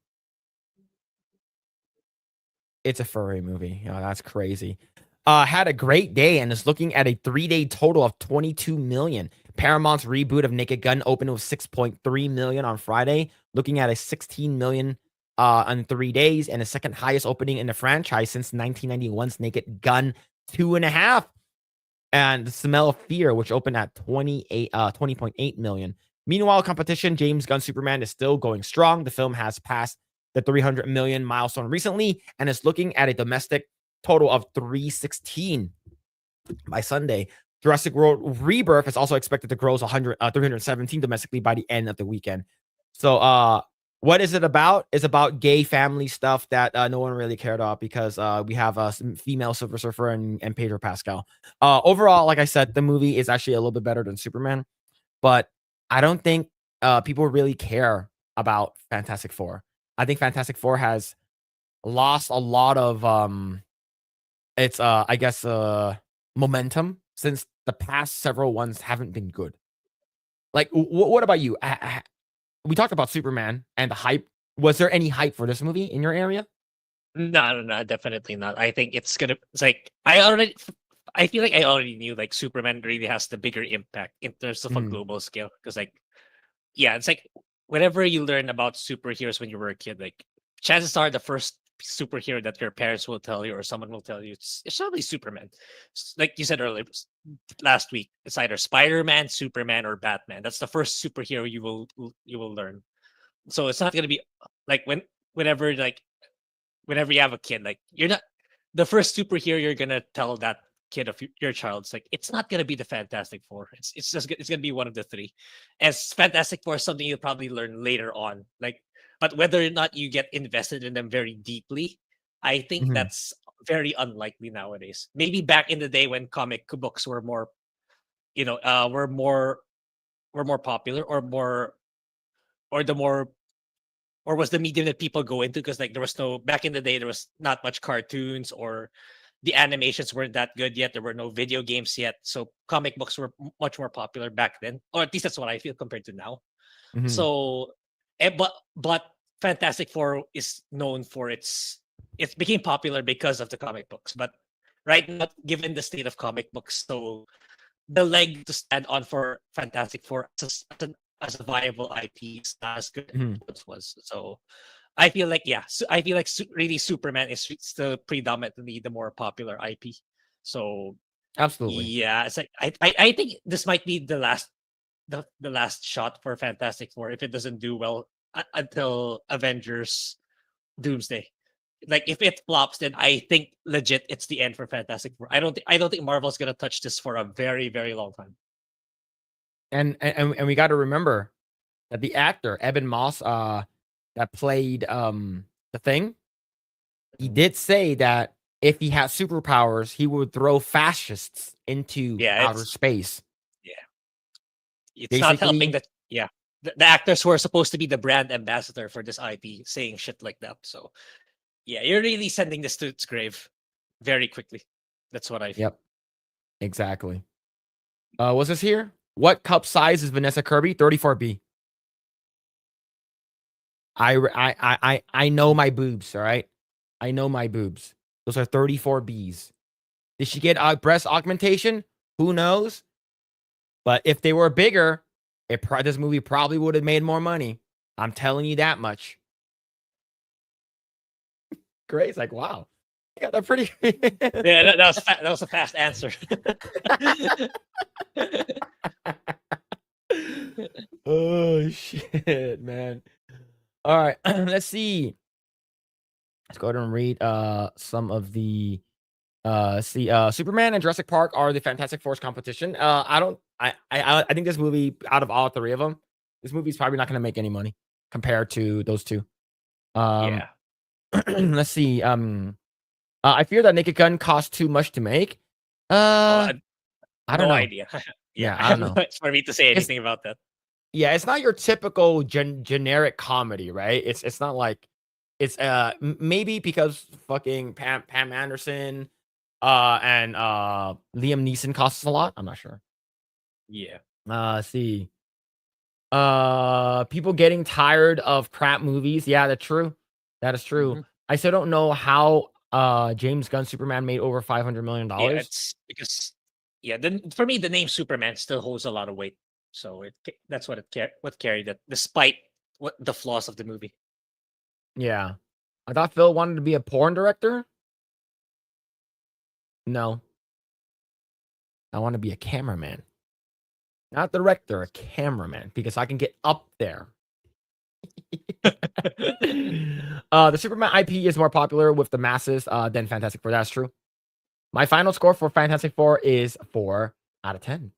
It's a furry movie. Oh, that's crazy. Had a great day and is looking at a 3-day total of 22 million. Paramount's reboot of Naked Gun opened with 6.3 million on Friday, looking at a 16 million on 3 days and the second highest opening in the franchise since 1991's Naked Gun 2.5. And The Smell of Fear, which opened at 20.8 million. Meanwhile, competition, James Gunn's Superman is still going strong. The film has passed the 300 million milestone recently and is looking at a domestic total of 316 by Sunday. Jurassic World Rebirth is also expected to gross 317 domestically by the end of the weekend. So, what is it about? It's about gay family stuff that no one really cared about because we have some female Silver Surfer and Pedro Pascal. Overall, like I said, the movie is actually a little bit better than Superman, but I don't think people really care about Fantastic Four. I think Fantastic Four has lost a lot of momentum since the past several ones haven't been good. Like, what about you? We talked about Superman and the hype. Was there any hype for this movie in your area? No, definitely not. I think it's gonna. It's like I feel like I already knew like Superman really has the bigger impact in terms of a Mm. global scale. Because like, yeah, it's like whenever you learn about superheroes when you were a kid, like chances are the first superhero that your parents will tell you or someone will tell you it's probably Superman. Like you said earlier last week, it's either Spider-Man, Superman, or Batman. That's the first superhero you will learn. So it's not gonna be like whenever like whenever you have a kid, like you're not the first superhero you're gonna tell that kid of your child. It's like it's not gonna be the Fantastic Four. It's just it's gonna be one of the three. As Fantastic Four is something you'll probably learn later on. Like, but whether or not you get invested in them very deeply, I think Mhm. that's very unlikely nowadays. Maybe back in the day when comic books were more, were more popular or more or the more or was the medium that people go into because like there was no back in the day there was not much cartoons or the animations weren't that good yet. There were no video games yet, so comic books were much more popular back then, or at least that's what I feel compared to now. Mhm. So, but Fantastic Four is known for it became popular because of the comic books. But right now, given the state of comic books, so the leg to stand on for Fantastic Four as a viable IP is not as good as Mhm. it was. So I feel like I feel like really Superman is still predominantly the more popular IP. So Absolutely. yeah, it's like I think this might be the last shot for Fantastic Four if it doesn't do well until Avengers Doomsday. Like if it flops, then I think legit it's the end for Fantastic Four. I don't think Marvel's gonna touch this for a very very long time. And we got to remember that the actor Evan Moss, that played the Thing, he Mhm. did say that if he had superpowers, he would throw fascists into Yeah, outer space. yeah, it's not helping Basically, that the actors who are supposed to be the brand ambassador for this IP saying shit like that. So yeah, you're really sending this to its grave very quickly. That's what I feel. yep, exactly. What's this here? What cup size is Vanessa Kirby? 34B. I know my boobs, all right? I know my boobs. Those are 34 Bs. Did she get breast augmentation? Who knows? But if they were bigger, this movie probably would have made more money. I'm telling you that much. Grae's like, wow, you got that pretty. Yeah, that was a fast answer. Oh shit, man. All right, let's see. Let's go ahead and read some of the see Superman and Jurassic Park are the Fantastic Four's competition. I think this movie, out of all three of them, this movie's probably not going to make any money compared to those two. Yeah. Let's see. I fear that Naked Gun costs too much to make. Oh, I don't no know. idea. Yeah, Yeah, I don't know. it's for me to say It's anything about that. yeah, it's not your typical generic comedy, right? It's not like it's maybe because fucking Pam Anderson and Liam Neeson costs a lot. I'm not sure. Yeah. Let's see. People getting tired of crap movies. Yeah, that's true. That is true. Mhm. I still don't know how James Gunn Superman made over $500 million. Yeah, it's because then for me the name Superman still holds a lot of weight. So that's what carried it despite what the flaws of the movie. Yeah. I thought Phil wanted to be a porn director. No. I want to be a cameraman. Not director, a cameraman, because I can get up there. The Superman IP is more popular with the masses than Fantastic Four. That's true. My final score for Fantastic Four is 4 out of 10.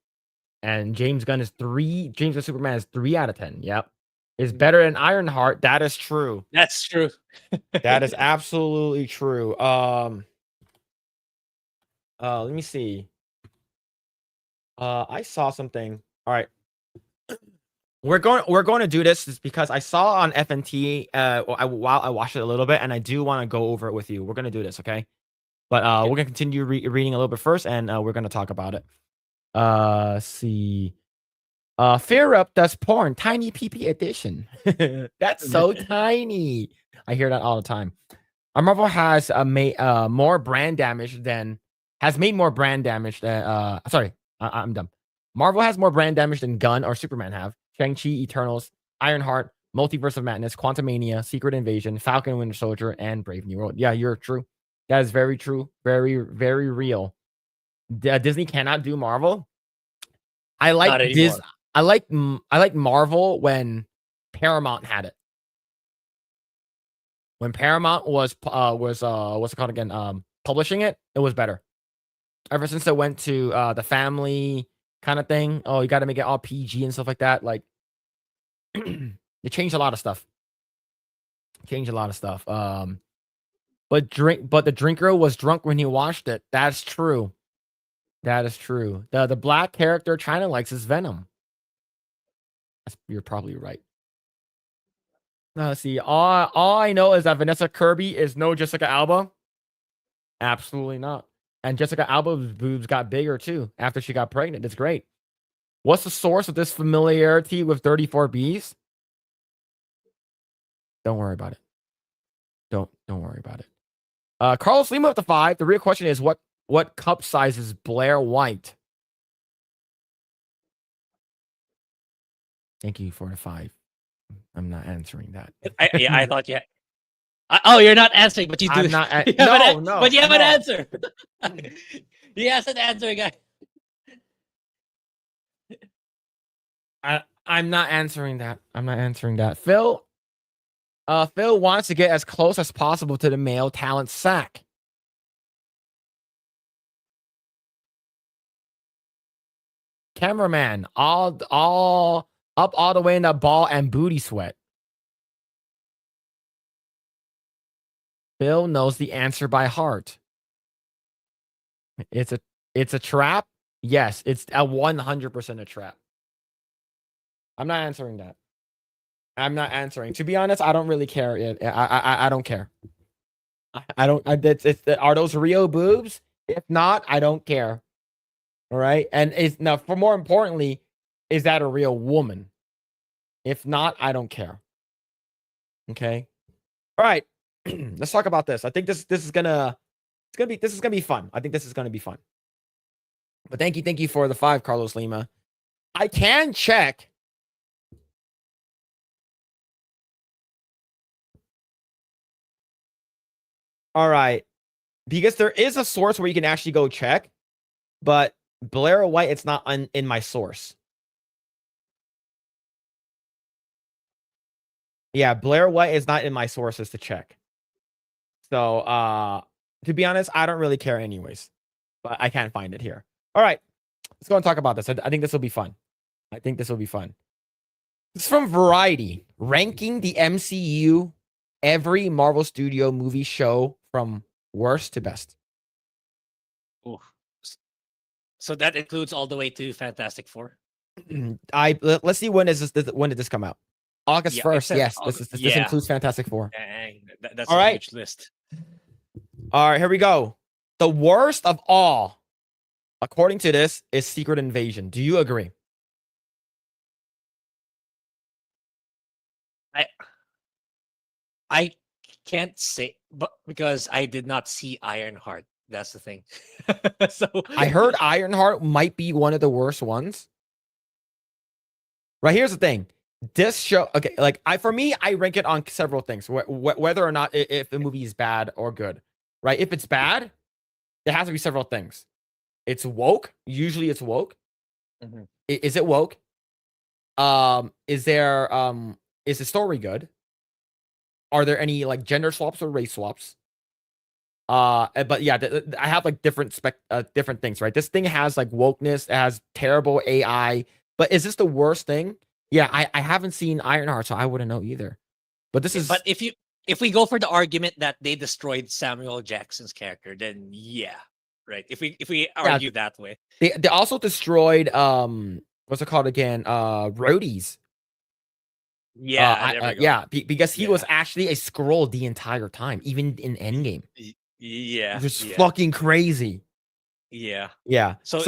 And James Gunn Superman is 3 out of 10. Yep. Is better than Ironheart. That is true. That's true. That is absolutely true. Let me see. I saw something. All right. We're going to do this is because I saw on FNT while I watched it a little bit, and I do want to go over it with you. We're gonna do this, okay? But we're gonna continue reading a little bit first, and we're gonna talk about it. See. Fear Up does porn, tiny PP edition. That's so tiny. I hear that all the time. Marvel has made more brand damage than has made more brand damage than sorry, I'm dumb. Marvel has more brand damage than Gunn or Superman have. Shang-Chi, Eternals, Ironheart, Multiverse of Madness, Quantumania, Secret Invasion, Falcon and Winter Soldier, and Brave New World. Yeah, you're true. That is very true. Very, very real. Disney cannot do Marvel. I Not like anymore. I like Marvel when Paramount had it. When Paramount was what's it called again? Publishing it, it was better. Ever since it went to the family kind of thing, oh, you got to make it all PG and stuff like that. Like, it changed a lot of stuff. Changed a lot of stuff. But the drinker was drunk when he watched it. That's true. That is true. The black character China likes is Venom. You're probably right. Now, let's see. All I know is that Vanessa Kirby is no Jessica Alba. Absolutely not. And Jessica Alba's boobs got bigger too after she got pregnant. It's great. What's the source of this familiarity with 34Bs? Don't worry about it. Don't worry about it. Carlos Lima with the 5. The real question is what cup size is Blair White? Thank you for the 5. I'm not answering that. I thought you. Oh, you're not answering, but you do. I'm not. No, but you have an answer. He has an answer, guy. I'm not answering that. I'm not answering that. Phil wants to get as close as possible to the male talent sack. Cameraman, all up all the way in the ball and booty sweat. Phil knows the answer by heart. It's a trap. Yes, it's a 100% a trap. I'm not answering that. I'm not answering. To be honest, I don't really care. I don't care. I don't. Are those real boobs? If not, I don't care. All right. And it's now for more importantly, is that a real woman? If not, I don't care. Okay. All right. Let's talk about this. I think this is gonna be fun. I think this is gonna be fun. But thank you for the 5, Carlos Lima. I can check. All right. Because there is a source where you can actually go check, but Blair White, it's not in my source. Yeah, Blair White is not in my sources to check. So, to be honest, I don't really care anyways, but I can't find it here. All right, let's go and talk about this. I think this will be fun. This is from Variety, ranking the MCU every Marvel Studio movie show from worst to best. Ooh. So that includes all the way to Fantastic Four. Let's see when did this come out? August 1st. Yes, this includes Fantastic Four. Dang, that's all a right. huge list. All right, here we go. The worst of all, according to this, is Secret Invasion. Do you agree? I can't say, but because I did not see Ironheart. That's the thing. So I heard Ironheart might be one of the worst ones. Right, here's the thing. This show, okay, like for me, I rank it on several things, whether or not if the movie is bad or good. Right, if it's bad, there has to be several things. It's woke. Usually, it's woke. Mm-hmm. Is it woke? Is the story good? Are there any like gender swaps or race swaps? But yeah, I have like different things, right? This thing has like wokeness, it has terrible AI, but is this the worst thing? Yeah, I haven't seen Ironheart, so I wouldn't know either. But this is. But if we go for the argument that they destroyed Samuel Jackson's character, then yeah, right. If we argue that way, they also destroyed what's it called again? Rhodey's. Yeah, because he was actually a Skrull the entire time, even in Endgame. Yeah, just fucking crazy. Yeah. So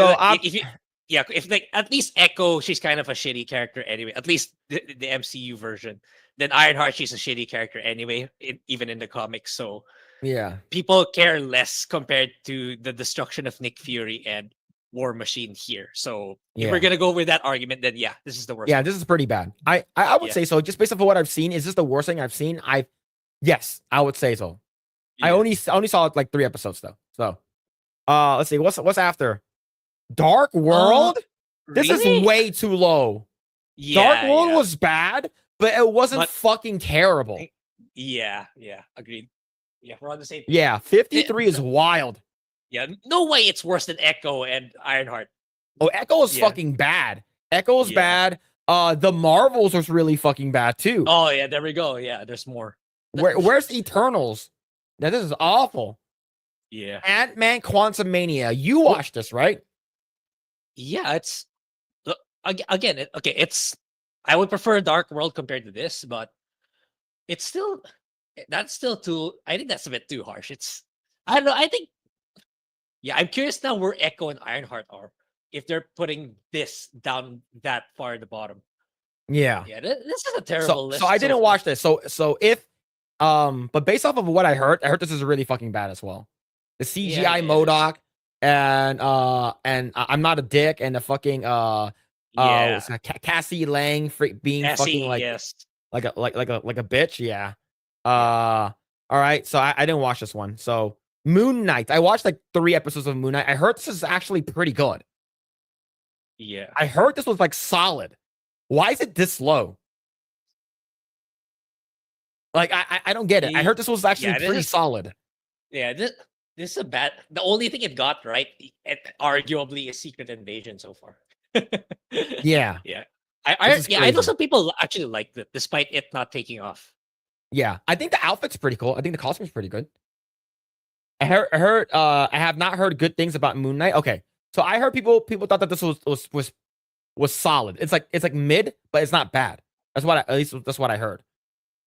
if like at least Echo, she's kind of a shitty character anyway. At least the MCU version. Then Ironheart, she's a shitty character anyway, even in the comics. So Yeah. people care less compared to the destruction of Nick Fury and War Machine here. So if Yeah. we're gonna go with that argument, then yeah, this is the worst. Yeah, one. this is pretty bad. I would Yeah. say so. Just based off of what I've seen, is this the worst thing I've seen? Yes, I would say so. I Yeah. only saw like 3 episodes though. So let's see. What's after? Dark World? This Really? is way too low. Yeah, Dark World yeah. was bad, but it wasn't But- fucking terrible. Yeah, agreed. Yeah, we're on the same. Yeah, 53 is wild. Yeah, no way it's worse than Echo and Ironheart. Oh, Echo is Yeah. fucking bad. Echo is Yeah. bad. The Marvels was really fucking bad too. Oh yeah, there we go. Yeah, there's more. Where's Eternals? Now this is awful. Yeah, Ant-Man Quantumania. You watched this, right? yeah. It's look, again. Okay, it's. I would prefer Dark World compared to this, but it's still. That's still too. I think that's a bit too harsh. It's. I don't know. I think. Yeah, I'm curious now where Echo and Ironheart are. If they're putting this down that far at the bottom. Yeah. Yeah, this is a terrible list. So I so didn't far. watch this. So if but based off of what I heard this is really fucking bad as well. The CGI Yeah, it is. MODOK and I'm not a dick and the fucking Yeah, what's that, Cassie Lang being Cassie, fucking like yes. like a bitch. Yeah. All right. So I didn't watch this one. So Moon Knight. I watched like 3 episodes of Moon Knight. I heard this is actually pretty good. Yeah. I heard this was like solid. Why is it this low? Like I don't get it. I heard this was actually Yeah, this pretty is- solid. Yeah, this is a bad. The only thing it got right, arguably, is Secret Invasion so far. Yeah. yeah. This I is know crazy. some people actually liked it, despite it not taking off. Yeah. I think the outfit's pretty cool. I think the costume's pretty good. I heard I have not heard good things about Moon Knight. Okay. So I heard people thought that this was solid. It's like mid, but it's not bad. That's what I heard.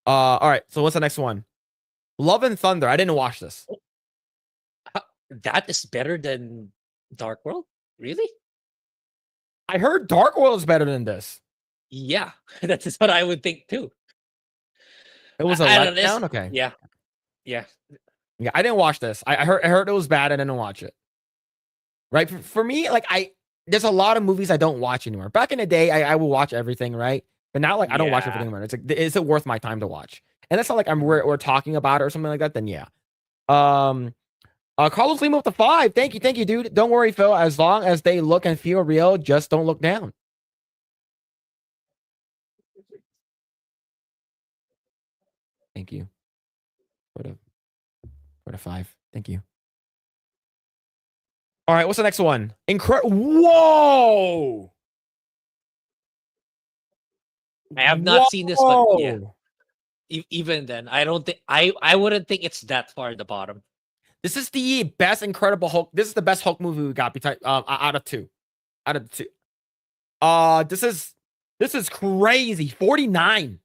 All right. So what's the next one? Love and Thunder. I didn't watch this. That is better than Dark World? Really? I heard Dark World is better than this. Yeah, that's what I would think too. It was a I don't know, letdown. Okay. Yeah. Yeah, I didn't watch this. I heard it was bad. I didn't watch it. Right. For me, like there's a lot of movies I don't watch anymore. Back in the day, I would watch everything, right? But now, like, I don't watch Yeah. everything anymore. It's like, is it worth my time to watch? And that's not like we're talking about it or something like that. Then yeah. Carlos Lima with the 5. Thank you, dude. Don't worry, Phil. As long as they look and feel real, just don't look down. Thank you for the 5. Thank you. All right, what's the next one? Whoa! I have not seen this, but yeah. Whoa! Even then, I don't think I wouldn't think it's that far at the bottom. This is the best Incredible Hulk. This is the best Hulk movie we got out of 2. Out of 2. This is crazy. 49.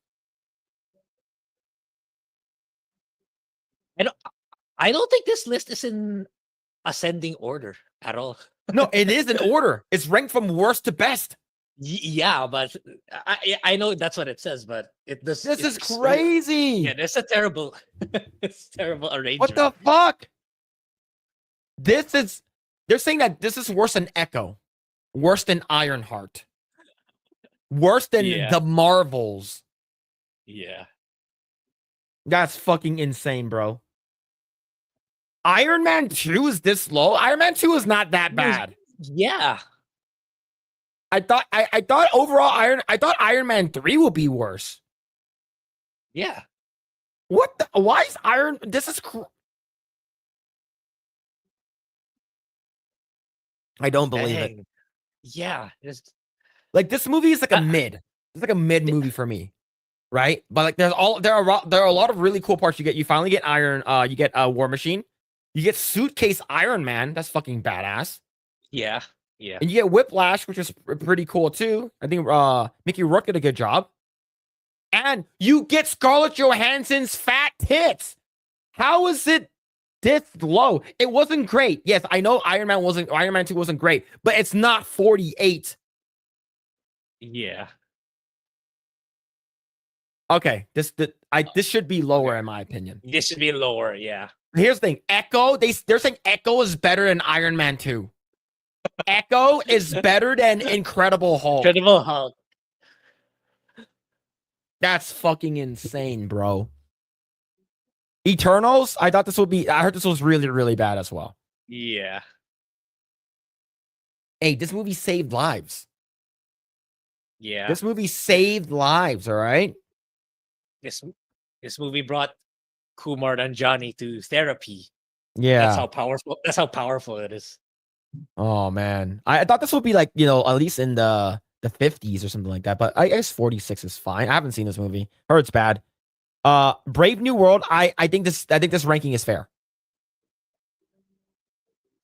I don't think this list is in ascending order at all. No, it is in order. It's ranked from worst to best. Yeah, but I know that's what it says, but this is crazy. Yeah, it's a terrible, it's terrible arrangement. What the fuck? They're saying that this is worse than Echo, worse than Ironheart, worse than Yeah. the Marvels. Yeah, That's fucking insane, bro. Iron Man 2 is this low? Iron Man 2 is not that bad. yeah. I thought overall Iron Man 3 will be worse. Yeah. What the, why is Iron this is I don't believe it. Dang. Yeah. Like this movie is like a mid. It's like a mid movie for me. Right? But like there are a lot of really cool parts you get. You finally get you get War Machine. You get Suitcase Iron Man. That's fucking badass. Yeah. Yeah. And you get Whiplash, which is pretty cool too. I think Mickey Rourke did a good job. And you get Scarlett Johansson's fat tits. How is it this low? It wasn't great. Yes, I know Iron Man 2 wasn't great, but it's not 48. Yeah. Okay, This should be lower in my opinion. This should be lower. Yeah. Here's the thing. Echo, they're saying Echo is better than Iron Man 2. Echo is better than Incredible Hulk. Incredible Hulk. That's fucking insane, bro. Eternals, I heard this was really, really bad as well. Yeah. Hey, this movie saved lives. Yeah. This movie saved lives, all right? This movie brought Kumar and Johnny to therapy. Yeah. That's how powerful it is. Oh man. I thought this would be like, you know, at least in the 50s or something like that, but I guess 46 is fine. I haven't seen this movie. Heard it's bad. Brave New World, I think this ranking is fair.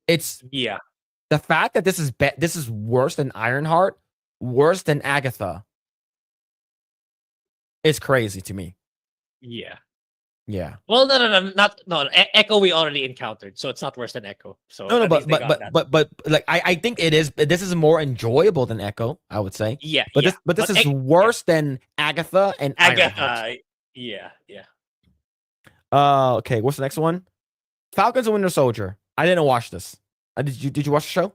It's Yeah. the fact that this is worse than Ironheart, worse than Agatha. It's crazy to me. Yeah. Yeah. Well, no. Echo we already encountered, so it's not worse than Echo. So No, at least they got that. but like I think it is. This is more enjoyable than Echo, I would say. Yeah. But yeah. this is worse than Agatha and Ironheart. Agatha. Yeah. Okay. What's the next one? Falcons and Winter Soldier. I didn't watch this. Did you watch the show?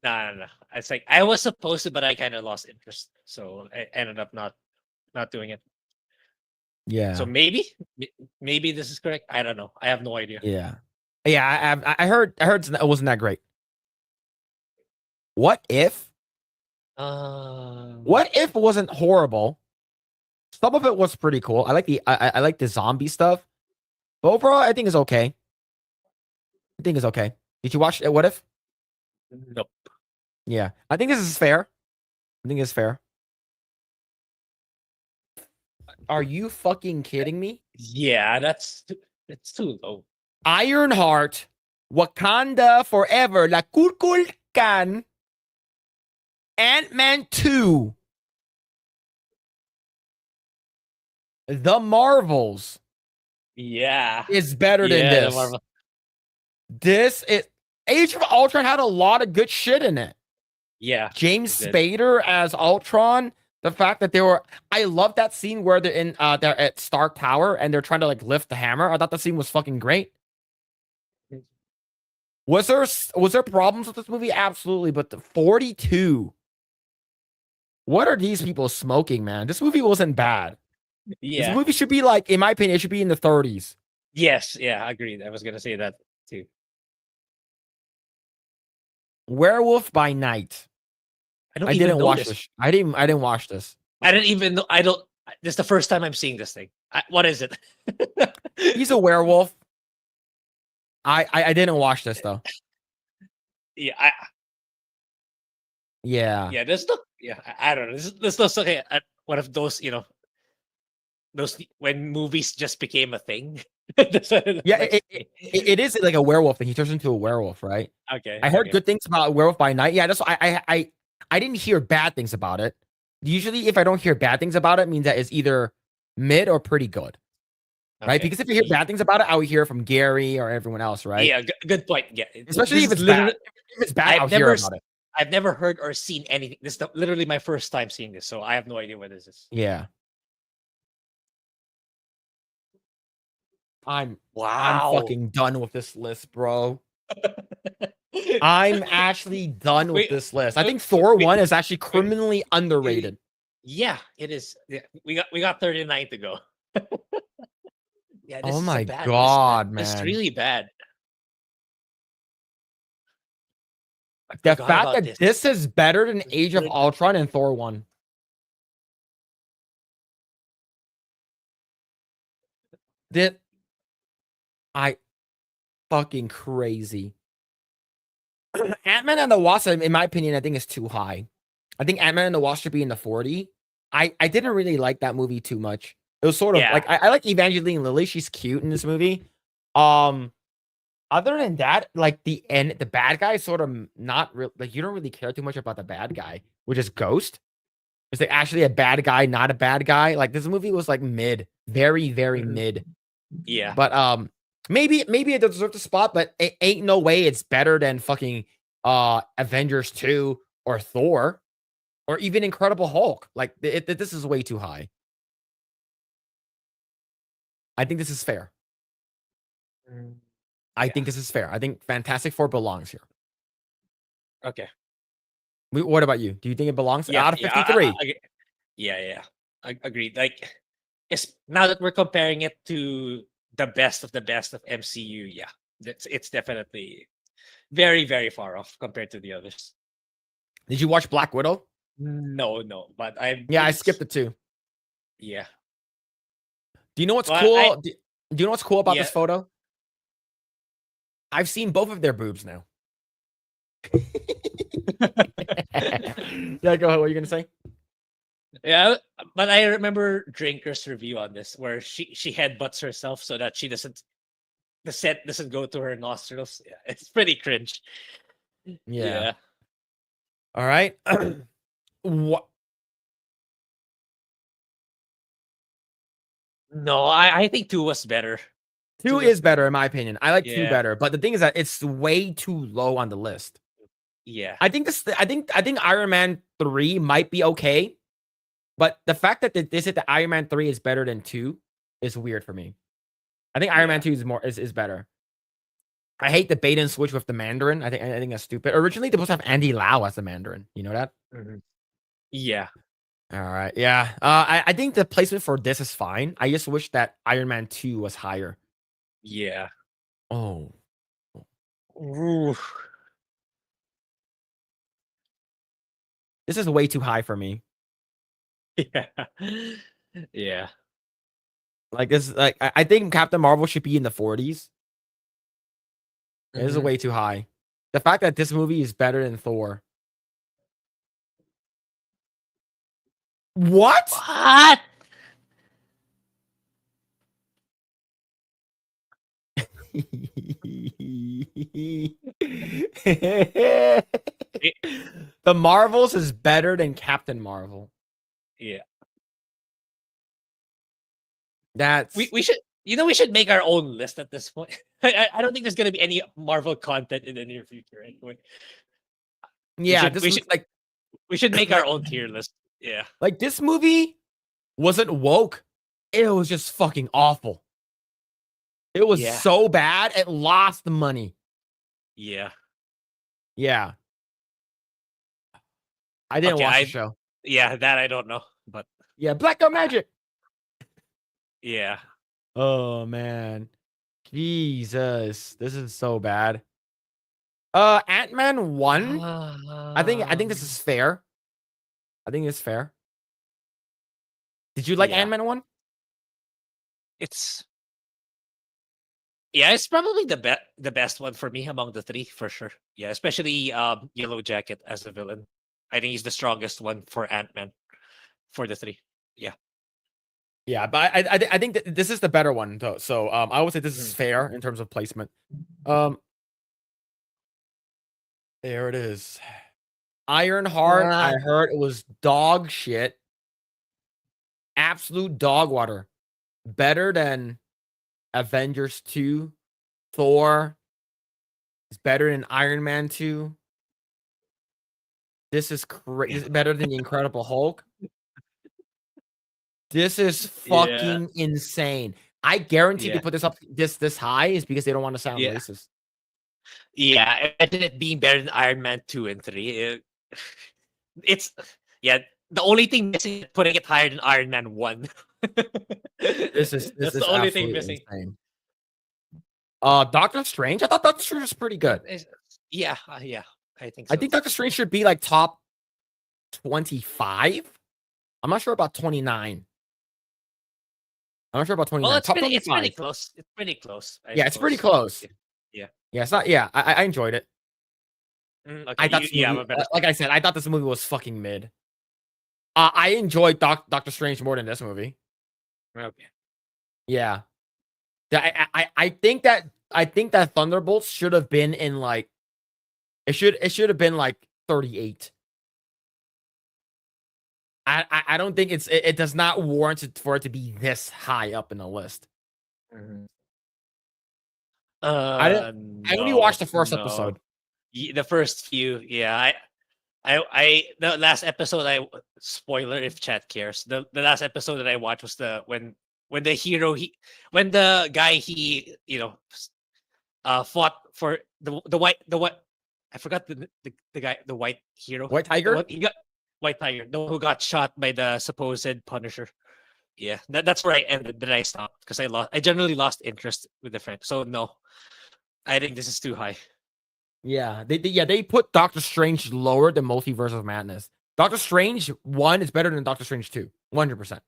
No. It's like I was supposed to, but I kind of lost interest, so I ended up not doing it. Yeah. So maybe this is correct. I don't know. I have no idea. Yeah. I heard it wasn't that great. What if it wasn't horrible? Some of it was pretty cool. I like the zombie stuff. But overall, I think it's okay. Did you watch it? What if? Nope. Yeah. I think this is fair. I think it's fair. Are you fucking kidding me? Yeah, it's too low. Ironheart, Wakanda Forever, La Kulkulkan, Ant-Man 2, The Marvels Yeah. is better than Yeah, this. Marvel. This is Age of Ultron had a lot of good shit in it. Yeah. James it did. Spader as Ultron. The fact that I love that scene where they're at Stark Tower and they're trying to like lift the hammer. I thought the scene was fucking great. Was there problems with this movie? Absolutely, but the 42. What are these people smoking, man? This movie wasn't bad. Yeah. This movie should be like, in my opinion, it should be in the 30s. Yes. Yeah. Agreed. I was gonna say that too. Werewolf by Night. I I didn't know watch this. this. I didn't watch this. I didn't even know. I don't. This is the first time I'm seeing this thing. What is it? He's a werewolf. I didn't watch this though. Yeah. Yeah. Yeah. There's no. Yeah. I don't know. This looks like one of those. Those when movies just became a thing. That's what it looks Yeah, like. it is like a werewolf thing. He turns into a werewolf, right? Okay. I heard okay. good things about Werewolf by Night. Yeah, that's why I didn't hear bad things about it. Usually, if I don't hear bad things about it, it means that it's either mid or pretty good, right? Okay. Because if you hear bad things about it, I would hear from Gary or everyone else, right? Yeah. Good point. Yeah. Especially if This it's is bad. If it's bad, I've I'll hear never about it. I've never heard or seen anything. This is literally my first time seeing this, so I have no idea what this is. Yeah. I'm Wow. fucking done with this list, bro. I'm actually done with Wait, this list. I think Thor wait, 1 is actually criminally underrated. Yeah, it is. Yeah, we got 39 to go. Yeah, this Oh is a my bad list, God, It's man. really bad. I The forgot fact about that this is better than Age of really- Ultron and Thor 1. I fucking crazy. Ant-Man and the Wasp, in my opinion, I think is too high. I think Ant-Man and the Wasp should be in the 40. I didn't really like that movie too much. It was sort of Yeah. like I like Evangeline Lilly. She's cute in this movie. Other than that, like the bad guy is sort of not real. Like you don't really care too much about the bad guy, which is Ghost. Is it actually a bad guy, not a bad guy? Like this movie was like mid, very, very Mhm. mid. Yeah. But maybe it deserves a spot, but it ain't no way it's better than fucking Avengers 2 or Thor or even Incredible Hulk. Like this is way too high. I think this is fair. Mm, I yeah. think this is fair. I think Fantastic Four belongs here. Okay. What about you? Do you think it belongs Yeah. out of Yeah. 53? Yeah. Yeah. Agreed. Like, it's now that we're comparing it to the best of MCU. Yeah, it's definitely very, very far off compared to the others. Did you watch Black Widow? No, but I've Yeah, I been skipped it too. Yeah. Do you know what's Well, cool? Do you know what's cool about this Yeah. photo? I've seen both of their boobs now. Yeah, go ahead. What are you gonna say? Yeah, but I remember Drinker's review on this where she headbutts herself so that the scent doesn't go to her nostrils. Yeah, it's pretty cringe. Yeah. All right. What? No, I think 2 was better. Two is better in my opinion. I like two Yeah. better, but the thing is that it's way too low on the list. Yeah. I think I think Iron Man 3 might be okay, but the fact that they said that Iron Man 3 is better than 2 is weird for me. I think Iron Man 2 is better. I hate the bait and switch with the Mandarin. I think that's stupid. Originally, they supposed to have Andy Lau as the Mandarin. You know that? Mhm. Yeah. All right. Yeah. I think the placement for this is fine. I just wish that Iron Man 2 was higher. Yeah. Oh. Oof. This is way too high for me. Yeah. Yeah. Like this, like I think Captain Marvel should be in the 40s. This is Mhm. way too high. The fact that this movie is better than Thor. What? What? The Marvels is better than Captain Marvel. Yeah. That's We should we should make our own list at this point. I don't think there's gonna be any Marvel content in the near future anyway. yeah. should- This we was should- like We should make our own tier list. Yeah. like this movie wasn't woke. It was just fucking awful. It was Yeah. so bad. It lost the money. Yeah. Yeah. I didn't Okay, watch the show. Yeah, that I don't know. But Yeah, Black Girl Magic. yeah. Oh man. Jesus. This is so bad. Ant-Man 1. I think this is fair. I think it's fair. Did you like Yeah. Ant-Man 1? It's probably the best one for me among the 3 for sure. Yeah, especially Yellow Jacket as a villain. I think he's the strongest one for Ant-Man for the 3. Yeah, but I think that this is the better one though. So I would say this is Mhm. fair in terms of placement. There it is. Ironheart, I heard it was dog shit. Absolute dog water. Better than Avengers 2, Thor. It's better than Iron Man 2. This is crazy. Yeah. This is better than the Incredible Hulk. This is Yeah. fucking insane. I guarantee Yeah. they put this up this high is because they don't want to sound Yeah. racist. Yeah, imagine it being better than Iron Man 2 and 3. It's the only thing missing is putting it higher than Iron Man 1. This is That's the only thing absolutely missing. insane. Doctor Strange. I thought Doctor Strange was pretty good. Yeah, I think so. I think Doctor Strange should be like top 25. I'm not sure about 29. I'm not sure about 29. Well, Top it's pretty 25. close. It's pretty close. I Yeah, it's pretty suppose. close. Yeah. Yeah, it's not. Yeah, I enjoyed it. Okay, I thought this movie, I'm a better like I said, I thought this movie was fucking mid. I enjoyed Doctor Strange more than this movie. Okay. Yeah. I think that Thunderbolts should have been in like it should have been like 38. I don't think it does not warrant it for it to be this high up in the list. I only watched the first episode. The first few, yeah. I the last episode spoiler if chat cares. The last episode that I watched was when when the hero when the guy fought for the white. I forgot the guy, the white hero, White the Tiger. one he got white tiger, the one who got shot by the supposed Punisher. Yeah, that's where I ended. Then I stopped because I generally lost interest with the friend. So no, I think this is too high. Yeah, they put Doctor Strange lower than Multiverse of Madness. Doctor Strange 1 is better than Doctor Strange 2, 100%.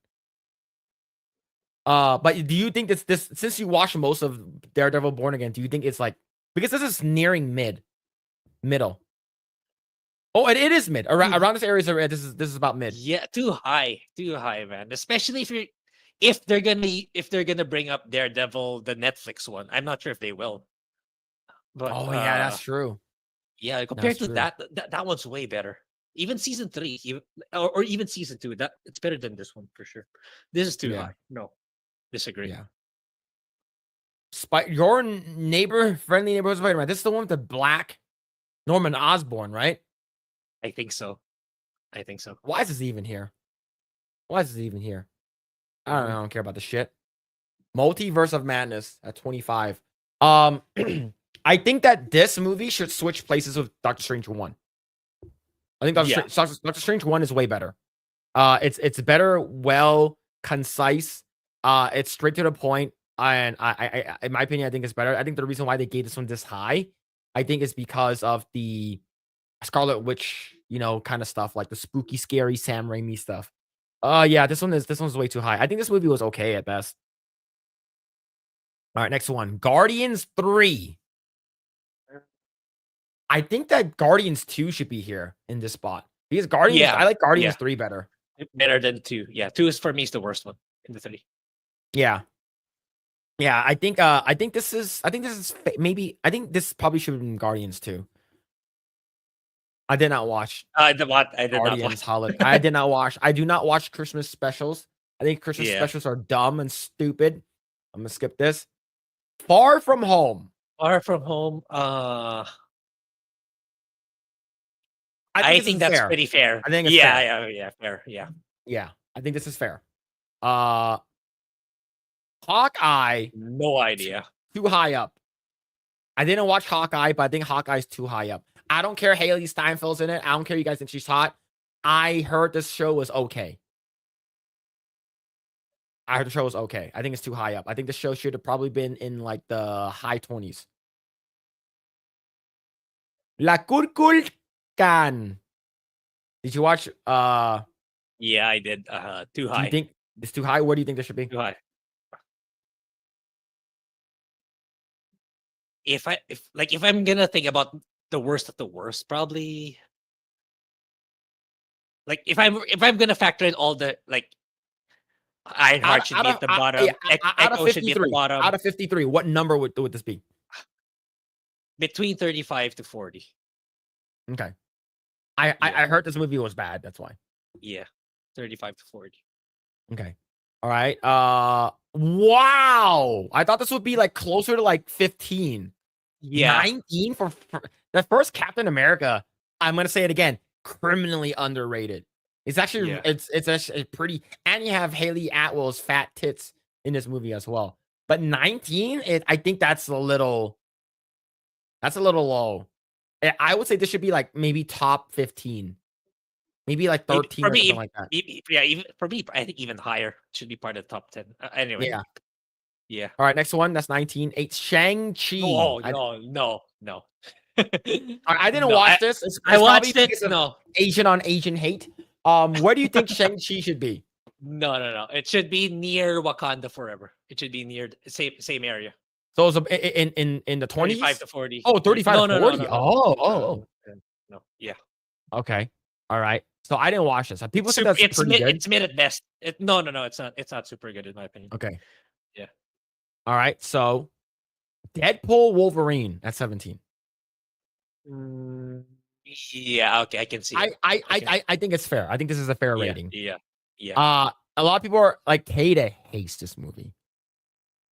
But do you think this since you watched most of Daredevil Born Again, do you think it's like, because this is nearing middle? Oh, it is mid. Around this area, this is about mid. Yeah, too high, man. Especially if they're gonna bring up Daredevil, the Netflix one. I'm not sure if they will. But Oh yeah, that's true. yeah, compared That's to true. that one's way better. Even season 3, or even season 2, that it's better than this one for sure. This is too Yeah. high. No, disagree. Yeah. Your friendly neighborhood Spider-Man. This is the one with the black Norman Osborn, right? I think so. Why is this even here? I don't care about the shit. Multiverse of Madness at 25. I think that this movie should switch places with Doctor Strange 1. I think Doctor Strange 1 is way better. It's better, well, concise. It's straight to the point. And I in my opinion, I think it's better. I think the reason why they gave this one this high, I think is because of the Scarlet Witch, kind of stuff, like the spooky, scary Sam Raimi stuff. Yeah, this one's way too high. I think this movie was okay at best. All right, next one. Guardians 3. I think that Guardians 2 should be here in this spot. Because I like Guardians 3 better. Better than 2. Yeah, 2 is for me is the worst one in the 3. Yeah. Yeah, I think this probably should have been Guardians 2. I did not watch I did not Guardians watch. Holiday. I did not watch. I do not watch Christmas specials. I think Christmas specials are dumb and stupid. I'm gonna skip this. Far From Home. Far From Home. I think that's pretty fair. I think it's fair. Yeah, fair. Yeah. Yeah, I think this is fair. Hawkeye. No idea. Too high up. I didn't watch Hawkeye, but I think Hawkeye's too high up. I don't care Haley Steinfeld's in it. I don't care you guys think she's hot. I heard this show was okay. I think it's too high up. I think the show should have probably been in like the high 20s. La Kurkulkan. Did you watch? Yeah, I did. Too high. Do you think it's too high? Where do you think this should be? Too high. If I'm gonna think about the worst of the worst, probably like if I'm gonna factor in all the Ironheart should be at the bottom. Echo should be at the bottom. Out of 53, what number would this be? Between 35 to 40. Okay. I heard this movie was bad. That's why. Yeah, 35 to 40. Okay. All right. Wow. I thought this would be like closer to like 15. Yeah. 19 for the first Captain America. I'm gonna say it again. Criminally underrated. It's actually it's actually pretty, and you have Haley Atwell's fat tits in this movie as well. But 19, I think that's a little low. I would say this should be like maybe top 15. Maybe like 13 or something like that. Even for me, I think even higher should be part of the top 10. Anyway. Yeah. All right, next one. That's 19. 8. Shang-Chi. Oh, no. I didn't watch this. I watched it. No. Asian on Asian hate. Where do you think Shang-Chi should be? No. It should be near Wakanda forever. It should be near the same area. So it's in the 20s? 35 to 40. Oh, 35 to 40. No. Yeah. Okay. All right. So I didn't watch this. People say that's pretty good. It's mid at best. No. It's not super good in my opinion. Okay. Yeah. All right. So Deadpool Wolverine at 17. Yeah. Okay. I can see. I think it's fair. I think this is a fair rating. Yeah. A lot of people are like, Kata hates this movie.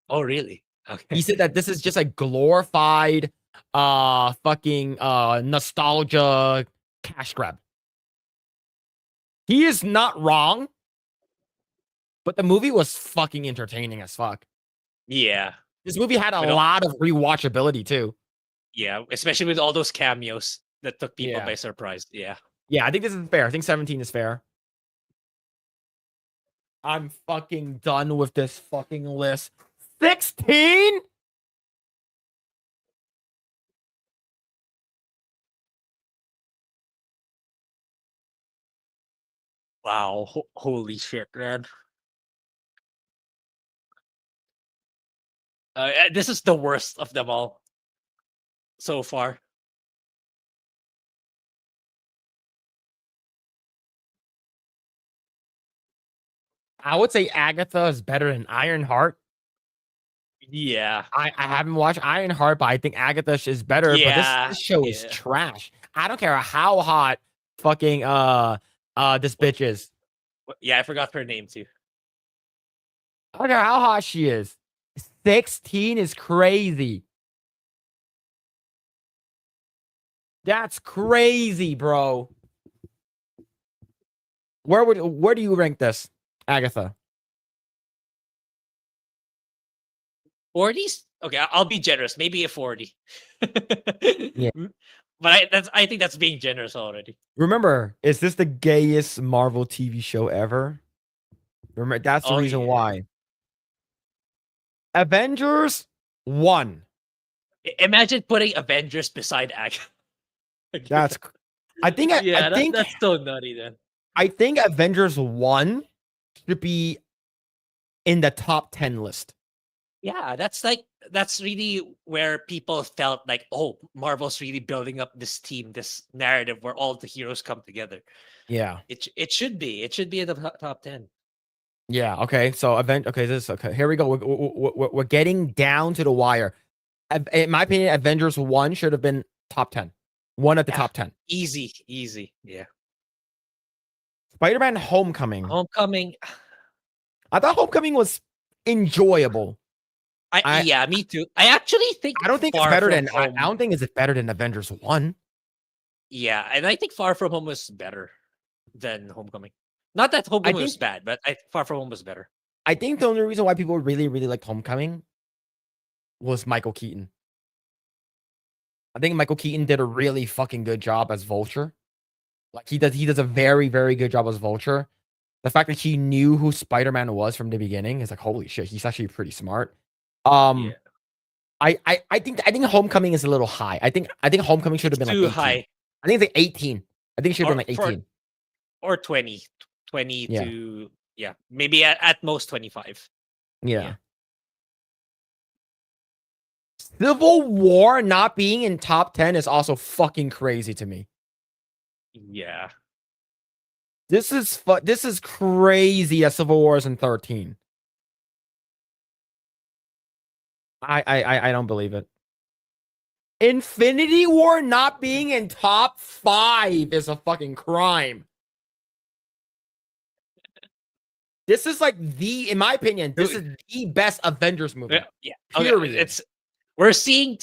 Oh, really? Okay. He said that this is just a glorified fucking nostalgia cash grab. He is not wrong, but the movie was fucking entertaining as fuck. Yeah. This movie had a With all- lot of rewatchability too. Yeah, especially with all those cameos that took people Yeah. by surprise. Yeah. Yeah, I think this is fair. I think 17 is fair. I'm fucking done with this fucking list. 16? Wow. Holy shit, man. This is the worst of them all so far. I would say Agatha is better than Ironheart. Yeah. I haven't watched Ironheart, but I think Agatha is better. Yeah, But this show is yeah. trash. I don't care how hot fucking this bitch is. Yeah, I forgot her name too. I don't care how hot she is. 16 is crazy. That's crazy, bro. Where do you rank this, Agatha? 40s? Okay, I'll be generous. Maybe a 40. Yeah. But I think that's being generous already. Remember, is this the gayest Marvel TV show ever? Remember, that's the Oh, reason yeah. why. Avengers 1. Imagine putting Avengers beside Agatha. That's I think yeah, I think that's so nutty then. I think Avengers 1 should be in the top 10 list. Yeah, that's really where people felt like, oh, Marvel's really building up this team, this narrative where all the heroes come together. Yeah. It should be in the top 10. Yeah. Okay. So okay. Here we go. We're getting down to the wire. In my opinion, Avengers 1 should have been top 10. One at the Yeah. top 10. Easy. Yeah. Spider-Man Homecoming. Homecoming. I thought Homecoming was enjoyable. Yeah, me too. I actually think I don't think it's Far better From than I Home- don't think it's better than Avengers 1. Yeah, and I think Far From Home was better than Homecoming. Not that Homecoming was think- bad, but Far From Home was better. I think the only reason why people really, really liked Homecoming was Michael Keaton. I think Michael Keaton did a really fucking good job as Vulture. Like he does a very, very good job as Vulture. The fact that he knew who Spider-Man was from the beginning is like, holy shit, he's actually pretty smart. Yeah. I think Homecoming is a little high. I think Homecoming should have been like Too 18. high. I think it's like 18. I think it should have Or been like for- 18. Or 20. 20 Yeah. to maybe at most 25. Yeah. Civil War not being in top 10 is also fucking crazy to me. Yeah. This is crazy that Civil War is in 13. I don't believe it. Infinity War not being in top 5 is a fucking crime. This is like in my opinion, this is the best Avengers movie. Yeah. Okay, Period. we're seeing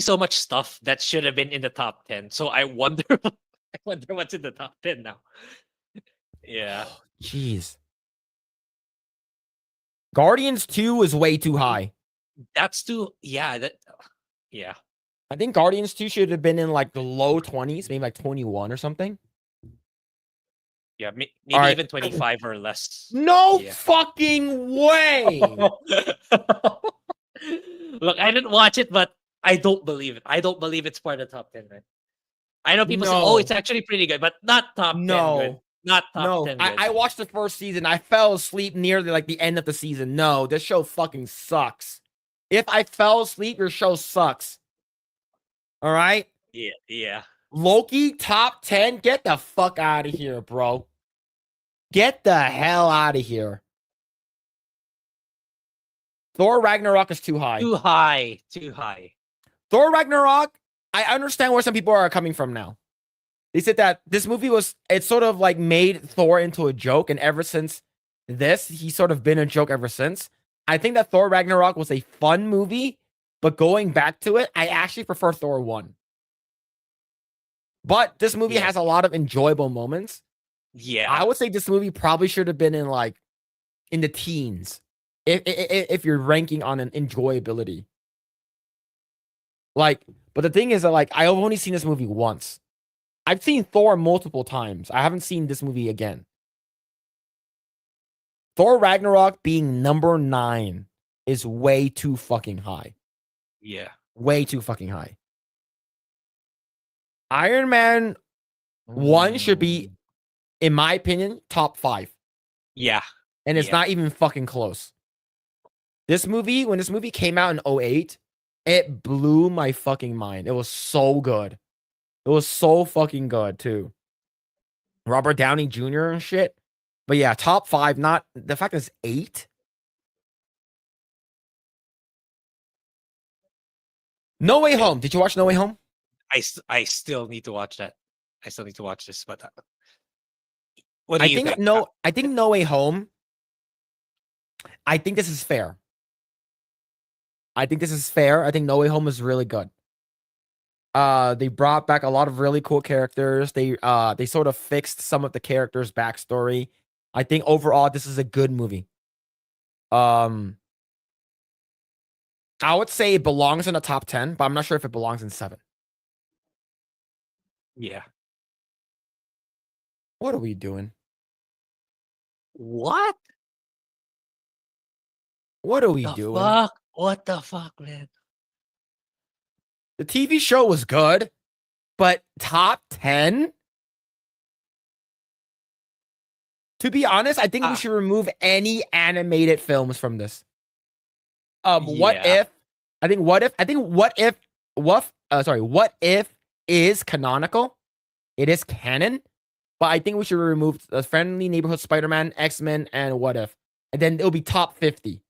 so much stuff that should have been in the top 10. So I wonder what's in the top 10 now. Yeah. Jeez. Guardians 2 is way too high. That's too yeah. I think Guardians 2 should have been in like the low 20s, maybe like 21 or something. Yeah, maybe Alright. even 25 or less. No Yeah. fucking way. Look, I didn't watch it, but I don't believe it. I don't believe it's part of the top 10, man. I know people say, No. oh, it's actually pretty good, but not top 10 good. Not top No, 10 good. I watched the first season. I fell asleep near the end of the season. No, this show fucking sucks. If I fell asleep, your show sucks. All right? Yeah. Loki, top 10. Get the fuck out of here, bro. Get the hell out of here. Thor Ragnarok is too high. Too high. Thor Ragnarok, I understand where some people are coming from now. They said that this movie it sort of like made Thor into a joke, and ever since this, he's sort of been a joke ever since. I think that Thor Ragnarok was a fun movie, but going back to it, I actually prefer Thor 1. But this movie Yeah. has a lot of enjoyable moments. Yeah. I would say this movie probably should have been in like in the teens. If you're ranking on an enjoyability. Like, but the thing is that like I've only seen this movie once. I've seen Thor multiple times. I haven't seen this movie again. Thor Ragnarok being number 9 is way too fucking high. Yeah. Way too fucking high. Iron Man 1 should be, in my opinion, top 5. Yeah. And it's Yeah. not even fucking close. This movie, when this movie came out in 2008, it blew my fucking mind. It was so good. It was so fucking good, too. Robert Downey Jr. and shit. But yeah, top 5, not the fact that it's 8. No Way Home. Did you watch No Way Home? I still need to watch that. I still need to watch this, but what do I you think think? no. I think No Way Home. I think this is fair. I think this is fair. I think No Way Home is really good. They brought back a lot of really cool characters. They sort of fixed some of the characters' backstory. I think overall this is a good movie. I would say it belongs in the top 10, but I'm not sure if it belongs in 7. Yeah. What are we doing? What What are we the doing? fuck? What the fuck, man? The TV show was good, but top 10? To be honest, I think we should remove any animated films from this. What Yeah. if? What if is canonical? It is canon, but I think we should remove the Friendly Neighborhood Spider-Man, X-Men, and What If, and then it'll be top 50.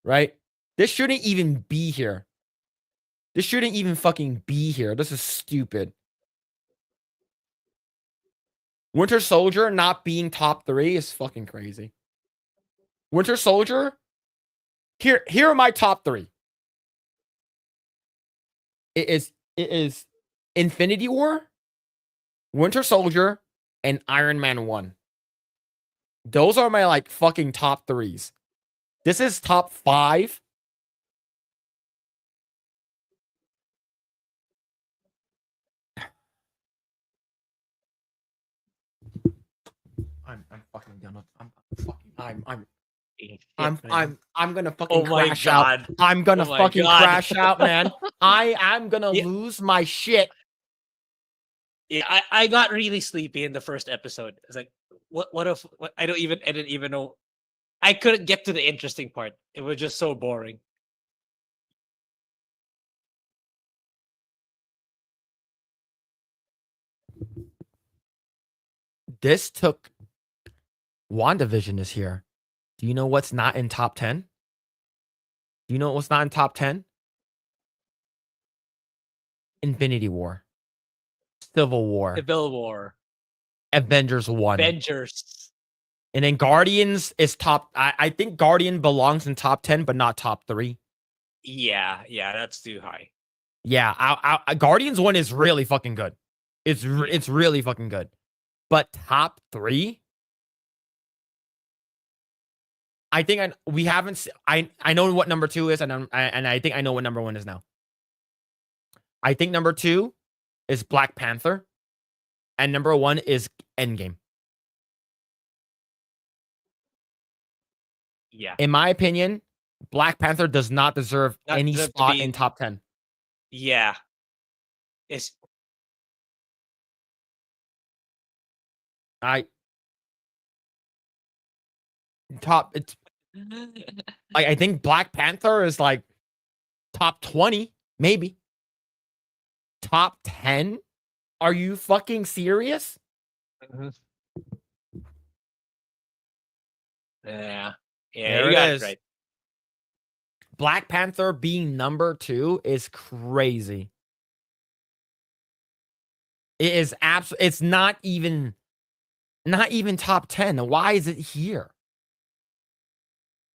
Right? This shouldn't even be here. This shouldn't even fucking be here. This is stupid. Winter Soldier not being top 3 is fucking crazy. Winter Soldier. Here are my top 3. It is Infinity War, Winter Soldier, and Iron Man 1. Those are my like fucking top 3s. This is top 5. I'm fucking done with I'm gonna fucking Oh my crash out. God. I'm gonna Oh my fucking God. crash out, man. I'm gonna Yeah. lose my shit. Yeah, I got really sleepy in the first episode. It's like, what if I didn't even know. I couldn't get to the interesting part. It was just so boring. This took WandaVision is here. Do you know what's not in top 10? Do you know what's not in top 10? Infinity War, Civil War, Civil War, Avengers 1. Avengers. And then Guardians is top. I think Guardian belongs in top 10, but not top 3. Yeah, that's too high. Yeah, Guardians 1 is really fucking good. It's really fucking good. But top 3? I think we haven't. I know what number 2 is, and I think I know what number 1 is now. I think number 2 is Black Panther, and number 1 is Endgame. Yeah. In my opinion, Black Panther does not deserve Not any deserve to spot be- in top 10. Yeah. It's It's like I think Black Panther is like top 20, maybe. Top 10? Are you fucking serious? Yeah. There You it got is. right. Black Panther being number 2 is crazy. It is it's not even top 10. Why is it here?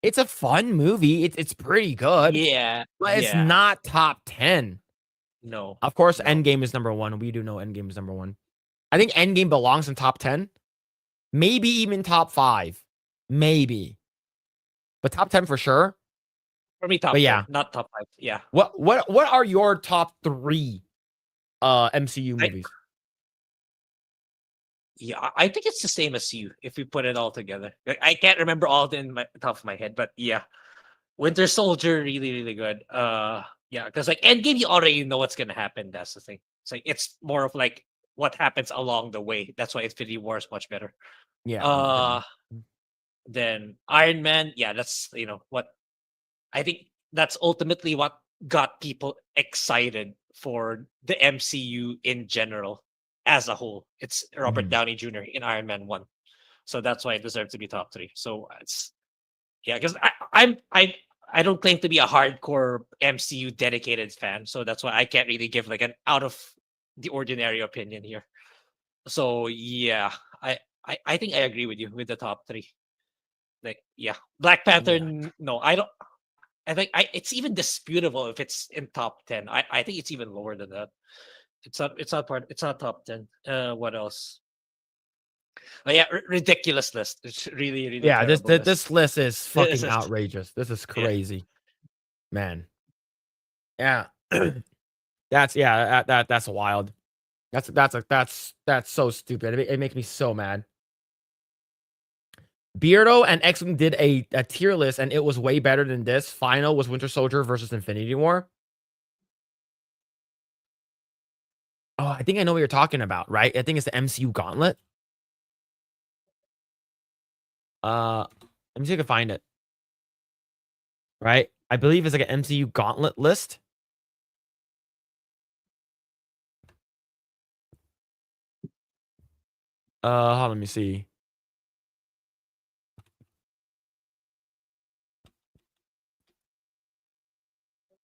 It's a fun movie. It's pretty good. Yeah. But it's yeah. not top 10. No. Of course, No. Endgame is number 1. We do know Endgame is number 1. I think Endgame belongs in top 10. Maybe even top 5. maybe, but top 10 for sure. For me, top But 10, yeah. not top 5. Yeah. What are your top 3 MCU I- movies? Yeah, I think it's the same as you if we put it all together. Like, I can't remember all of them in my top of my head, but yeah. Winter Soldier, really, really good. Yeah, because like Endgame, you already know what's gonna happen. That's the thing. It's like it's more of like what happens along the way. That's why Infinity War is much better. Yeah. Then Iron Man, yeah, that's what I think that's ultimately what got people excited for the MCU in general as a whole. It's Robert Mhm. Downey Jr. in Iron Man 1. So that's why it deserves to be top 3. So it's because I don't claim to be a hardcore MCU dedicated fan, so that's why I can't really give like an out of the ordinary opinion here. So yeah, I think I agree with you with the top 3. Like yeah, Black Panther. Yeah. No, I don't. I think it's even disputable if it's in top 10. I think it's even lower than that. It's not. It's not part. It's not top 10. What else? But yeah, ridiculous list. It's really, really. Yeah, terrible list. this list is This fucking is- outrageous. This is Yeah. crazy, man. Yeah, that's wild. That's so stupid. It makes me so mad. Beardo and X-Wing did a tier list, and it was way better than this. Final was Winter Soldier versus Infinity War. Oh, I think I know what you're talking about, right? I think it's the MCU Gauntlet. Let me see if I can find it. Right? I believe it's like an MCU Gauntlet list. Hold on, let me see.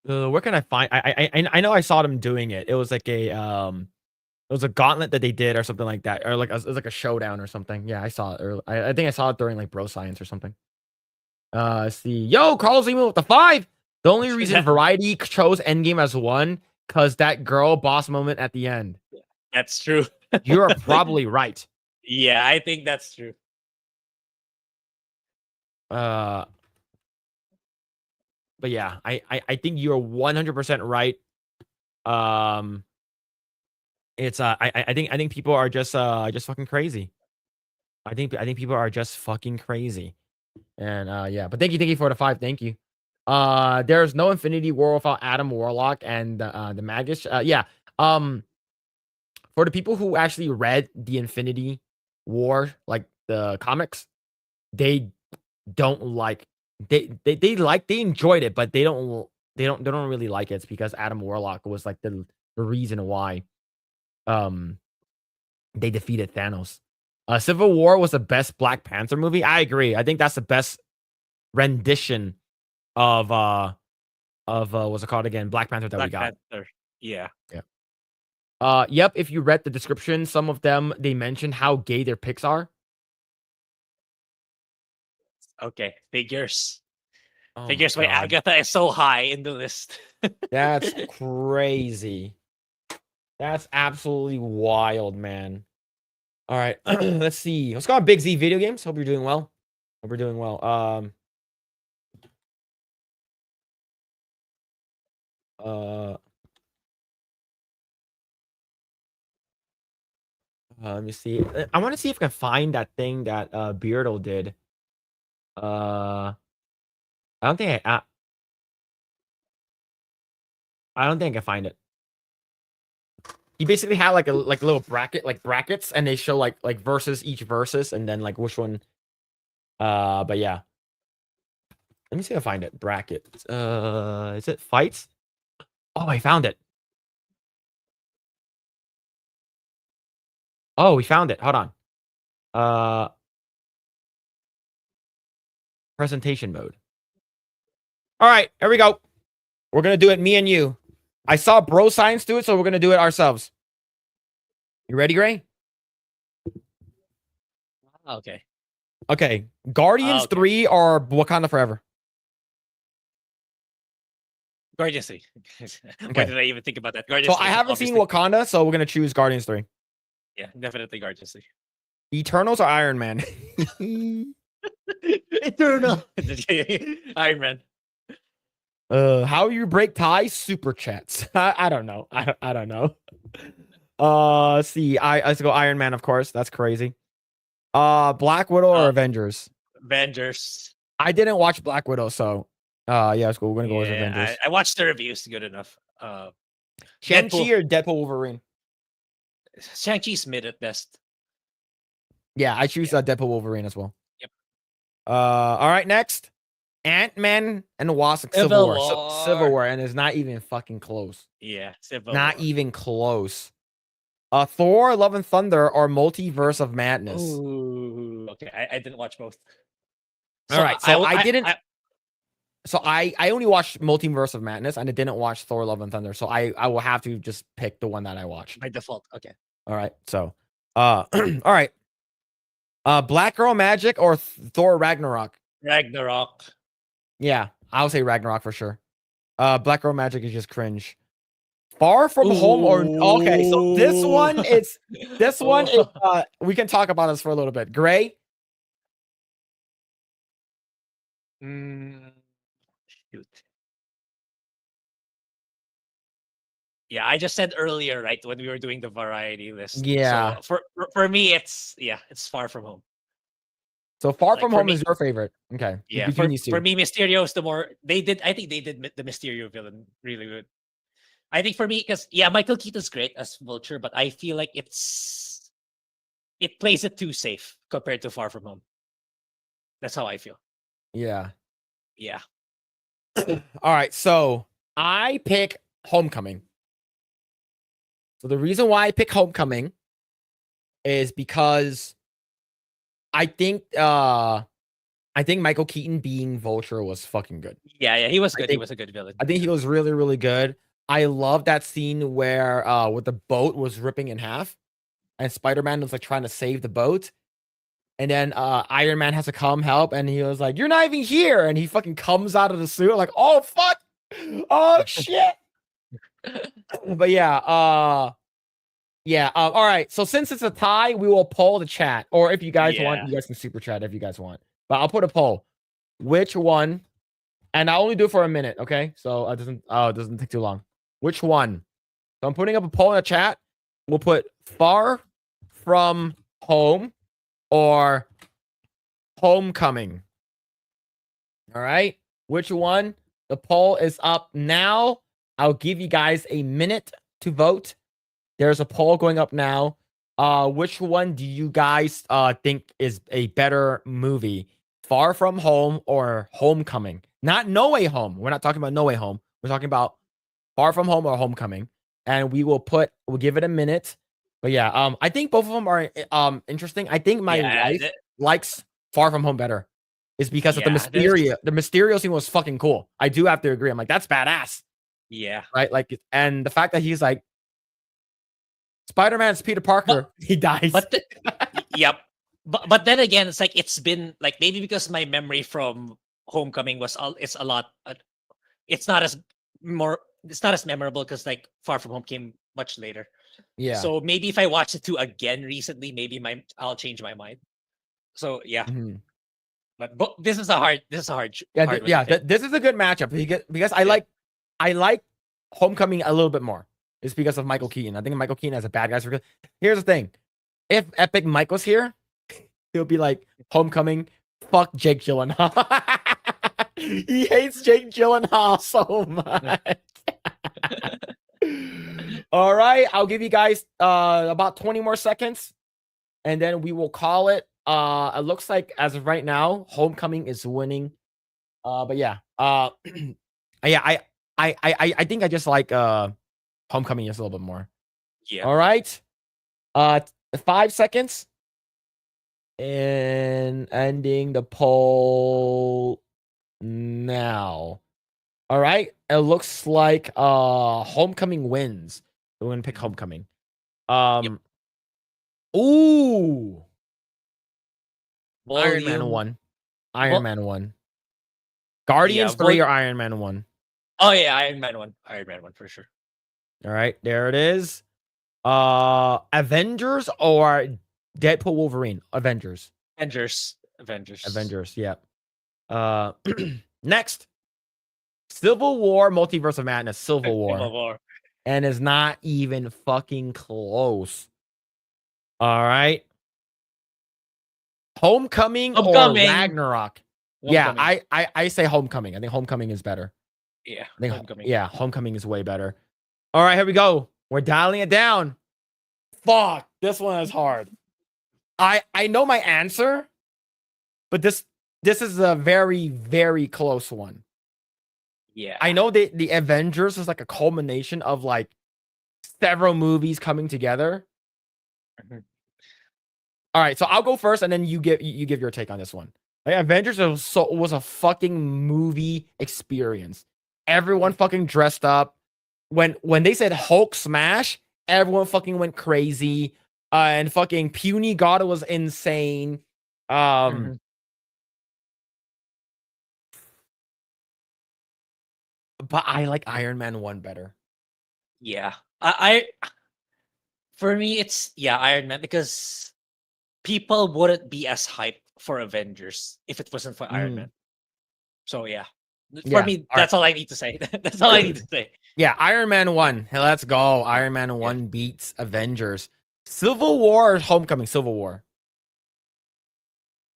Where can I find? I know I saw them doing it. It was like a it was a gauntlet that they did or something like that, or like it was like a showdown or something. Yeah, I saw it. Or I think I saw it during like Bro Science or something. Let's see. Yo, Carl's email with the 5. The only reason Variety chose Endgame as 1 because that girl boss moment at the end. That's true. You're probably right. Yeah, I think that's true. But yeah, I think you're 100% right. It's I think people are just fucking crazy. I think people are just fucking crazy. And yeah, but thank you for the 5. Thank you. There's no Infinity War without Adam Warlock and the Magus. Yeah. For the people who actually read the Infinity War, like the comics, they don't like they enjoyed it, but they don't really like it. It's because Adam Warlock was like the reason why they defeated Thanos. Civil War was the best Black Panther movie. I agree. I think that's the best rendition of what's it called again? Black Panther that we got. Panther. Yeah. Yep, if you read the description, some of them they mentioned how gay their pics are. Okay. Figures. Oh Figures my by God. Agatha is so high in the list. That's crazy. That's absolutely wild, man. All right, let's see. Let's go on Big Z Video Games. Hope you're doing well. Hope you're doing well. Let me see. I want to see if I can find that thing that Beardo did. I don't think I don't think I can find it. He basically had like a little bracket, like brackets, and they show like versus each versus, and then like which one. But yeah. Let me see if I find it. Bracket. Is it fights? Oh, I found it. Oh, we found it. Hold on. Presentation mode. All right, here we go. We're gonna do it, me and you. I saw Bro Science do it, so we're gonna do it ourselves. You ready, Grae? Okay. Okay. Guardians Okay. 3 or Wakanda Forever? Guardians 3. Why Okay. did I even think about that? Guardians So 3, I haven't seen obviously. Wakanda, so we're gonna choose Guardians 3. Yeah, definitely Guardians 3. Eternals or Iron Man? Eternal. Iron Man. How you break ties? Super chats. I don't know. I don't know. Let's see. Let's go Iron Man, of course. That's crazy. Black Widow or Avengers? Avengers. I didn't watch Black Widow, so yeah, let's go. We're gonna go with Avengers. I watched the reviews. Good enough. Shang-Chi or Deadpool Wolverine? Shang-Chi's mid at best. Yeah, I choose Deadpool Wolverine as well. Yep. All right, next. Ant-Man and the Wasp Civil War. Civil War, and it's not even fucking close. Yeah, Civil Not War. even close. Thor, Love and Thunder, or Multiverse of Madness. Ooh, okay. I didn't watch both. All right, so I didn't. I- So I only watched Multiverse of Madness, and I didn't watch Thor, Love and Thunder. So I will have to just pick the one that I watched. by default. Okay. All right, so all right. Black Girl Magic or Thor Ragnarok? Ragnarok. Yeah, I'll say Ragnarok for sure. Black Girl Magic is just cringe. Far From Home or okay, so this one is we can talk about this for a little bit. Grae. Shoot. Yeah, I just said earlier, right, when we were doing the variety list. Yeah. So for me, it's Far From Home. So Far Like, From for Home me- is your favorite. Okay. Yeah, between for these two. me, Mysterio is the more I think they did the Mysterio villain really good. I think for me, because Michael Keaton's great as Vulture, but I feel like it plays it too safe compared to Far From Home. That's how I feel. Yeah. Yeah. All right, so I pick Homecoming. So the reason why I pick Homecoming is because I think Michael Keaton being Vulture was fucking good. Yeah, he was good. He think- was a good villain. I think he was really, really good. I love that scene where with the boat was ripping in half and Spider-Man was like trying to save the boat. And then Iron Man has to come help, and he was like, "You're not even here!" And he fucking comes out of the suit, like, "Oh fuck, oh shit!" But yeah, all right. So since it's a tie, we will poll the chat, or if you guys want, you guys can super chat if you guys want. But I'll put a poll. Which one? And I'll only do it for a minute, okay? So it doesn't take too long. Which one? So I'm putting up a poll in the chat. We'll put Far From Home or Homecoming. All right. Which one? The poll is up now. I'll give you guys a minute to vote. There's a poll going up now. Which one do you guys think is a better movie? Far From Home or Homecoming? Not No Way Home. We're not talking about No Way Home. We're talking about Far From Home or Homecoming. And we'll give it a minute. But yeah, I think both of them are interesting. I think my wife likes Far From Home better. Is because of the Mysterio. The Mysterio scene was fucking cool. I do have to agree. I'm like, that's badass. Yeah. Right? Like, and the fact that he's like, Spider-Man's Peter Parker, he dies. But yep. But then again, it's like it's been like maybe because my memory from Homecoming was it's a lot. It's not as memorable because like Far From Home came much later. Yeah. So maybe if I watch the two again recently, maybe I'll change my mind. So yeah. Mhm. But this is a hard. This is this is a good matchup because I like Homecoming a little bit more. It's because of Michael Keaton. I think Michael Keaton has a bad guys. Here's the thing: if Epic Mike was here, he'll be like, Homecoming, fuck Jake Gyllenhaal. He hates Jake Gyllenhaal so much. All right, I'll give you guys about 20 more seconds, and then we will call it. It looks like as of right now, Homecoming is winning. But yeah, I think I just like Homecoming just a little bit more. Yeah. All right. 5 seconds. And ending the poll now. All right. It looks like Homecoming wins. We're gonna pick Homecoming. Ooh. Iron Man 1. Iron Man 1. Guardians 3 or Iron Man 1. Oh yeah, Iron Man 1. Iron Man 1 for sure. All right, there it is. Avengers or Deadpool Wolverine? Avengers. Avengers. Avengers, yeah. Next, Civil War, Multiverse of Madness, Civil War, Civil War. and is not even fucking close. All right. Homecoming or Homecoming. Ragnarok? Yeah, Homecoming. I say Homecoming. I think Homecoming is better. Yeah. I think Homecoming. yeah, Homecoming is way better. All right, here we go. We're dialing it down. Fuck, this one is hard. I know my answer, but this is a very, very close one. Yeah. I know that the Avengers is like a culmination of like several movies coming together. Mhm. All right, so I'll go first, and then you give your take on this one. Like, Avengers was a fucking movie experience. Everyone fucking dressed up. When they said Hulk smash, everyone fucking went crazy. And fucking Puny God was insane. Mhm. But I like Iron Man 1 better. Yeah. I for me it's Iron Man, because people wouldn't be as hyped for Avengers if it wasn't for Iron Mm. Man. So yeah. For Yeah, me, all right. that's all I need to say. That's all I need to say. Yeah, Iron Man 1. Hey, let's go. Iron Man 1 beats Avengers. Civil War or Homecoming? Civil War.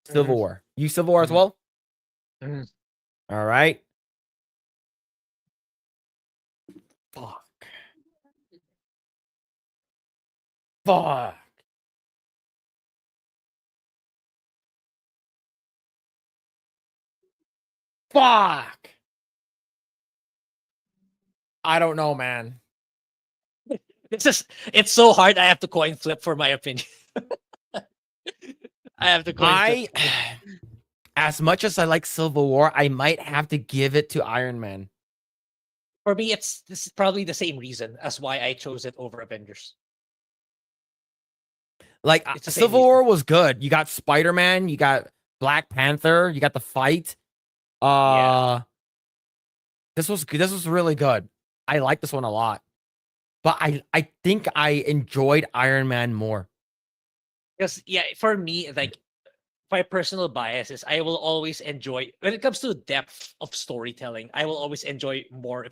Civil Mhm. War. You Civil War as Mhm. well? Mhm. All right. Fuck. Fuck. Fuck. I don't know, man. It's so hard. I have to coin flip for my opinion. I have to coin flip. As much as I like Civil War, I might have to give it to Iron Man. For me, this is probably the same reason as why I chose it over Avengers. Like, It's the same Civil reason. War was good. You got Spider-Man, you got Black Panther, you got the fight. This was really good. I like this one a lot. But I think I enjoyed Iron Man more. Because for me, like my personal bias is I will always enjoy, when it comes to depth of storytelling, I will always enjoy more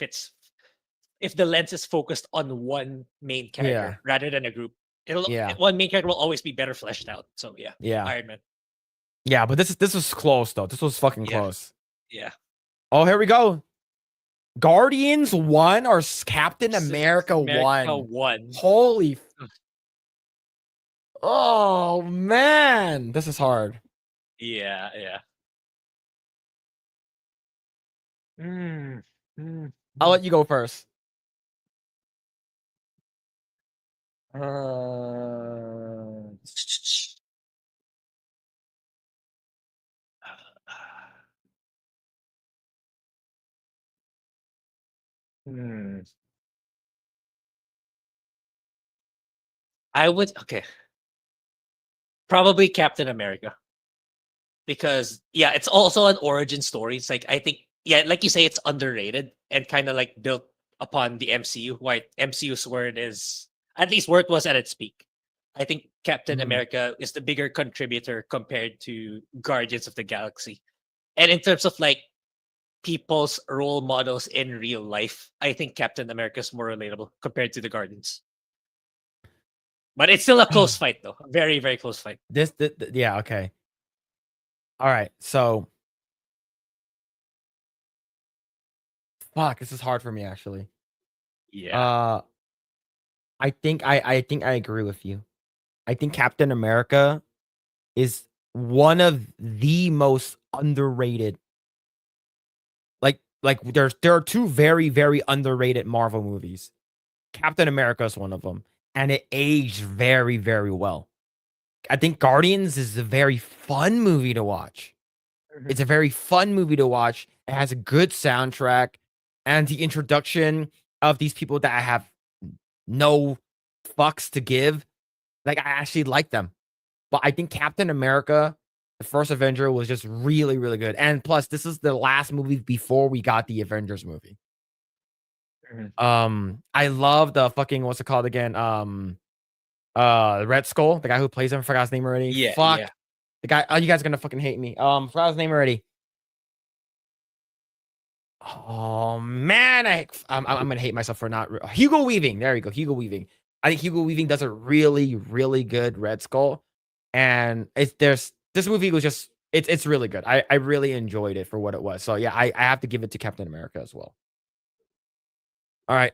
if the lens is focused on one main character rather than a group. Yeah. One main character will always be better fleshed out. So Yeah. Iron Man. Yeah, but this was close though. This was fucking Yeah. close. Yeah. Oh, here we go. Guardians 1 or Captain America 1? America 1. Holy. Oh, man. This is hard. Yeah. I'll let you go first. I would probably Captain America, because it's also an origin story. It's like, I think like you say, it's underrated and kind of like built upon the MCU. Why MCU's word is, at least where it was at its peak. I think Captain America is the bigger contributor compared to Guardians of the Galaxy. And in terms of like people's role models in real life, I think Captain America is more relatable compared to the Guardians. But it's still a close fight, though. A very, very close fight. Yeah, okay. All right, so fuck, this is hard for me actually. Yeah. I think I agree with you. I think Captain America is one of the most underrated. Like there are two very, very underrated Marvel movies. Captain America is one of them, and it aged very, very well. I think Guardians is a very fun movie to watch. It's a very fun movie to watch. It has a good soundtrack, and the introduction of these people that I have no fucks to give. Like, I actually like them. But I think Captain America, the first Avenger, was just really, really good. And plus, this is the last movie before we got the Avengers movie. I love the fucking, what's it called again? Red Skull, the guy who plays him. I forgot his name already. Yeah. Fuck. Yeah. The guy. Oh, you guys are gonna fucking hate me. Forgot his name already. Oh man, I'm gonna hate myself for not Hugo Weaving. There you go, Hugo Weaving. I think Hugo Weaving does a really, really good Red Skull, and this movie was just it's really good. I really enjoyed it for what it was. So yeah, I have to give it to Captain America as well. All right,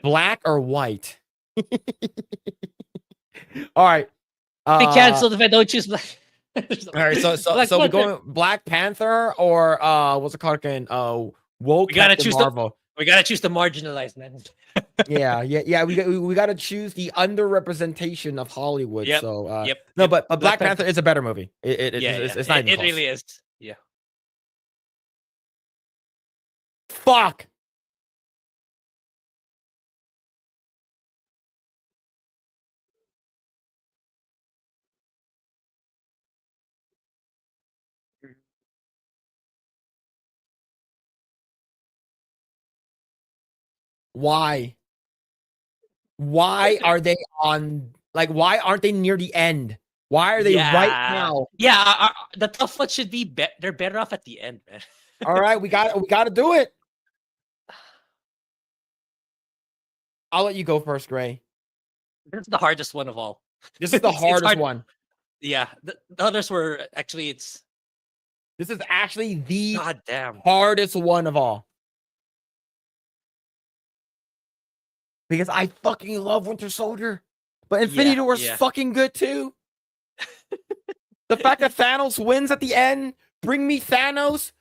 black or white? All right, Be canceled if I don't choose black. All right, so we're going Black Panther or what's it called again? Woke We gotta Captain choose Marvel. We gotta choose the marginalized, man. yeah. We gotta choose the underrepresentation of Hollywood. Yep, So no, yep. but Black Panther is a better movie. It's not even It close. really is. Yeah. Fuck. Why? Why are they on? Like, why aren't they near the end? Why are they right now? Yeah, the tough ones should be. They're better off at the end, man. All right, we got to do it. I'll let you go first, Grae. This is the hardest one of all. This is the It's hardest hard. one. Yeah, the others were actually. This is actually the God damn. hardest one of all. Because I fucking love Winter Soldier. But Infinity War's fucking good too. The fact that Thanos wins at the end, bring me Thanos.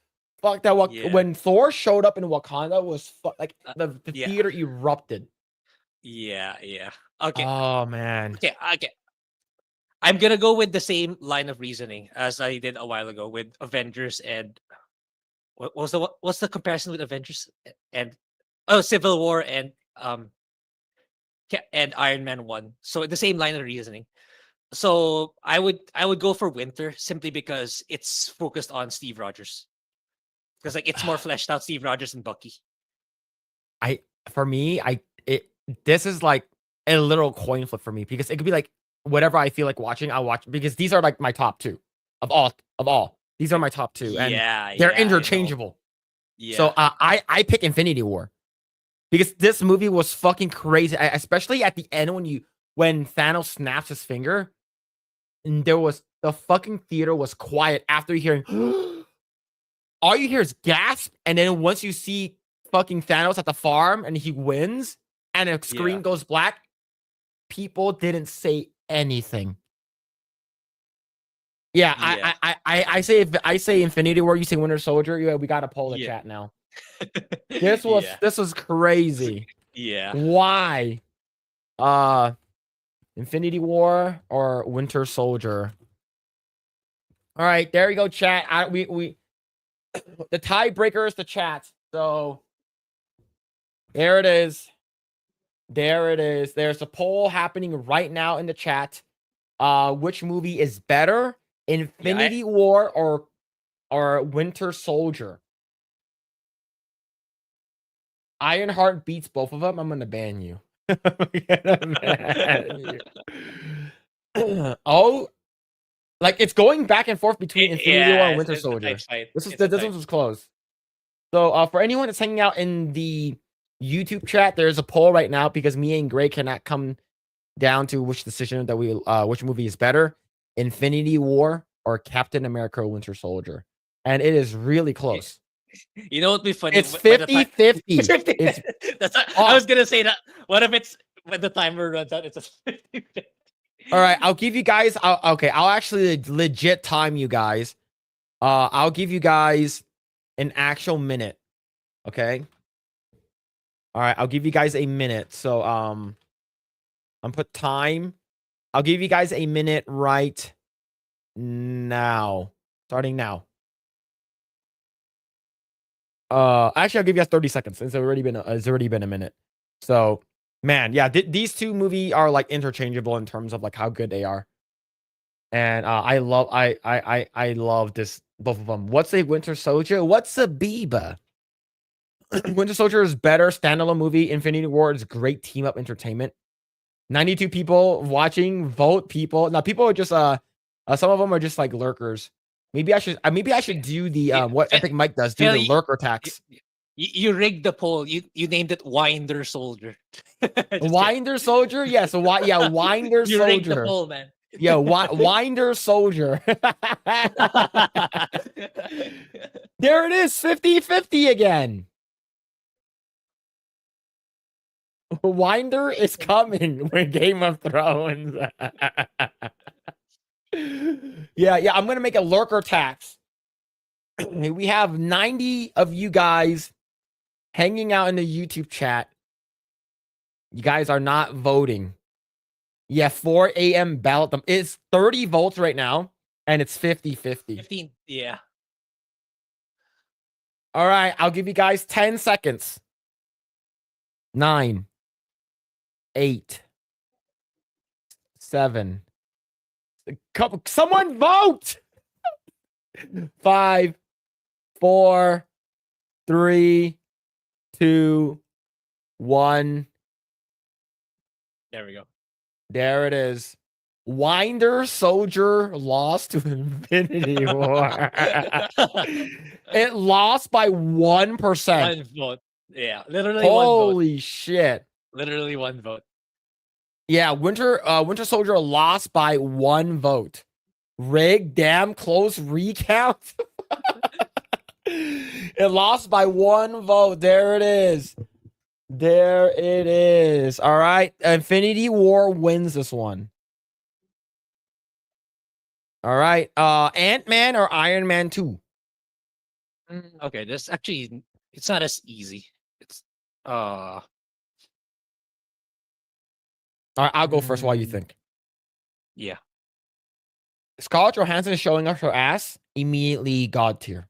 Fuck that. When Thor showed up in Wakanda was like the theater erupted. Yeah. Okay. Oh man. Okay. I'm gonna go with the same line of reasoning as I did a while ago with Avengers and what's the comparison with Avengers and Civil War and Iron Man 1. So the same line of reasoning. So I would go for Winter simply because it's focused on Steve Rogers. Because like it's more fleshed out Steve Rogers and Bucky. This is like a little coin flip for me because it could be like whatever I feel like watching, I'll watch because these are like my top two of all. These are my top two. And they're interchangeable. Yeah. So I pick Infinity War. Because this movie was fucking crazy, especially at the end when Thanos snaps his finger, and the fucking theater was quiet after hearing. All you hear is gasp, and then once you see fucking Thanos at the farm and he wins, and the screen goes black, people didn't say anything. Yeah. I say Infinity War. You say Winter Soldier. Yeah, we got to poll the chat now. This was crazy. Yeah. Why? Infinity War or Winter Soldier? All right, there you go, chat. We the tiebreaker is the chat. So there it is. There's a poll happening right now in the chat. Which movie is better? Infinity War or Winter Soldier? Ironheart beats both of them. I'm gonna ban you. Oh, like it's going back and forth between Infinity War and Winter Soldier. This one was close. So for anyone that's hanging out in the YouTube chat, there's a poll right now because me and Grae cannot come down to which decision that which movie is better, Infinity War or Captain America Winter Soldier. And it is really close. You know what'd be funny? It's 50-50. I was gonna say that. What if it's when the timer runs out? It's a 50-50. All right, I'll give you guys. I'll actually legit time you guys. I'll give you guys an actual minute. Okay. All right, I'll give you guys a minute. So I'm put time. I'll give you guys a minute right now. Starting now. Actually, I'll give you guys 30 seconds. It's already been a minute. So, man, yeah, these two movies are like interchangeable in terms of like how good they are. And I love this both of them. What's a Winter Soldier? What's a Biba? Winter Soldier is better standalone movie. Infinity War is great team up entertainment. 92 people watching. Vote, people. Now people are just some of them are just like lurkers. Maybe I should do the what Epic Mike does, do Phil, the lurker tax. You rigged the poll. You named it Winder Soldier. Just kidding. Winder soldier? Yes, yeah, Winder You rigged the soldier. poll, man. Yeah, Winder soldier. There it is, 50-50 again. Winder is coming with Game of Thrones. Yeah, I'm gonna make a lurker tax. We have 90 of you guys hanging out in the YouTube chat. You guys are not voting. Yeah, 4 a.m. ballot them. It's 30 votes right now, and it's 50-50. 15. Yeah. All right, I'll give you guys 10 seconds. 9, 8, 7. Someone vote! 5, 4, 3, 2, 1. There we go. There it is. Winder Soldier lost to Infinity War. It lost by 1%. One vote. Yeah, literally one vote. Holy shit. Literally one vote. Yeah, Winter Soldier lost by 1 vote. Rig, damn close recount. It lost by 1 vote. There it is. There it is. All right. Infinity War wins this one. All right. Ant-Man or Iron Man 2? Okay, this actually it's not as easy. It's All right, I'll go first while you Mm. think. yeah. Scarlett Johansson is showing off her ass. Immediately God tier.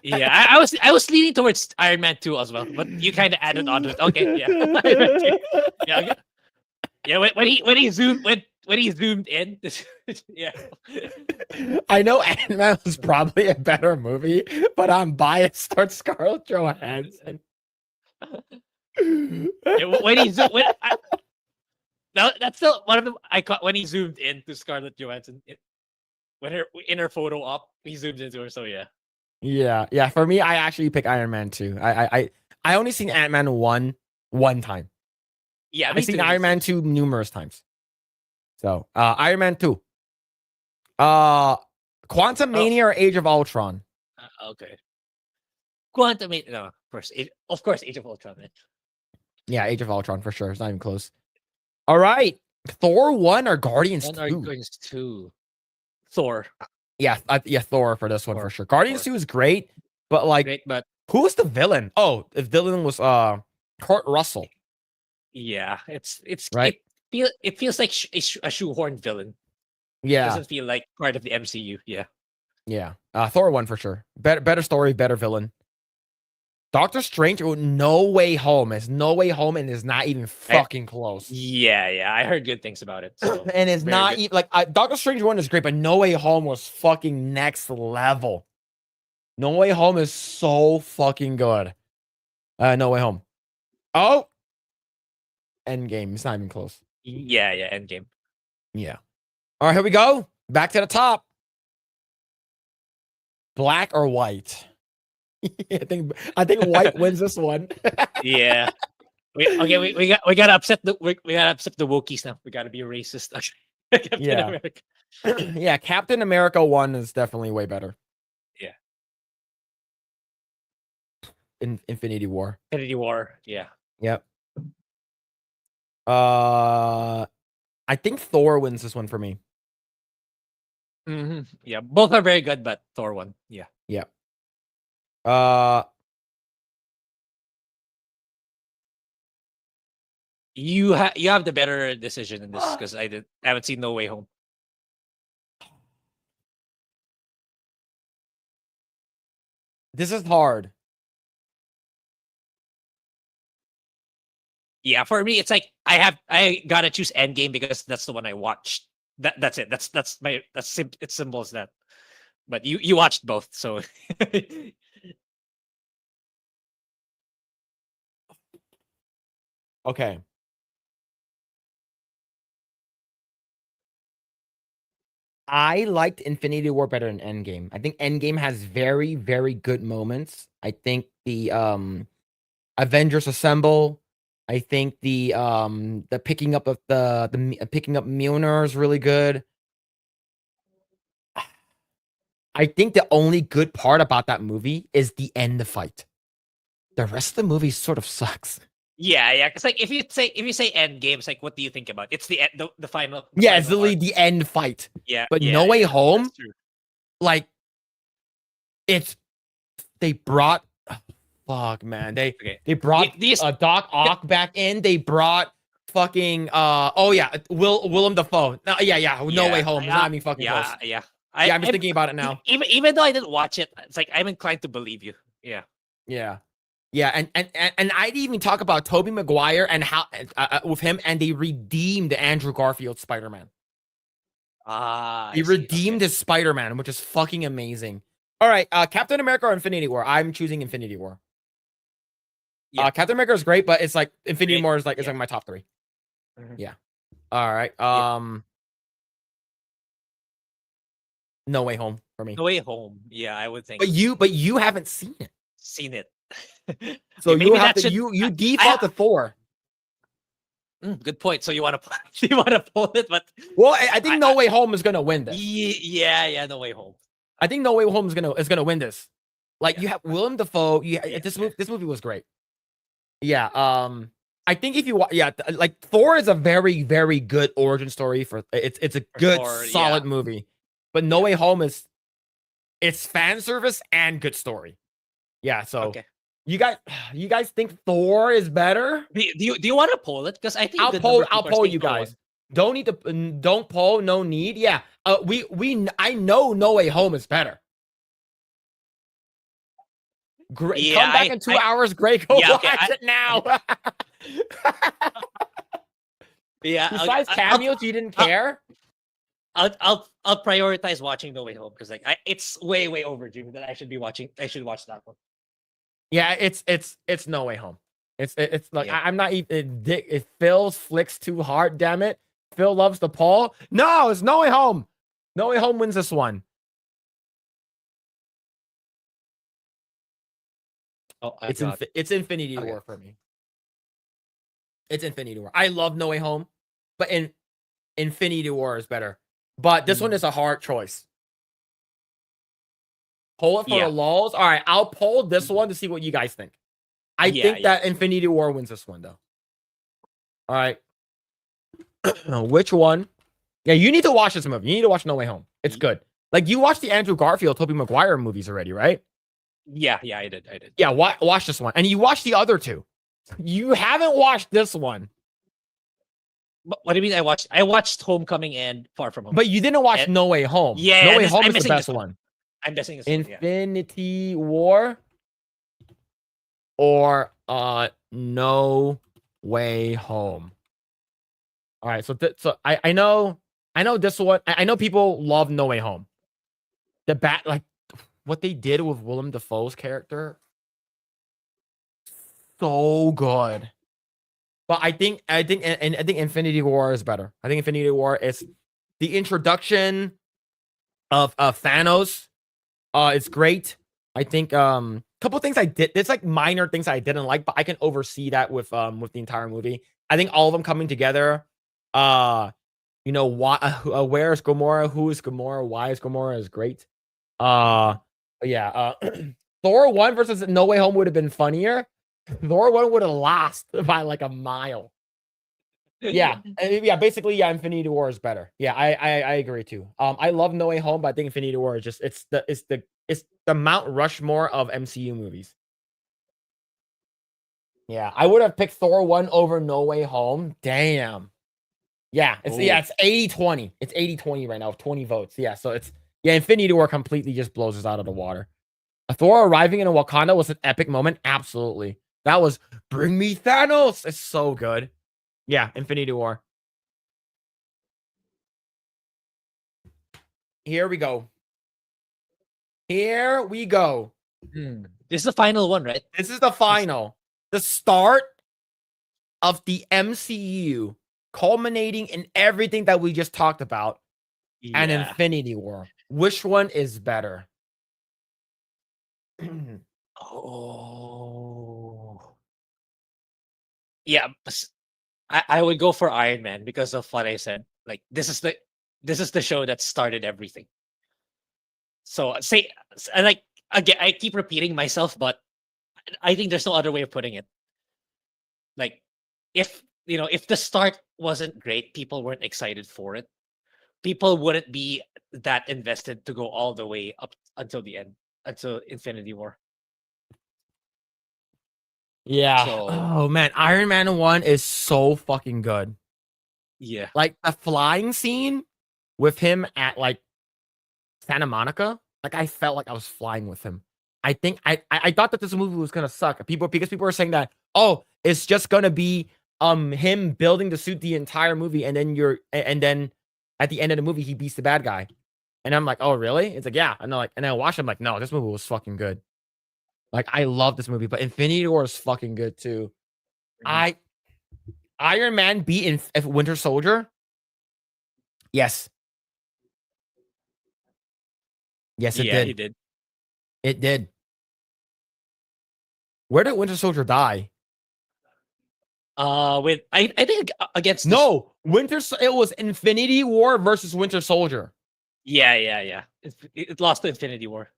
Yeah, I was leaning towards Iron Man 2 as well, but you kind of added on to it. Okay, yeah. Iron Man 2. Yeah, okay. Yeah, when he zoomed in, yeah. I know Ant-Man was probably a better movie, but I'm biased towards Scarlett Johansson. Yeah, when he that's still one of them. I caught when he zoomed in to Scarlett Johansson. When her photo op, he zoomed into her. So yeah. Yeah. For me, I actually pick Iron Man 2. I only seen Ant-Man one time. Yeah, I've seen Iron Man 2 numerous times. So Iron Man 2. Quantum Mania or Age of Ultron? Okay. Quantum Mania. No, of course, Age of Ultron. Man. Yeah, Age of Ultron for sure. It's not even close. All right. Thor 1 or Guardians 2? Guardians 2. Thor. Yeah, Thor for this one Thor. for sure. Guardians 2 is great, but like, Great, but who's the villain? Oh, the villain was Kurt Russell. yeah, it's Right. It feels like a shoehorned villain. It Yeah, doesn't feel like part of the MCU. Yeah. yeah. Thor 1 for sure. Better story, better villain. Doctor Strange, No Way Home is No Way Home and is not even fucking close. Yeah. I heard good things about it. So And it's very not good. even like Doctor Strange 1 is great, but No Way Home was fucking next level. No Way Home is so fucking good. No Way Home. Oh, Endgame. It's not even close. Yeah, Endgame. Yeah. All right, here we go. Back to the top. Black or white? I think white wins this one. Yeah. We gotta upset the wokies now. We gotta be racist. Captain Yeah. America. Yeah, Captain America 1 is definitely way better. Yeah. Infinity War. Infinity War. Yeah. Yep. I think Thor wins this one for me. Yeah. Both are very good, but Thor one. Yeah. You have the better decision in this because I haven't seen No Way Home. This is hard. Yeah, for me, it's like I gotta choose Endgame because that's the one I watched. That's it. It's simple as that. But you watched both, so Okay. I liked Infinity War better than Endgame. I think Endgame has very, very good moments. I think the Avengers Assemble. I think the picking up of picking up Mjolnir is really good. I think the only good part about that movie is the end fight. The rest of the movie sort of sucks. Yeah. Because like if you say end games, like what do you think about? It's the the final. Yeah, it's final literally arc. the end fight. Yeah. But yeah, No Way yeah, Home, that's true. like, they brought, fuck, man, they brought These Doc Ock back in. They brought fucking Willem Dafoe. No, No Way Home. It's not even fucking close. Yeah. I'm just thinking about it now. Even though I didn't watch it, it's like I'm inclined to believe you. Yeah. Yeah, and I'd even talk about Tobey Maguire and how with him, and they redeemed Andrew Garfield's Spider-Man. He redeemed his Spider-Man, which is fucking amazing. All right, Captain America or Infinity War? I'm choosing Infinity War. Yeah. Captain America is great, but it's like Infinity Great, War is like yeah. my top 3. Mhm. Yeah. All right. No Way Home for me. No Way Home. Yeah, I would think. But you haven't seen it, Seen it. so Maybe you have that to should- you default to Thor. Good point. So you want to pull it, but Well, I think No Way Home is gonna win this. yeah, No Way Home. I think No Way Home is gonna win this. Like, you have Willem Dafoe. This movie was great. Yeah. I think if you like, Thor is a very, very good origin story for it's a good Thor, solid yeah. movie, but No Way Home it's fan service and good story. Yeah. So Okay. you guys think Thor is better? Do you want to poll it? Because I think I'll the number poll of people are you saying Thor guys. won. Don't need to don't poll. No need. Yeah. I know No Way Home is better. Great. Yeah, Come back in 2 hours. Great. Go Yeah, okay, watch it now. Yeah. Besides cameos, you didn't care. I'll prioritize watching No Way Home because like it's way overdue that I should watch that one. Yeah, it's No Way Home. It's like, Yeah. I'm not even. If Phil's flicks too hard, damn it. Phil loves the Paul. No, it's No Way Home. No Way Home wins this one. Oh, It's Infinity Okay. War for me. It's Infinity War. I love No Way Home, but Infinity War is better. But this one is a hard choice. Poll it for Yeah. the lulz. All right, I'll poll this one to see what you guys think. I think that Infinity War wins this one, though. All right. Which one? Yeah, you need to watch this movie. You need to watch No Way Home. It's good. Like, you watched the Andrew Garfield, Tobey Maguire movies already, right? Yeah, I did. Yeah, watch this one. And you watched the other two. You haven't watched this one. What do you mean? I watched Homecoming and Far From Home. But you didn't watch No Way Home. Yeah, No Way Home I'm is the missing best this one. I'm guessing this one, yeah. Infinity War or No Way Home. All right, so I know this one. I know people love No Way Home. Like what they did with Willem Dafoe's character, so good. But I think Infinity War is better. I think Infinity War is the introduction of Thanos. It's great. I think couple things I did. It's like minor things I didn't like, but I can oversee that with the entire movie. I think all of them coming together. Why? Where is Gamora? Who is Gamora? Why is Gamora? Is great. Yeah. Thor 1 versus No Way Home would have been funnier. Thor 1 would have lost by like a mile. Yeah. Basically, Infinity War is better. Yeah, I agree too. I love No Way Home, but I think Infinity War is just it's the Mount Rushmore of MCU movies. Yeah, I would have picked Thor 1 over No Way Home. Damn. Yeah, it's 80-20. It's 80-20 right now, 20 votes. Yeah, so Infinity War completely just blows us out of the water. Thor arriving in Wakanda was an epic moment. Absolutely. That was bring me Thanos. It's so good. Yeah, Infinity War. Here we go. This is the final one, right? This is the final. The start of the MCU, culminating in everything that we just talked about. and Yeah. Infinity War. Which one is better? Oh. Yeah, I would go for Iron Man because of what I said. Like this is the show that started everything. So and like again, I keep repeating myself, but I think there's no other way of putting it. Like if if the start wasn't great, people weren't excited for it. People wouldn't be that invested to go all the way up until the end, until Infinity War. Yeah. So Oh man, Iron Man 1 is so fucking good. yeah, Like the flying scene with him at like Santa Monica, like I felt like I was flying with him. I think I thought that this movie was gonna suck. Because people were saying that, oh, it's just gonna be him building the suit the entire movie, and then at the end of the movie he beats the bad guy. And I'm like, oh really? It's like, yeah. And I watched it, I'm like, no, this movie was fucking good. Like I love this movie, but Infinity War is fucking good too. Mhm. Iron Man beat Winter Soldier. Yes. Yes, it yeah, did. he did. It did. Where did Winter Soldier die? With I think against No, it was Infinity War versus Winter Soldier. yeah. It lost to Infinity War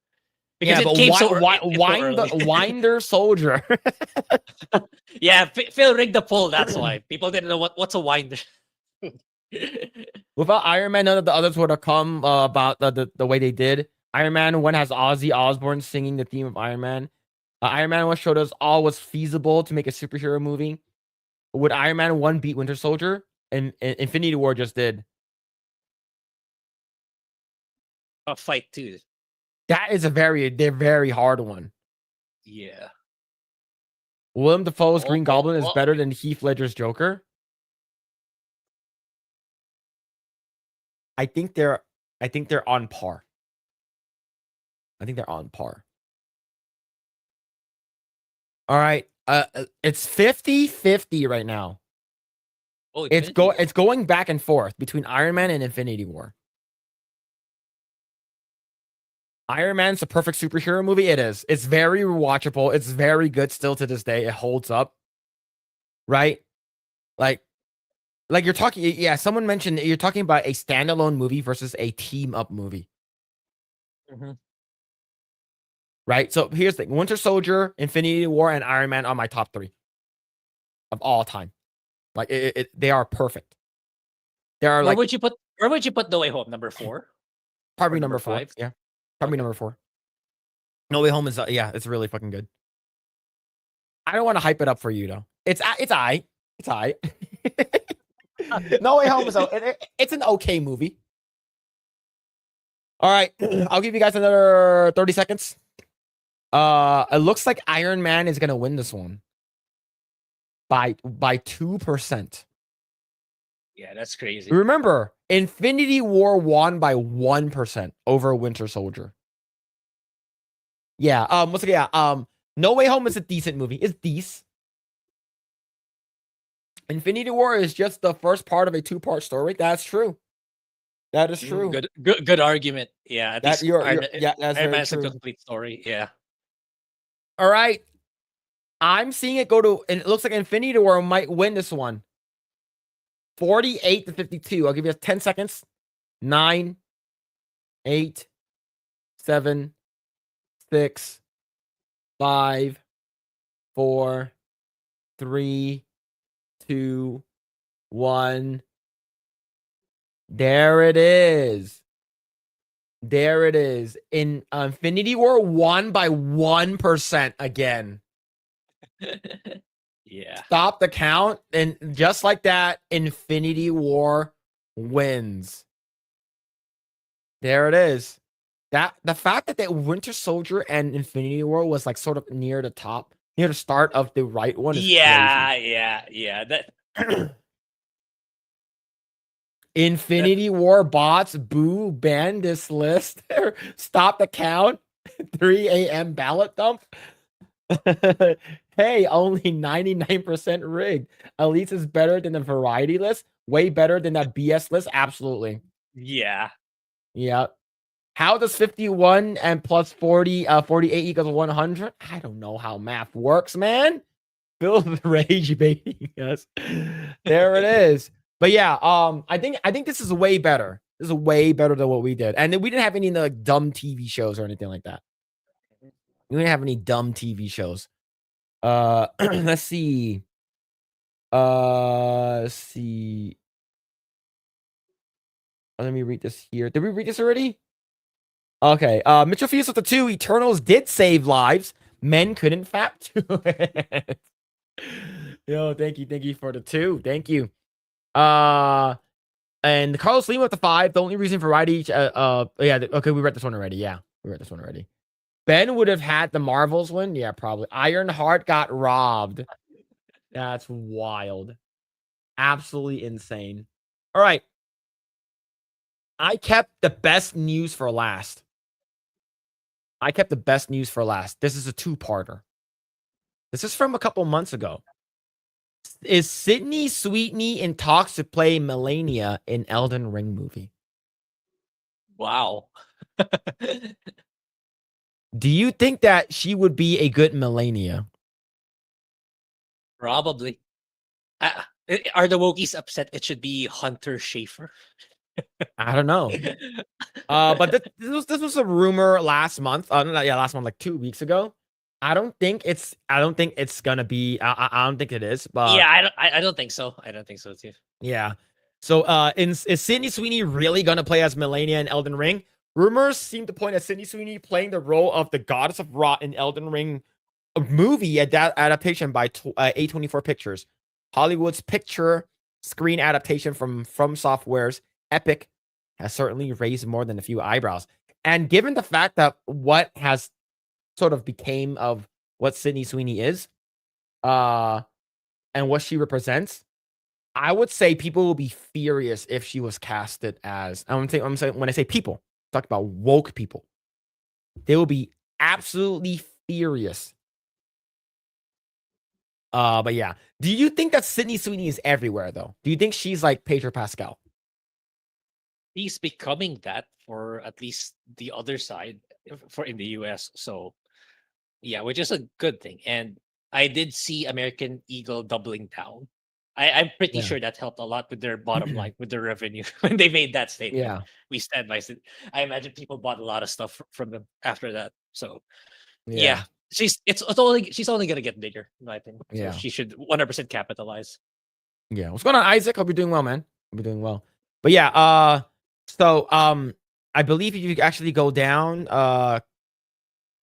because Yeah, it but came so the early. Winder Soldier. Yeah, Phil rigged the poll. That's why people didn't know what's a winder. Without Iron Man, none of the others would have come about the way they did. Iron Man 1 has Ozzy Osbourne singing the theme of Iron Man. Iron Man 1 showed us all was feasible to make a superhero movie. Would Iron Man 1 beat Winter Soldier? And Infinity War just did. A fight too. That is a very hard one. Yeah. Willem Dafoe's Oh, Green Goblin is oh. better than Heath Ledger's Joker. I think they're on par. I think they're on par. All right. It's 50-50 right now. Oh, It's going back and forth between Iron Man and Infinity War. Iron Man's a perfect superhero movie. It is. It's very rewatchable. It's very good still to this day. It holds up. Right? Like you're talking, yeah, someone mentioned you're talking about a standalone movie versus a team up movie. Mhm. Right? So here's the thing. Winter Soldier, Infinity War, and Iron Man are my top 3 of all time. Like they are perfect. They are Where would you put No Way Home? Number 4? probably or number 4. 5? Yeah. Probably Okay. number 4. No Way Home is it's really fucking good. I don't want to hype it up for you though. It's I. No Way Home is it's an okay movie. All right, I'll give you guys another 30 seconds. It looks like Iron Man is gonna win this one by 2%. Yeah, that's crazy. Remember, Infinity War won by 1% over Winter Soldier. Yeah. No Way Home is a decent movie. It's decent. Infinity War is just the first part of a 2-part story. That's true. That is true. Good argument. Yeah, That's Iron very Man's a true. complete story. Yeah. All right. I'm seeing it go to, and it looks like Infinity War might win this one. 48-52. I'll give you 10 seconds. 9, 8, 7, 6, 5, 4, 3, 2, 1. There it is. There it is. In Infinity War won by 1% again. Yeah. Stop the count. And just like that, Infinity War wins. There it is. The fact that the Winter Soldier and Infinity War was like sort of near the top, near the start of the right one is Yeah. That Infinity War bots, boo, ban this list. Stop the count. 3 a.m. ballot dump. Hey, only 99% rigged. At least it's better than the variety list. Way better than that BS list. Absolutely. yeah. Yeah. How does 51 and plus 40, 48 equals 100? I don't know how math works, man. Phillip rage baiting us. There it is. But yeah, I think this is way better. This is way better than what we did. And we didn't have any like dumb TV shows or anything like that. We didn't have any dumb TV shows. Let's see. Let's see. Let me read this here. Did we read this already? Okay. Mitchell Fuse with the 2. Eternals did save lives. Men couldn't fap to it. Yo, thank you for the 2. Thank you. And Carlos Lima with the 5. The only reason for variety. Okay, we read this one already. Yeah, we read this one already. Ben would have had the Marvels win. Yeah, probably. Ironheart got robbed. That's wild. Absolutely insane. All right. I kept the best news for last. This is a 2-parter. This is from a couple months ago. Is Sydney Sweeney in talks to play Melania in Elden Ring movie? Wow. Do you think that she would be a good Melania? Probably. Are the Wokies upset it should be Hunter Schafer? I don't know. But this was a rumor last month. Last month, like 2 weeks ago. I don't think it's gonna be. I don't think it is. But yeah, I don't think so. I don't think so too. Yeah. So is Sydney Sweeney really gonna play as Melania in Elden Ring? Rumors seem to point at Sydney Sweeney playing the role of the goddess of Rot in Elden Ring, a movie adaptation by A24 Pictures, Hollywood's picture screen adaptation from Software's Epic, has certainly raised more than a few eyebrows. And given the fact that what has sort of became of what Sydney Sweeney is, and what she represents, I would say people will be furious if she was casted as. I'm saying when I say people, talk about woke people. They will be absolutely furious. But yeah, do you think that Sydney Sweeney is everywhere though? Do you think she's like Pedro Pascal? He's becoming that for at least the other side for in the US. So yeah, which is a good thing. And I did see American Eagle doubling down. I'm pretty sure that helped a lot with their bottom line, with their revenue when they made that statement. Yeah. We stand by it. I imagine people bought a lot of stuff from them after that. So yeah, she's only gonna get bigger, in my opinion. So Yeah. she should 100% capitalize. Yeah. What's going on, Isaac? Hope you're doing well, man. Hope you're doing well. But yeah, so I believe if you actually go down,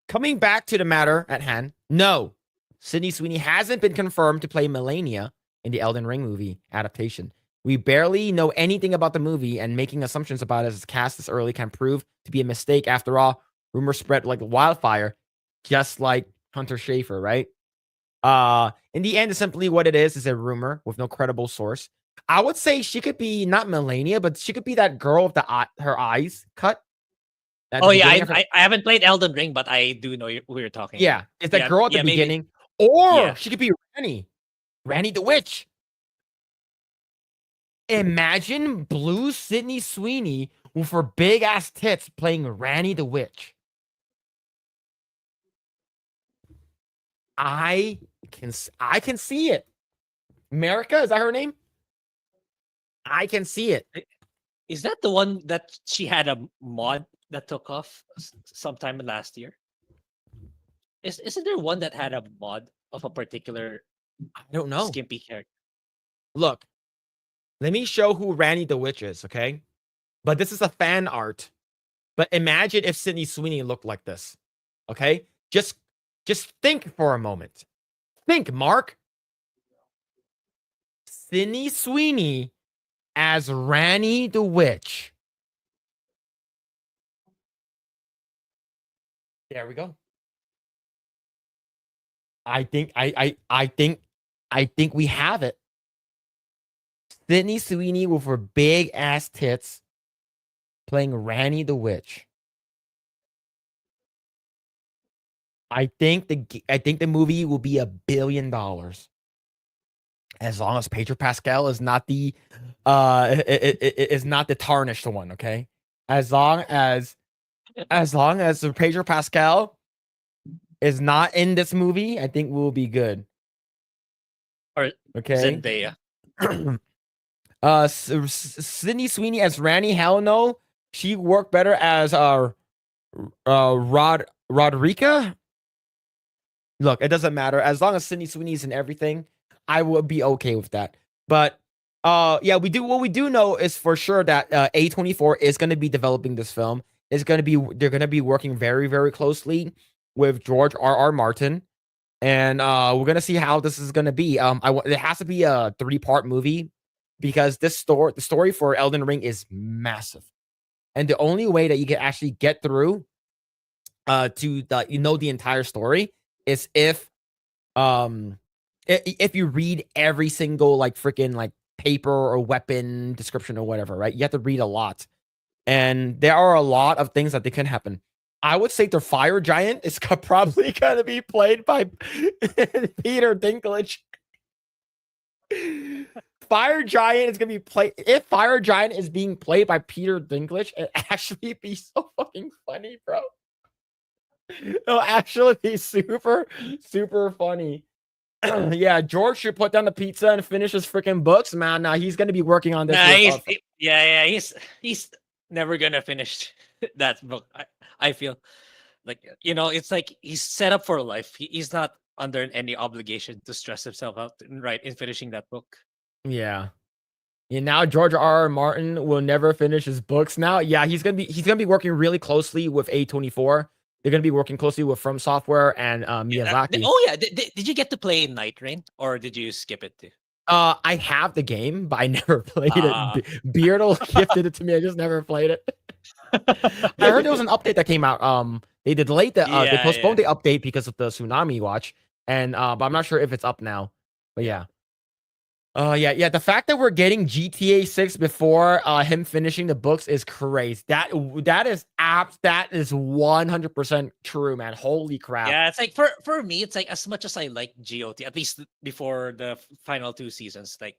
coming back to the matter at hand, no, Sydney Sweeney hasn't been confirmed to play Melania in the Elden Ring movie adaptation. We barely know anything about the movie, and making assumptions about it as cast this early can prove to be a mistake. After all, rumors spread like wildfire, just like Hunter Schafer, right? In the end, simply what it is a rumor with no credible source. I would say she could be not Melania, but she could be that girl with her eyes cut. Oh yeah, I haven't played Elden Ring, but I do know who you're talking. Yeah, it's that girl at the maybe. beginning, or she could be Ranny the Witch. Imagine blue Sydney Sweeney with her big ass tits playing Ranny the Witch. I can see it. America, is that her name? I can see it. Is that the one that she had a mod that took off sometime last year? Isn't there one that had a mod of a particular I don't know. skimpy character? Look, let me show who Ranny the Witch is, okay? But this is a fan art. But imagine if Sydney Sweeney looked like this, okay? Just think for a moment. Think, Mark. Sydney Sweeney as Ranny the Witch. There we go. I think we have it. Sydney Sweeney with her big ass tits playing Ranny the Witch. I think the movie will be $1 billion. As long as Pedro Pascal is not the is not the tarnished one, okay? as long as Pedro Pascal is not in this movie, I think we'll be good. Or Okay. Zendaya. Sydney Sweeney as Ranny, hell no. She worked better as Rodrika. Look, it doesn't matter. As long as Sydney Sweeney's in everything, I would be okay with that. But yeah, what we do know is for sure that A24 is going to be developing this film. They're going to be working very, very closely with George R.R. Martin. And we're going to see how this is going to be. It has to be a 3-part movie because the story for Elden Ring is massive. And the only way that you can actually get through to the entire story is if you read every single like freaking like paper or weapon description or whatever, right? You have to read a lot. And there are a lot of things that they can happen. I would say the fire giant is probably going to be played by Peter Dinklage. Fire giant is going to be played. If fire giant is being played by Peter Dinklage, it actually be so fucking funny, bro. It'll actually be super, super funny. Yeah, George should put down the pizza and finish his freaking books, man. Now he's going to be working on this. He's never gonna finish that book. I feel like, you know, it's like he's set up for life. He's not under any obligation to stress himself out in finishing that book. Yeah. And now George R.R. Martin will never finish his books now. Yeah, he's gonna be working really closely with A24. They're gonna be working closely with From Software and Miyazaki. Did you get to play Night Rain or did you skip it too? I have the game, but I never played it. Beardle gifted it to me. I just never played it. I heard there was an update that came out. They delayed they postponed the update because of the tsunami watch, and but I'm not sure if it's up now. But yeah. The fact that we're getting GTA 6 before him finishing the books is crazy. That is 100% true, man. Holy crap. Yeah, it's like for me, it's like as much as I like GOT, at least before the final 2 seasons, like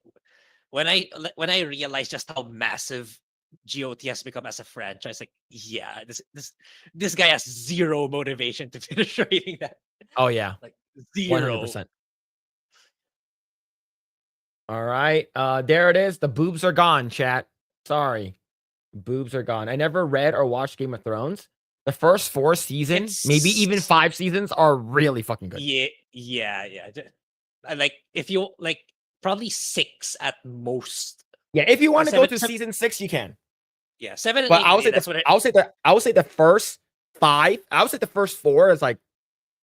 when I realized just how massive GOT has become as a franchise, like yeah, this guy has zero motivation to finish writing that. Oh yeah. Like 0. 100%. All right. There it is. The boobs are gone, chat. Sorry. Boobs are gone. I never read or watched Game of Thrones. The first 4 seasons, maybe even 5 seasons, are really fucking good. Yeah. Like if you like probably 6 at most. Yeah, if you want to go to season 6, you can. Yeah, 7 and but 8. I would say the first 5. I would say the first 4 is like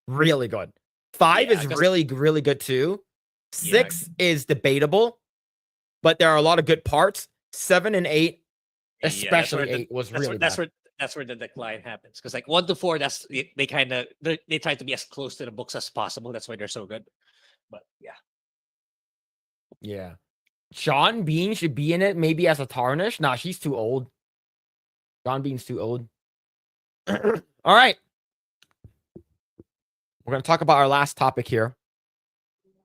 really good. 5 is really, really good too. 6 is debatable, but there are a lot of good parts. 7 and 8, especially 8, was really bad. That's where the decline happens. Because like 1 to 4, they try to be as close to the books as possible. That's why they're so good. But yeah. Sean Bean should be in it, maybe as a Tarnish. Nah, she's too old. Sean Bean's too old. All right. We're gonna talk about our last topic here.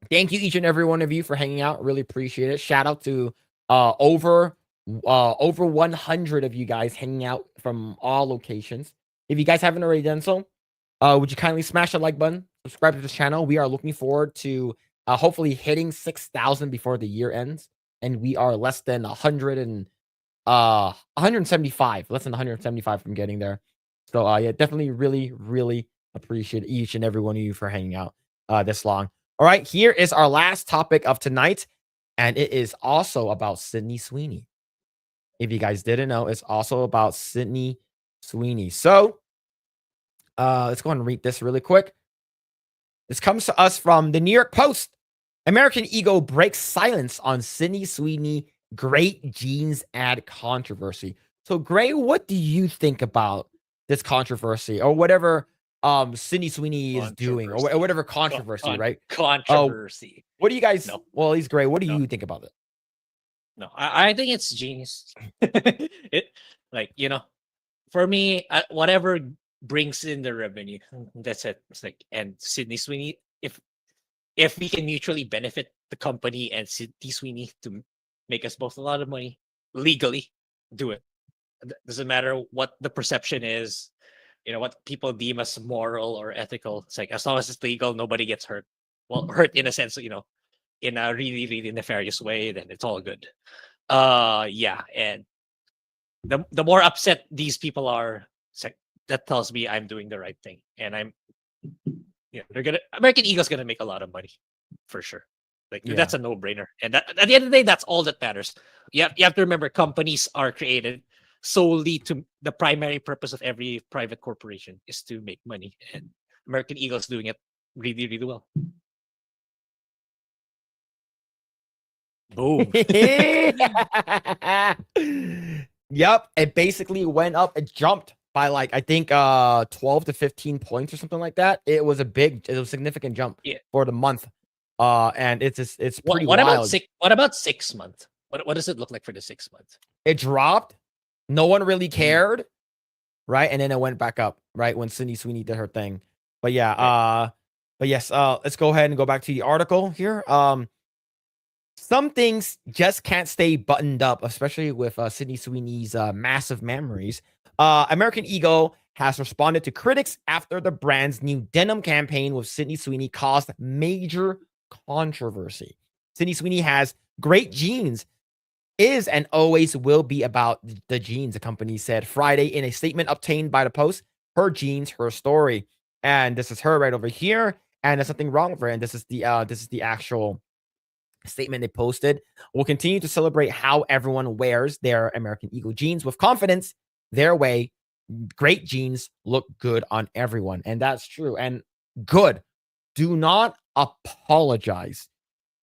Thank you, each and every one of you, for hanging out. Really appreciate it. Shout out to over 100 of you guys hanging out from all locations. If you guys haven't already done so, would you kindly smash the like button, subscribe to this channel. We are looking forward to hopefully hitting 6,000 before the year ends, and we are less than 175, less than 175 from getting there. So yeah, definitely really, really appreciate each and every one of you for hanging out this long. All right, here is our last topic of tonight, and it is also about Sydney Sweeney. If you guys didn't know, it's also about Sydney Sweeney. So let's go ahead and read this really quick. This comes to us from the New York Post. American Eagle breaks silence on Sydney Sweeney great jeans ad controversy. So, Grae, what do you think about this controversy or whatever Sydney Sweeney is doing or whatever controversy, right? Controversy. What do you guys? No. Well, he's Grae. What do you think about it? No, I think it's genius. It, like, you know, for me, whatever brings in the revenue, that's it. It's like, and Sydney Sweeney, if we can mutually benefit the company and Sydney Sweeney to make us both a lot of money legally, do it. doesn't matter what the perception is, what people deem as moral or ethical. It's like as long as it's legal, nobody gets hurt. Well, hurt in a sense, in a really, really nefarious way, then it's all good. Yeah, and the more upset these people are, it's like, that tells me I'm doing the right thing, and American Eagle's gonna make a lot of money for sure. Like Yeah. that's a no-brainer. And at the end of the day, that's all that matters. You have to remember, companies are created solely to the primary purpose of every private corporation is to make money, and American Eagle's doing it really, really well. Boom. Yep, it basically went up. It jumped by I think 12 to 15 points or something like that. It was a significant jump for the month. And it's pretty what wild. What about 6 months? What does it look like for the 6 months? It dropped. No one really cared, right? And then it went back up, right, when Sweeney did her thing. But yeah, but yes, let's go ahead and go back to the article here. Some things just can't stay buttoned up, especially with Sweeney's massive memories. American Eagle has responded to critics after the brand's new denim campaign with Sweeney caused major controversy. Sweeney has great jeans, is and always will be about the jeans, the company said Friday in a statement obtained by the Post. Her jeans, her story. And this is her right over here. And there's nothing wrong with her. And this is the actual statement they posted. We'll continue to celebrate how everyone wears their American Eagle jeans with confidence, their way. Great jeans look good on everyone. And that's true. And good. Do not apologize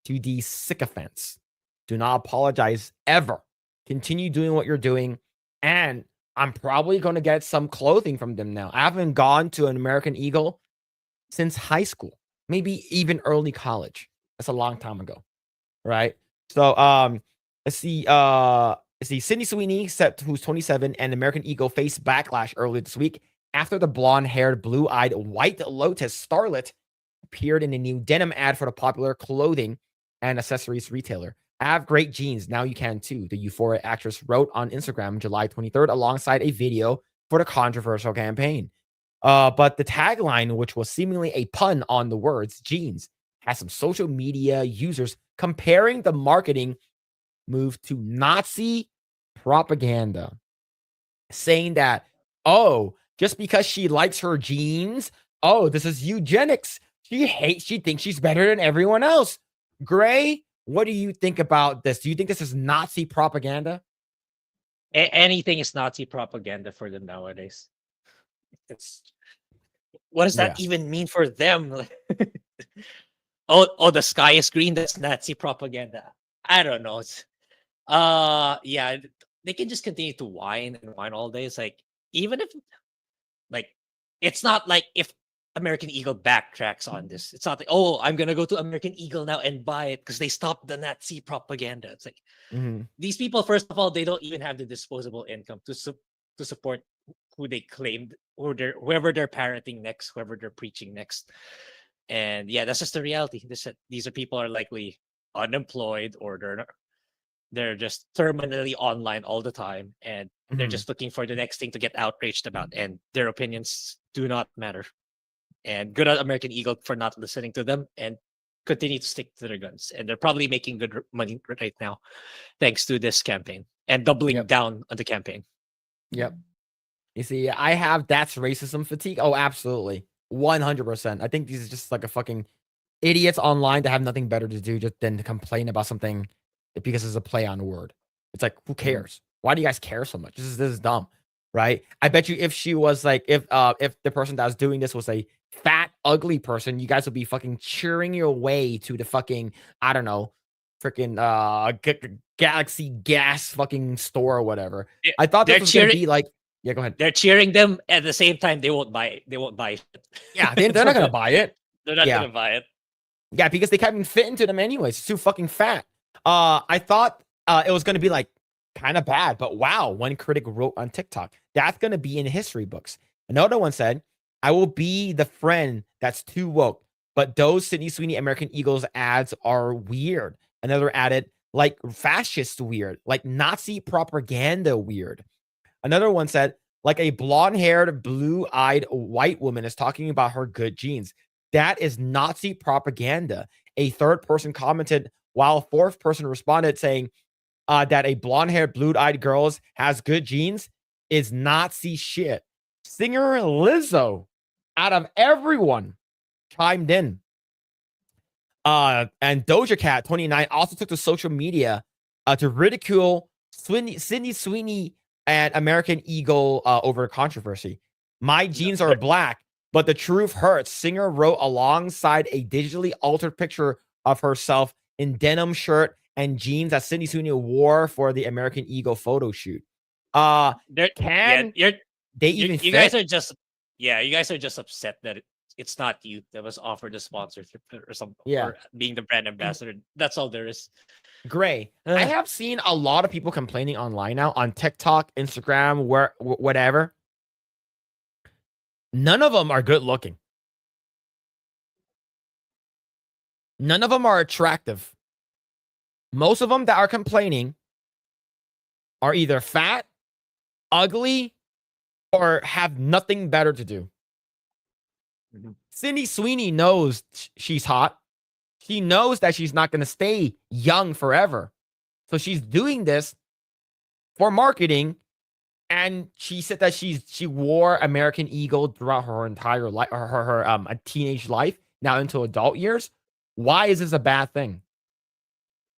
to these sycophants. Do not apologize ever. Continue doing what you're doing. And I'm probably going to get some clothing from them now. I haven't gone to an American Eagle since high school, maybe even early college. That's a long time ago. Right. So let's see. Sydney Sweeney, who's 27, and American Eagle faced backlash earlier this week after the blonde-haired, blue-eyed White Lotus starlet appeared in a new denim ad for the popular clothing and accessories retailer. I have great jeans. Now you can too, the Euphoria actress wrote on Instagram July 23rd alongside a video for the controversial campaign. But the tagline, which was seemingly a pun on the words jeans, has some social media users comparing the marketing move to Nazi propaganda, saying that, oh, just because she likes her jeans, oh, this is eugenics. She thinks she's better than everyone else. Grae, what do you think about this? Do you think this is Nazi propaganda? Anything is Nazi propaganda for them nowadays. What does that even mean for them? Oh, the sky is green. That's Nazi propaganda. I don't know. Yeah, they can just continue to whine and whine all day. It's like, even if, it's not like if American Eagle backtracks on this. It's not like, oh, I'm gonna go to American Eagle now and buy it because they stopped the Nazi propaganda. It's like, these people, first of all, they don't even have the disposable income to support who they claimed, or whoever they're parroting next, whoever they're preaching next. And yeah, that's just the reality. These are people are likely unemployed, or they're just terminally online all the time, and they're just looking for the next thing to get outraged about, and their opinions do not matter. And good on American Eagle for not listening to them and continue to stick to their guns. And they're probably making good money right now, thanks to this campaign and doubling down on the campaign. Yep. You see, I have that's racism fatigue. Oh, absolutely. 100%. I think these are just like a fucking idiots online that have nothing better to do than to complain about something because it's a play on a word. It's like, who cares? Why do you guys care so much? This is dumb, right? I bet you if she was like, if the person that was doing this was a fat, ugly person, you guys would be fucking cheering your way to the fucking, I don't know, freaking Galaxy Gas fucking store or whatever. I thought this was gonna be like, yeah, go ahead. They're cheering them at the same time. They won't buy it. They won't buy it. Yeah, they're not gonna buy it. They're not gonna buy it. Yeah, because they can't even fit into them anyways. It's too fucking fat. I thought it was gonna be like kind of bad, but wow, one critic wrote on TikTok, that's gonna be in history books. Another one said, I will be the friend that's too woke, but those Sydney Sweeney American Eagles ads are weird. Another added, like fascist weird, like Nazi propaganda weird. Another one said, like a blonde-haired, blue-eyed white woman is talking about her good genes. That is Nazi propaganda. A third person commented, while a fourth person responded saying that a blonde-haired, blue-eyed girl has good genes is Nazi shit. Singer Lizzo, out of everyone, chimed in. And Doja Cat 29 also took to social media to ridicule Sydney Sweeney and American Eagle over controversy. My genes are black, but the truth hurts. Singer wrote alongside a digitally altered picture of herself in denim shirt and jeans that Sydney Sweeney wore for the American Eagle photo shoot. They're- Can yeah, they you even guys fit? are just you guys are just upset that it's not you that was offered a sponsorship or something, Yeah. or being the brand ambassador. That's all there is. Grae, I have seen a lot of people complaining online now on TikTok, Instagram, whatever. None of them are good looking. None of them are attractive. Most of them that are complaining are either fat, ugly, or have nothing better to do. Mhm. Sydney Sweeney knows she's hot. She knows that she's not going to stay young forever. So she's doing this for marketing. And she said that she wore American Eagle throughout her entire life, or her a teenage life, now into adult years. Why is this a bad thing?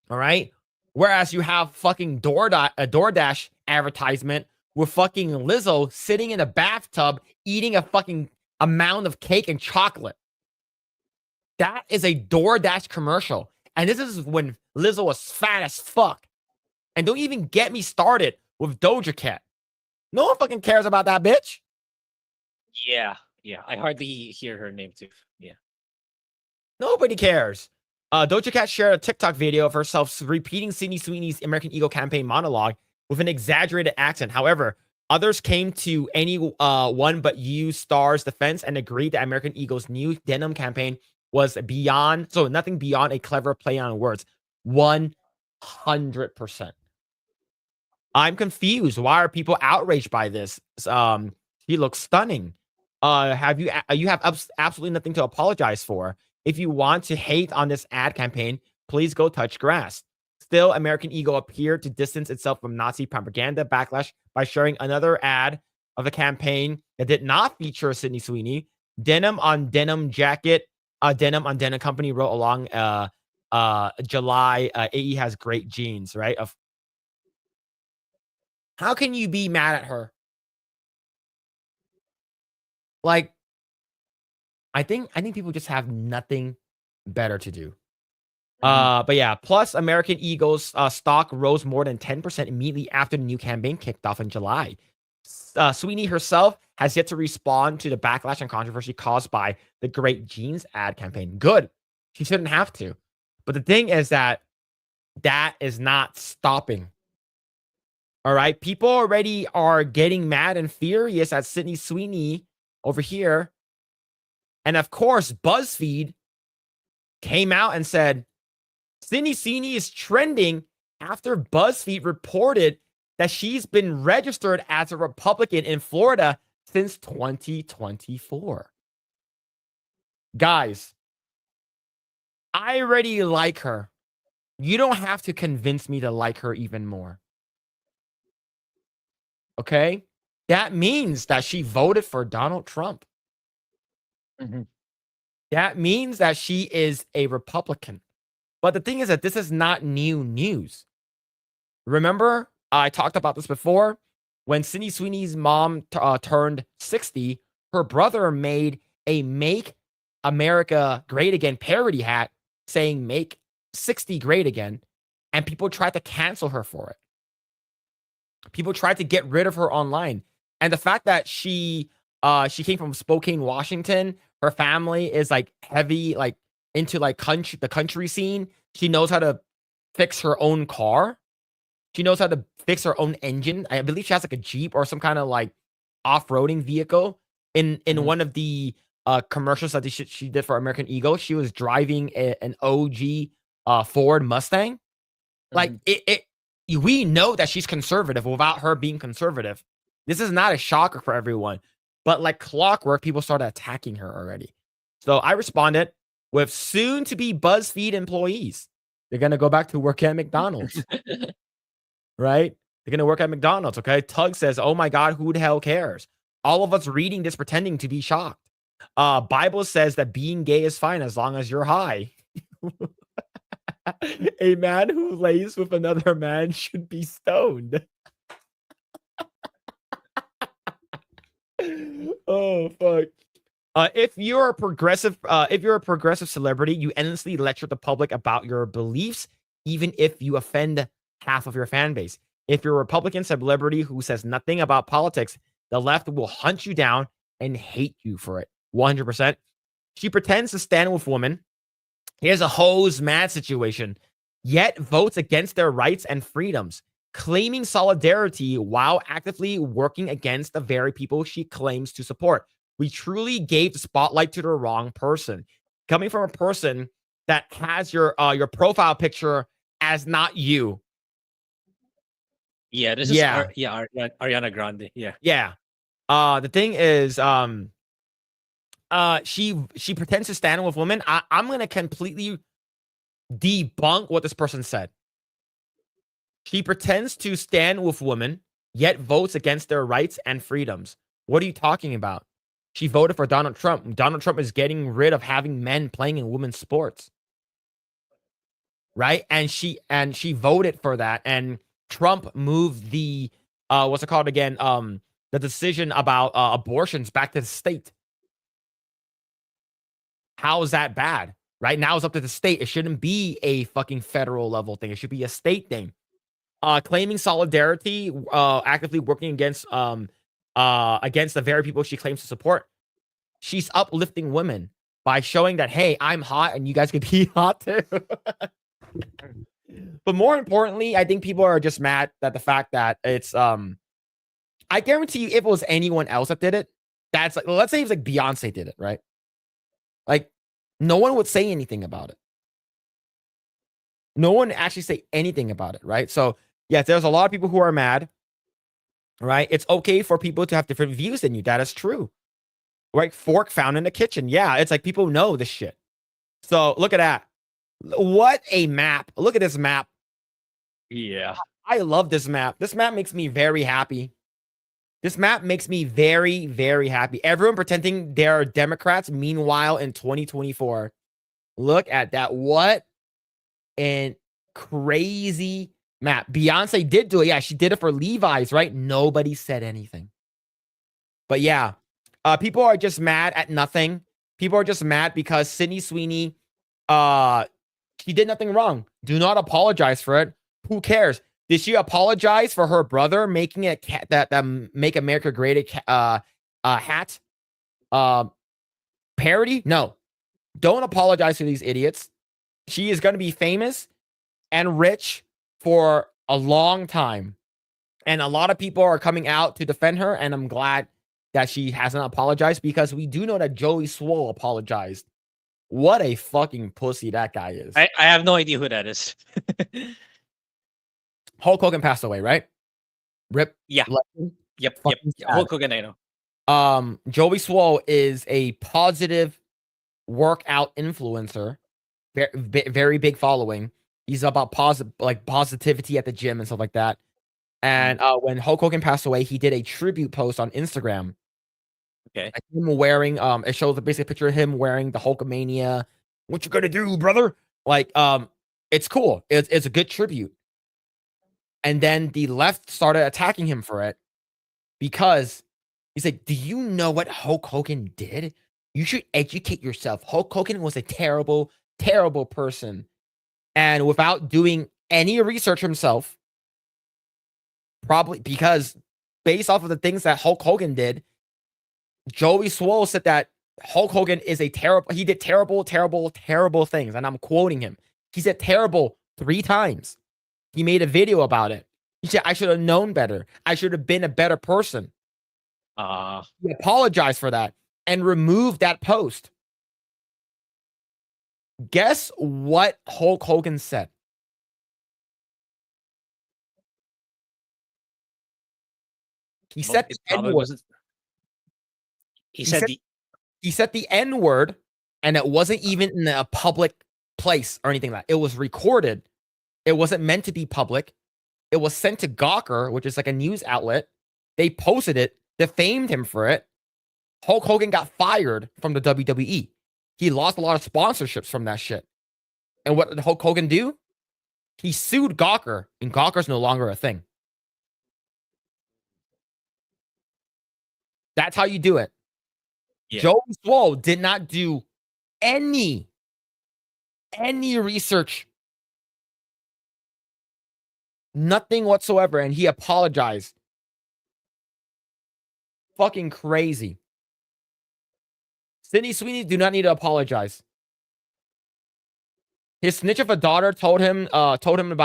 All right. Whereas you have fucking a DoorDash advertisement with fucking Lizzo sitting in a bathtub eating a fucking amount of cake and chocolate. That is a DoorDash commercial. And this is when Lizzo was fat as fuck. And don't even get me started with Doja Cat. No one fucking cares about that bitch. Yeah. I hardly hear her name too. Yeah. Nobody cares. Doja Cat shared a TikTok video of herself repeating Sydney Sweeney's American Eagle campaign monologue with an exaggerated accent. However, others came to any one but you star's defense and agreed that American Eagle's new denim campaign was nothing beyond a clever play on words. 100%. I'm confused. Why are people outraged by this? He looks stunning. You have absolutely nothing to apologize for. If you want to hate on this ad campaign, please go touch grass. Still, American Eagle appeared to distance itself from Nazi propaganda backlash by sharing another ad of a campaign that did not feature Sydney Sweeney. Denim on denim jacket, denim on denim company wrote along July, AE has great jeans, right? How can you be mad at her? Like, I think people just have nothing better to do. But yeah, plus American Eagle's stock rose more than 10% immediately after the new campaign kicked off in July. Sweeney herself has yet to respond to the backlash and controversy caused by the Great Jeans ad campaign. Good. She shouldn't have to. But the thing is that is not stopping. All right. People already are getting mad and furious at Sydney Sweeney over here. And of course, BuzzFeed came out and said, Sydney Sweeney is trending after BuzzFeed reported that she's been registered as a Republican in Florida since 2024. Guys, I already like her. You don't have to convince me to like her even more. Okay? That means that she voted for Donald Trump. Mhm. That means that she is a Republican. But the thing is that this is not new news. Remember, I talked about this before. When Sydney Sweeney's mom turned 60, her brother made a Make America Great Again parody hat saying Make 60 Great Again. And people tried to cancel her for it. People tried to get rid of her online. And the fact that she came from Spokane, Washington, her family is like heavy, like into like the country scene. She knows how to fix her own car. She knows how to fix her own engine. I believe she has like a Jeep or some kind of like off-roading vehicle. In one of the commercials that she did for American Eagle, she was driving an OG Ford Mustang. Like we know that she's conservative without her being conservative. This is not a shocker for everyone, but like clockwork, people started attacking her already. So I responded with soon to be BuzzFeed employees. They're going to go back to work at McDonald's, right? They're going to work at McDonald's. Okay. Tug says, oh my God, who the hell cares? All of us reading this pretending to be shocked. Bible says that being gay is fine as long as you're high. A man who lays with another man should be stoned. Oh fuck. If you're a progressive celebrity, you endlessly lecture the public about your beliefs, even if you offend half of your fan base. If you're a Republican celebrity who says nothing about politics, the left will hunt you down and hate you for it. 100%. She pretends to stand with women. Here's a hose mad situation, yet votes against their rights and freedoms, claiming solidarity while actively working against the very people she claims to support. We truly gave the spotlight to the wrong person. Coming from a person that has your profile picture as not you. Yeah, this is Yeah. Ariana Grande. Yeah. Yeah. The thing is, she pretends to stand with women. I'm gonna completely debunk what this person said. She pretends to stand with women, yet votes against their rights and freedoms. What are you talking about? She voted for Donald Trump. Donald Trump is getting rid of having men playing in women's sports. Right? And she voted for that. And Trump moved the what's it called again? The decision about abortions back to the state. How is that bad? Right now it's up to the state. It shouldn't be a fucking federal level thing. It should be a state thing. Claiming solidarity, actively working against the very people she claims to support. She's uplifting women by showing that, hey, I'm hot and you guys can be hot too. But more importantly, I think people are just mad at the fact that it's I guarantee you, if it was anyone else that did it, that's like, let's say it's like Beyonce did it, right? Like, no one would say anything about it. No one actually say anything about it, right? So, yes, there's a lot of people who are mad, right? It's okay for people to have different views than you. That is true, right? Fork found in the kitchen. Yeah, it's like people know this shit. So, look at that. What a map. Look at this map. Yeah. I love this map. This map makes me very happy. This map makes me very, very happy. Everyone pretending they're Democrats. Meanwhile, in 2024, look at that. What an crazy map. Beyonce did do it. Yeah, she did it for Levi's, right? Nobody said anything. But yeah, people are just mad at nothing. People are just mad because Sydney Sweeney, she did nothing wrong. Do not apologize for it. Who cares? Did she apologize for her brother making a that Make America Great hat parody? No. Don't apologize to these idiots. She is going to be famous and rich for a long time. And a lot of people are coming out to defend her, and I'm glad that she hasn't apologized, because we do know that Joey Swole apologized. What a fucking pussy that guy is. I have no idea who that is. Hulk Hogan passed away, right? Rip. Yeah. Legend. Yep. Fucking sad. Hulk Hogan, I know. Joey Swole is a positive workout influencer. Very big following. He's about positivity at the gym and stuff like that. And when Hulk Hogan passed away, he did a tribute post on Instagram. Okay. Him wearing it shows a basic picture of him wearing the Hulkamania. What you gonna do, brother? Like, it's cool. It's a good tribute. And then the left started attacking him for it, because he's like, do you know what Hulk Hogan did? You should educate yourself. Hulk Hogan was a terrible, terrible person. And without doing any research himself, probably because based off of the things that Hulk Hogan did, Joey Swole said that Hulk Hogan is he did terrible, terrible, terrible things. And I'm quoting him. He said terrible 3 times. He made a video about it. He said, I should have known better. I should have been a better person. He apologized for that and removed that post. Guess what Hulk Hogan said? He Well, said it the probably N-word. wasn't. He said said- the He said the N-word, and it wasn't even in a public place or anything like that. It was recorded. It wasn't meant to be public. It was sent to Gawker, which is like a news outlet. They posted it, defamed him for it. Hulk Hogan got fired from the WWE. He lost a lot of sponsorships from that shit. And what did Hulk Hogan do? He sued Gawker, and Gawker's no longer a thing. That's how you do it. Yeah. Joey Swole did not do any research. Nothing whatsoever. And he apologized. Fucking crazy. Sydney Sweeney do not need to apologize. His snitch of a daughter told on him on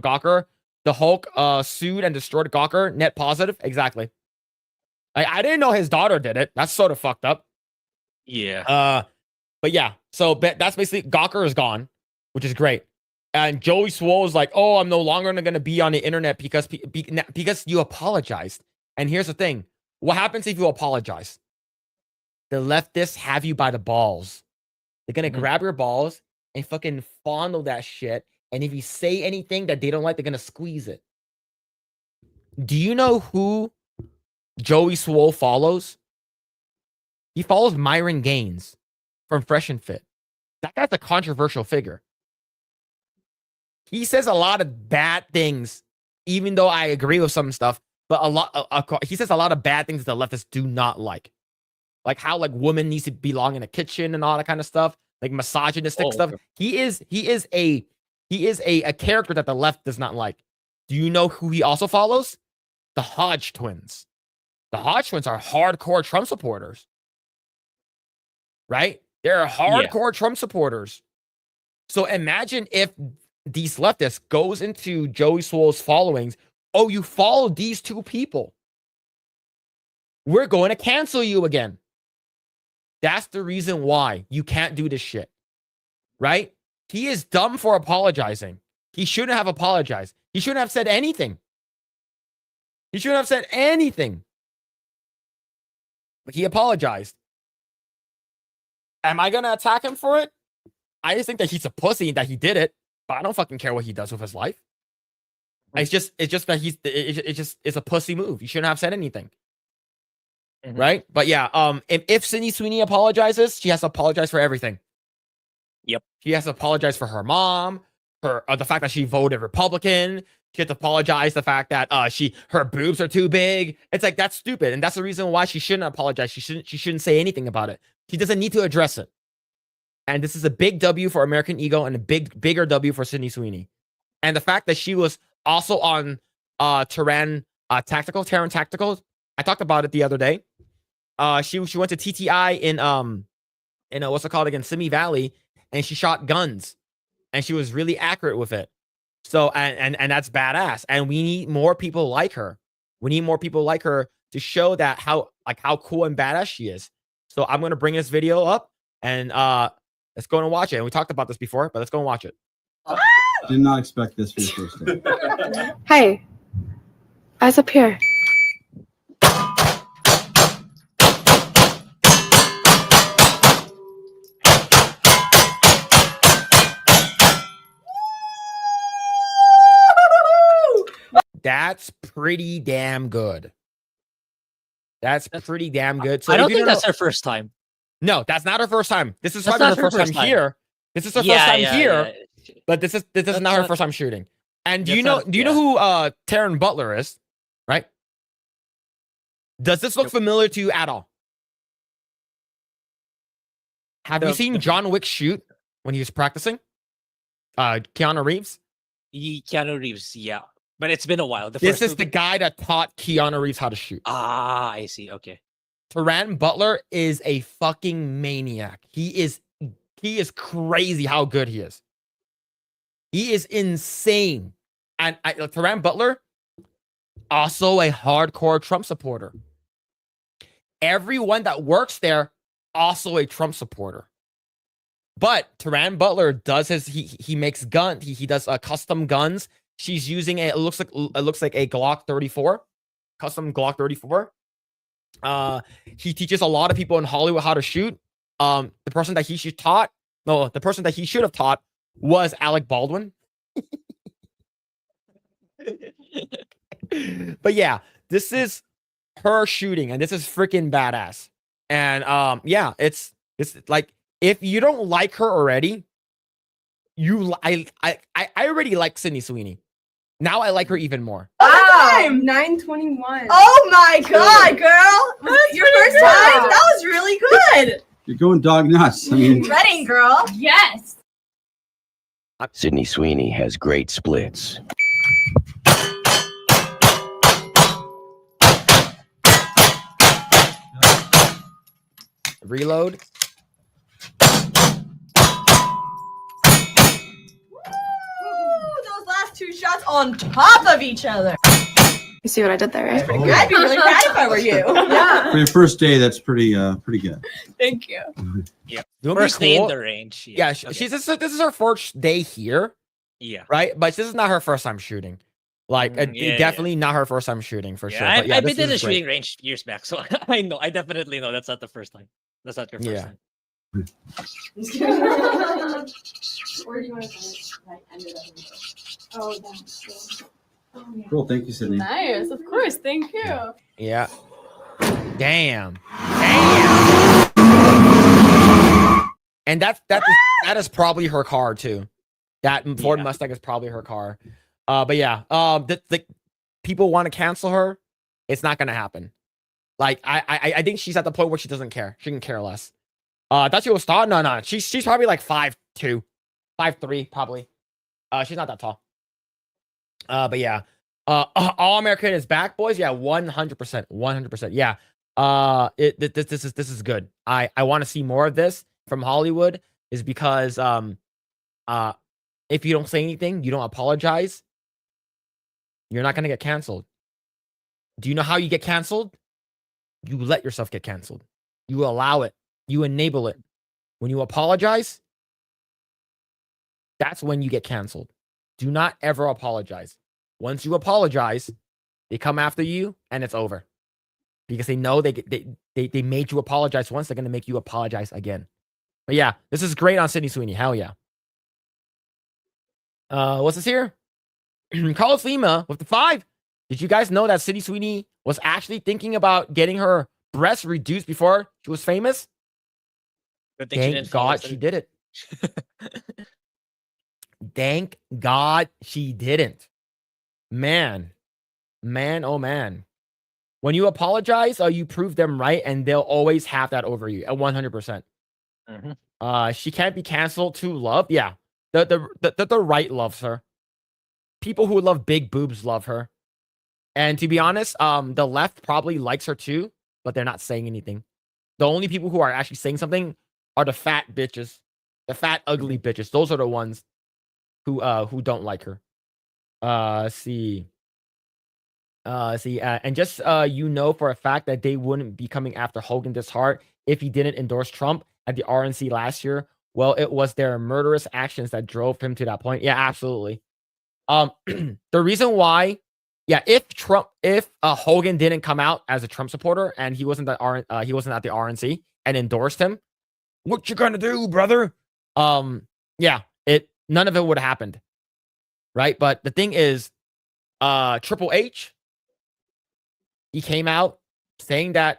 Gawker. The Hulk sued and destroyed Gawker. Net positive. Exactly. I didn't know his daughter did it. That's sort of fucked up. Yeah. But yeah. So that's basically Gawker is gone, which is great. And Joey Swole is like, oh, I'm no longer going to be on the internet because you apologized. And here's the thing. What happens if you apologize? The leftists have you by the balls. They're going to grab your balls and fucking fondle that shit. And if you say anything that they don't like, they're going to squeeze it. Do you know who Joey Swole follows? He follows Myron Gaines from Fresh and Fit. That guy's a controversial figure. He says a lot of bad things, even though I agree with some stuff. But he says a lot of bad things that the leftists do not like how women needs to belong in a kitchen and all that kind of stuff, like misogynistic stuff. Okay. He is a character that the left does not like. Do you know who he also follows? The Hodge twins. The Hodge twins are hardcore Trump supporters, right? They're hardcore Trump supporters. So imagine if these leftists goes into Joey Swole's followings. Oh, you follow these two people. We're going to cancel you again. That's the reason why you can't do this shit, right? He is dumb for apologizing. He shouldn't have apologized. He shouldn't have said anything. He shouldn't have said anything. But he apologized. Am I going to attack him for it? I just think that he's a pussy and that he did it, but I don't fucking care what he does with his life. It's just that it's a pussy move. You shouldn't have said anything. Mhm. Right? But yeah, if Sydney Sweeney apologizes, she has to apologize for everything. Yep. She has to apologize for her mom, the fact that she voted Republican. She has to apologize the fact that her boobs are too big. It's like, that's stupid. And that's the reason why she shouldn't apologize. She shouldn't say anything about it. She doesn't need to address it. And this is a big W for American Ego and a bigger W for Sydney Sweeney. And the fact that she was also on Terran Tactical. I talked about it the other day. She went to TTI in what's it called again, Simi Valley, and she shot guns, and she was really accurate with it. So and that's badass. And we need more people like her. We need more people like her to show that how cool and badass she is. So I'm gonna bring this video up and let's go and watch it. And we talked about this before, but let's go and watch it. Did not expect this for your first day. Hey, eyes up here. That's pretty damn good. That's pretty damn good. So I if don't you think know- that's her first time. No, that's not her first time. This is That's probably not her her first time first time. here. This is her first time here, yeah. but this is That's not her not- first time shooting. And do That's you know not- do you know who Taryn Butler is? Right? Does this look familiar to you at all? Have you The- seen the- John Wick shoot when he was practicing? Keanu Reeves? Keanu Reeves, yeah. But it's been a while. This first is the movie- guy that taught Keanu Reeves how to shoot. I see. Okay. Taran Butler is a fucking maniac. He is crazy how good he is. He is insane. And Taran Butler, also a hardcore Trump supporter. Everyone that works there, also a Trump supporter. But Taran Butler does he makes guns. He does custom guns. She's using it looks like a Glock 34. custom Glock 34. He teaches a lot of people in Hollywood how to shoot. The person that he should have taught was Alec Baldwin. But yeah, this is her shooting, and this is freaking badass. And yeah, it's like, if you don't like her already, I already like Sydney Sweeney. Now I like her even more. Time 9:21. Oh my god, girl! Your first time? That was really good. You're going dog nuts. I mean, Ready, girl? Yes. Sydney Sweeney has great splits. Reload. Those last two shots on top of each other. You see what I did there, right? Pretty good. I'd be really proud if I were you. Yeah. for your first day, that's pretty good. Thank you. Yeah. You know what'd be First day in cool? the range. Yeah, Okay. this is her first day here, Yeah. right? But this is not her first time shooting. Like, Yeah, definitely not her first time shooting for sure. Yeah, But yeah, I've this been in the is great. shooting range years back, so I know. I definitely know that's not the first time. That's not your first Yeah. time. Where do you want to finish? Like, end it up. Oh, that's Cool. Thank you, Sydney. nice. Of course. Thank you. Yeah. Damn. And that is probably her car too. That Ford Yeah. Mustang is probably her car. But yeah, the people want to cancel her. It's not gonna happen. Like, I think she's at the point where she doesn't care. She can care less. I thought she was tall. No. She's probably like 5'2", 5'3", probably. She's not that tall. But yeah. All American is back, boys. Yeah, 100%. 100%. Yeah. This is good. I want to see more of this from Hollywood, is because if you don't say anything, you don't apologize, you're not gonna get canceled. Do you know how you get canceled? You let yourself get canceled. You allow it. You enable it. When you apologize, that's when you get canceled. Do not ever apologize. Once you apologize, they come after you, and it's over. Because they know they made you apologize once, they're gonna make you apologize again. But yeah, this is great on Sydney Sweeney. Hell yeah. What's this here? Carlos Lima with the 5. Did you guys know that Sydney Sweeney was actually thinking about getting her breasts reduced before she was famous? Good thing she Thank didn't follow God us. she did it. Thank God she didn't. Man, oh man. When you apologize, you prove them right, and they'll always have that over you at 100%. She can't be canceled to love. Yeah, the right loves her. People who love big boobs love her. And to be honest, the left probably likes her too, but they're not saying anything. The only people who are actually saying something are the fat bitches, the fat ugly bitches. Those are the ones who don't like her. And just you know for a fact that they wouldn't be coming after Hogan this hard if he didn't endorse Trump at the RNC last year. Well, it was their murderous actions that drove him to that point. Yeah, absolutely. The reason why, yeah, if Hogan didn't come out as a Trump supporter and he wasn't at the RNC and endorsed him, what you gonna do, brother? Yeah, none of it would have happened, right? But the thing is, Triple H, he came out saying that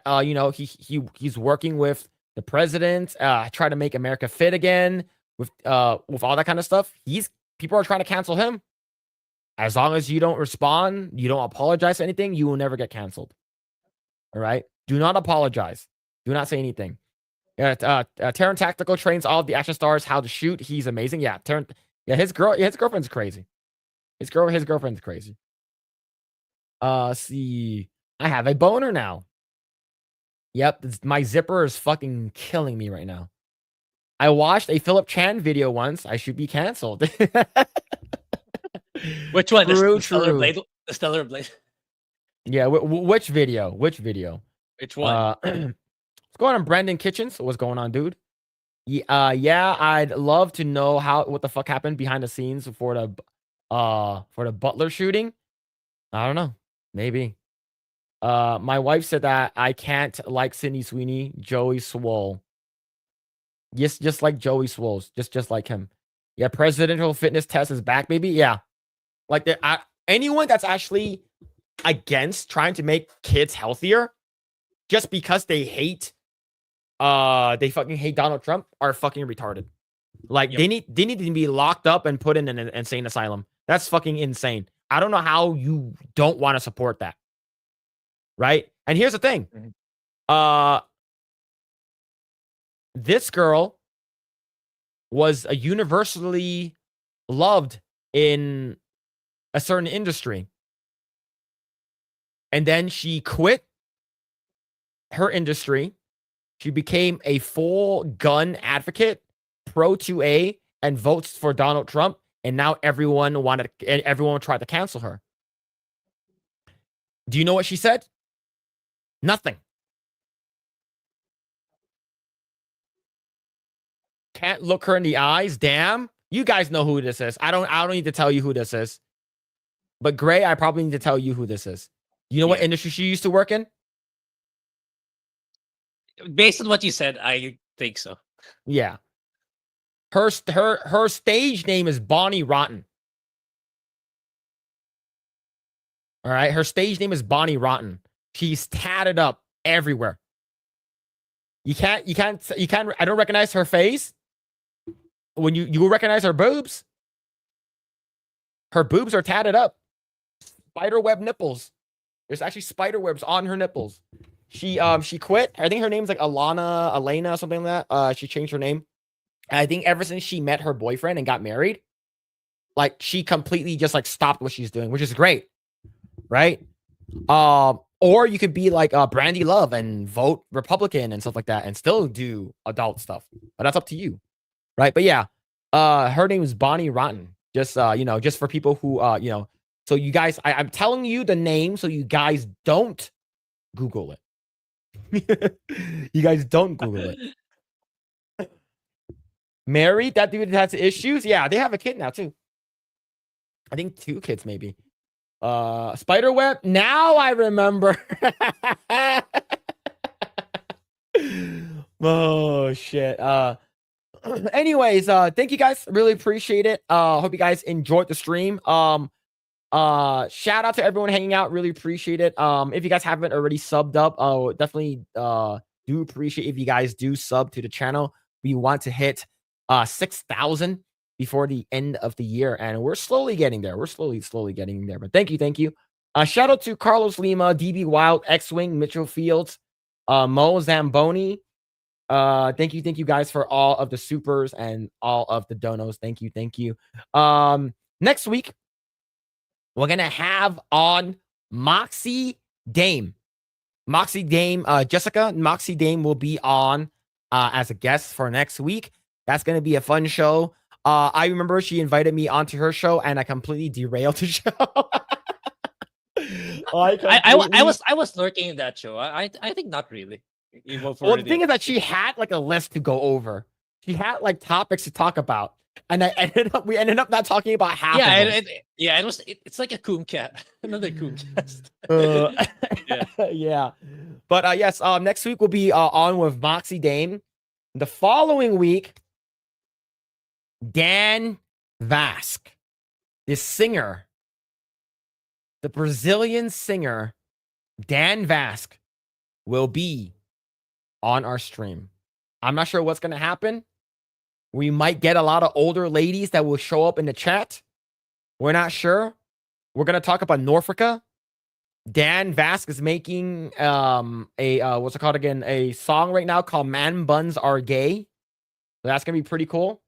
he's working with the president, try to make America fit again with all that kind of stuff. People are trying to cancel him. As long as you don't respond, you don't apologize for anything, you will never get canceled. All right? Do not apologize. Do not say anything. Terran Tactical trains all of the action stars how to shoot. He's amazing. Yeah, his girlfriend's crazy. His girlfriend's crazy. See, I have a boner now. Yep, my zipper is fucking killing me right now. I watched a Phillip Chan video once. I should be canceled. Which one? True, The Stellar true. Blade? The Stellar Blade. Yeah, which video? Which video? Which one? What's going on, Brandon Kitchens? What's going on, dude? Yeah, I'd love to know what the fuck happened behind the scenes for the Butler shooting. I don't know. Maybe. My wife said that I can't like Sydney Sweeney, Joey Swole. Yes, just like Joey Swoles, just like him. Yeah, presidential fitness test is back, baby. Yeah, like anyone that's actually against trying to make kids healthier just because they fucking hate Donald Trump are fucking retarded. Like they need to be locked up and put in an insane asylum. That's fucking insane. I don't know how you don't want to support that. Right? And here's the thing. This girl was a universally loved in a certain industry. And then she quit her industry. She became a full gun advocate, pro 2A, and votes for Donald Trump. And now everyone tried to cancel her. Do you know what she said? Nothing. Can't look her in the eyes. Damn. You guys know who this is. I don't need to tell you who this is. But Grae, I probably need to tell you who this is. You know what industry she used to work in? Based on what you said, I think so. Yeah. Her stage name is Bonnie Rotten. All right. Her stage name is Bonnie Rotten. She's tatted up everywhere. You can't, I don't recognize her face. When you recognize her boobs. Her boobs are tatted up. Spiderweb nipples. There's actually spider webs on her nipples. She quit. I think her name's like Elena, something like that. She changed her name. And I think ever since she met her boyfriend and got married, like she completely just like stopped what she's doing, which is great. Right? Or you could be like Brandy Love and vote Republican and stuff like that and still do adult stuff. But that's up to you. Right? But yeah, her name is Bonnie Rotten. Just just for people who so you guys, I'm telling you the name so you guys don't Google it. You guys don't Google it. Married? That dude has issues? Yeah, they have a kid now too. I think 2 kids maybe. Spiderweb? Now I remember. Oh shit. Anyways, thank you guys. Really appreciate it. Hope you guys enjoyed the stream. Shout out to everyone hanging out. Really appreciate it. If you guys haven't already subbed up, definitely do appreciate if you guys do sub to the channel. We want to hit 6,000 before the end of the year, and we're slowly getting there. We're slowly getting there. But thank you. Shout out to Carlos Lima, DB Wild, X-Wing, Mitchell Fields, Mo Zamboni. Thank you guys for all of the supers and all of the donos. Thank you. Next week we're gonna have on Moxie Dame. Jessica Moxie Dame will be on as a guest for next week. That's gonna be a fun show. I remember she invited me onto her show and I completely derailed the show. I was lurking in that show. I think not really. Well, the thing is that she had like a list to go over. She had like topics to talk about, and we ended up not talking about half. Yeah, it's like a Coomcat, another Coomcast. Yeah. But yes, next week we'll be on with Moxie Dame. The following week, Dan Vasc, the singer, the Brazilian singer, Dan Vasc, will be on our stream. I'm not sure what's going to happen. We might get a lot of older ladies that will show up in the chat. We're not sure. We're going to talk about Norfolka. Dan Vasc is making what's it called again? A song right now called Man Buns Are Gay. So that's going to be pretty cool.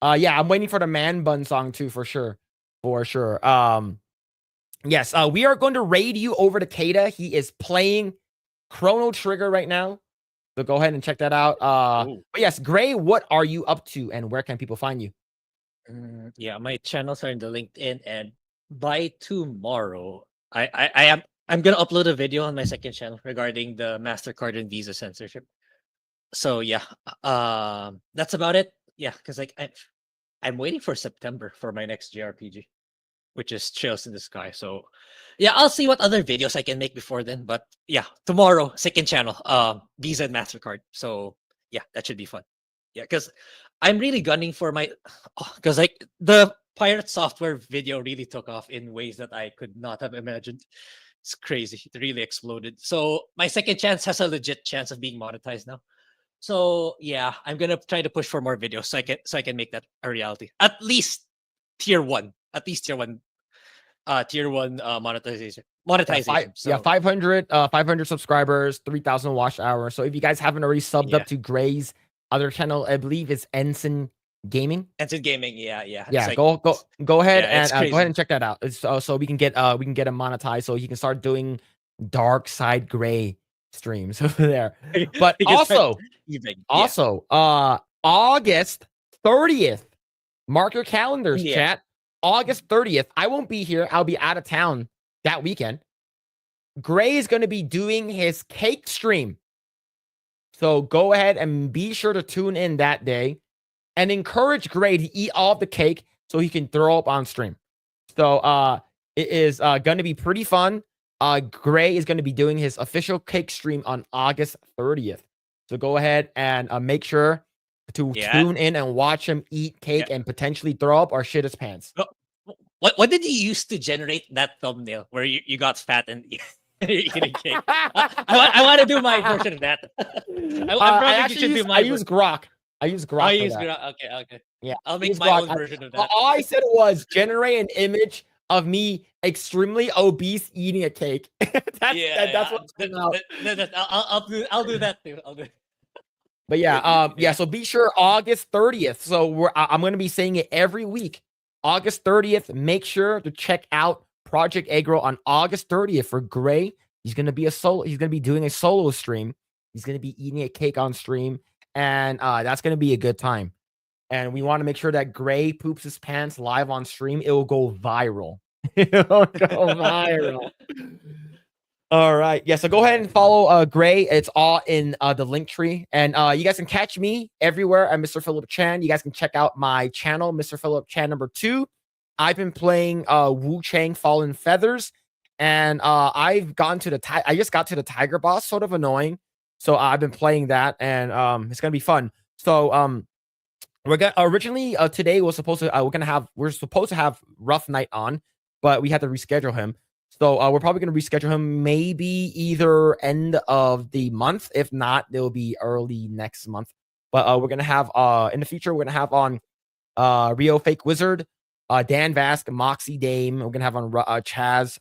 Yeah, I'm waiting for the Man Bun song too, for sure. Yes, we are going to raid you over to Kata. He is playing Chrono Trigger right now. So go ahead and check that out. But yes, Grae, what are you up to and where can people find you? Yeah, my channels are in the LinkedIn, and by tomorrow, I'm gonna upload a video on my second channel regarding the MasterCard and Visa censorship. So yeah, that's about it. Yeah, because like I'm waiting for September for my next JRPG. which is Trails in the Sky. So yeah, I'll see what other videos I can make before then. But yeah, tomorrow, second channel, Visa and MasterCard. So yeah, that should be fun. Yeah, because I'm really gunning for my, because like the pirate software video really took off in ways that I could not have imagined. It's crazy. It really exploded. So my second chance has a legit chance of being monetized now. So yeah, I'm gonna try to push for more videos so I can make that a reality. At least tier one. At least tier one monetization. So 500 subscribers, 3,000 watch hours. So if you guys haven't already subbed up to Grae's other channel, I believe it's Ensign Gaming. Ensign Gaming, yeah. Yeah, Like, go ahead yeah, and go ahead and check that out. It's, so we can get him monetized, so he can start doing Dark Side Grae streams over there. But also, August 30th, mark your calendars, chat. August 30th, I won't be here. I'll be out of town that weekend. Grae is going to be doing his cake stream. So go ahead and be sure to tune in that day and encourage Grae to eat all of the cake so he can throw up on stream. So it is going to be pretty fun. Grae is going to be doing his official cake stream on August 30th. So go ahead and make sure to tune in and watch him eat cake and potentially throw up or shit his pants. What did you use to generate that thumbnail where you got fat and you're eating cake? I want to do my version of that. I use Grok. I use Grok. Okay. Yeah, I'll make my own version of that. All I said was generate an image of me extremely obese eating a cake. That's what's coming out. I'll do that too. But yeah, so be sure August 30th. So I'm going to be saying it every week. August 30th, make sure to check out Project Eggroll on August 30th for Grae. He's going to be doing a solo stream. He's going to be eating a cake on stream, and that's going to be a good time. And we want to make sure that Grae poops his pants live on stream. It will go viral. It'll go viral. All right. Yeah. So go ahead and follow Grae. It's all in the link tree. And you guys can catch me everywhere at Mr. Phillip Chan. You guys can check out my channel, Mr. Phillip Chan #2. I've been playing Wu Chang Fallen Feathers. And I've gone to I just got to the Tiger boss, sort of annoying. So I've been playing that, and it's gonna be fun. So we're gonna originally today we're supposed to have Rough Night on, but we had to reschedule him. So we're probably going to reschedule him maybe either end of the month. If not, it'll be early next month. But we're going to have in the future, we're going to have on Rio Fake Wizard, Dan Vask, Moxie Dame. We're going to have on Chaz,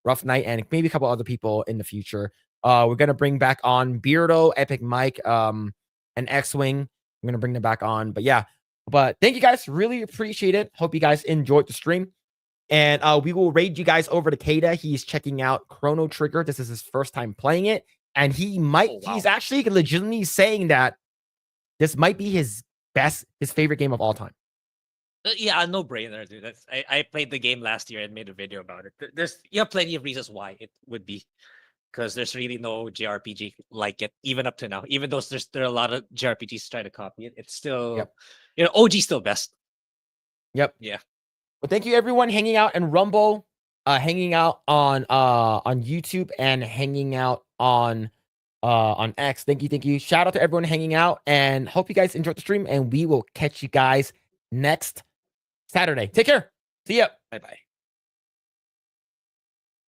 Rough Night, and maybe a couple other people in the future. We're going to bring back on Beardo, Epic Mike, and X-Wing. I'm going to bring them back on. But yeah, thank you guys. Really appreciate it. Hope you guys enjoyed the stream. And we will raid you guys over to Kada. He's checking out Chrono Trigger. This is his first time playing it. And he's actually legitimately saying that this might be his favorite game of all time. Yeah, no brainer, dude. I played the game last year and made a video about it. You have plenty of reasons why it would be. Because there's really no JRPG like it, even up to now. Even though there are a lot of JRPGs trying to copy it, it's still, OG's still best. Yep. Yeah. Well, thank you everyone hanging out in Rumble, hanging out on YouTube, and hanging out on X. Thank you. Shout out to everyone hanging out, and hope you guys enjoyed the stream. And we will catch you guys next Saturday. Take care. See ya. Bye.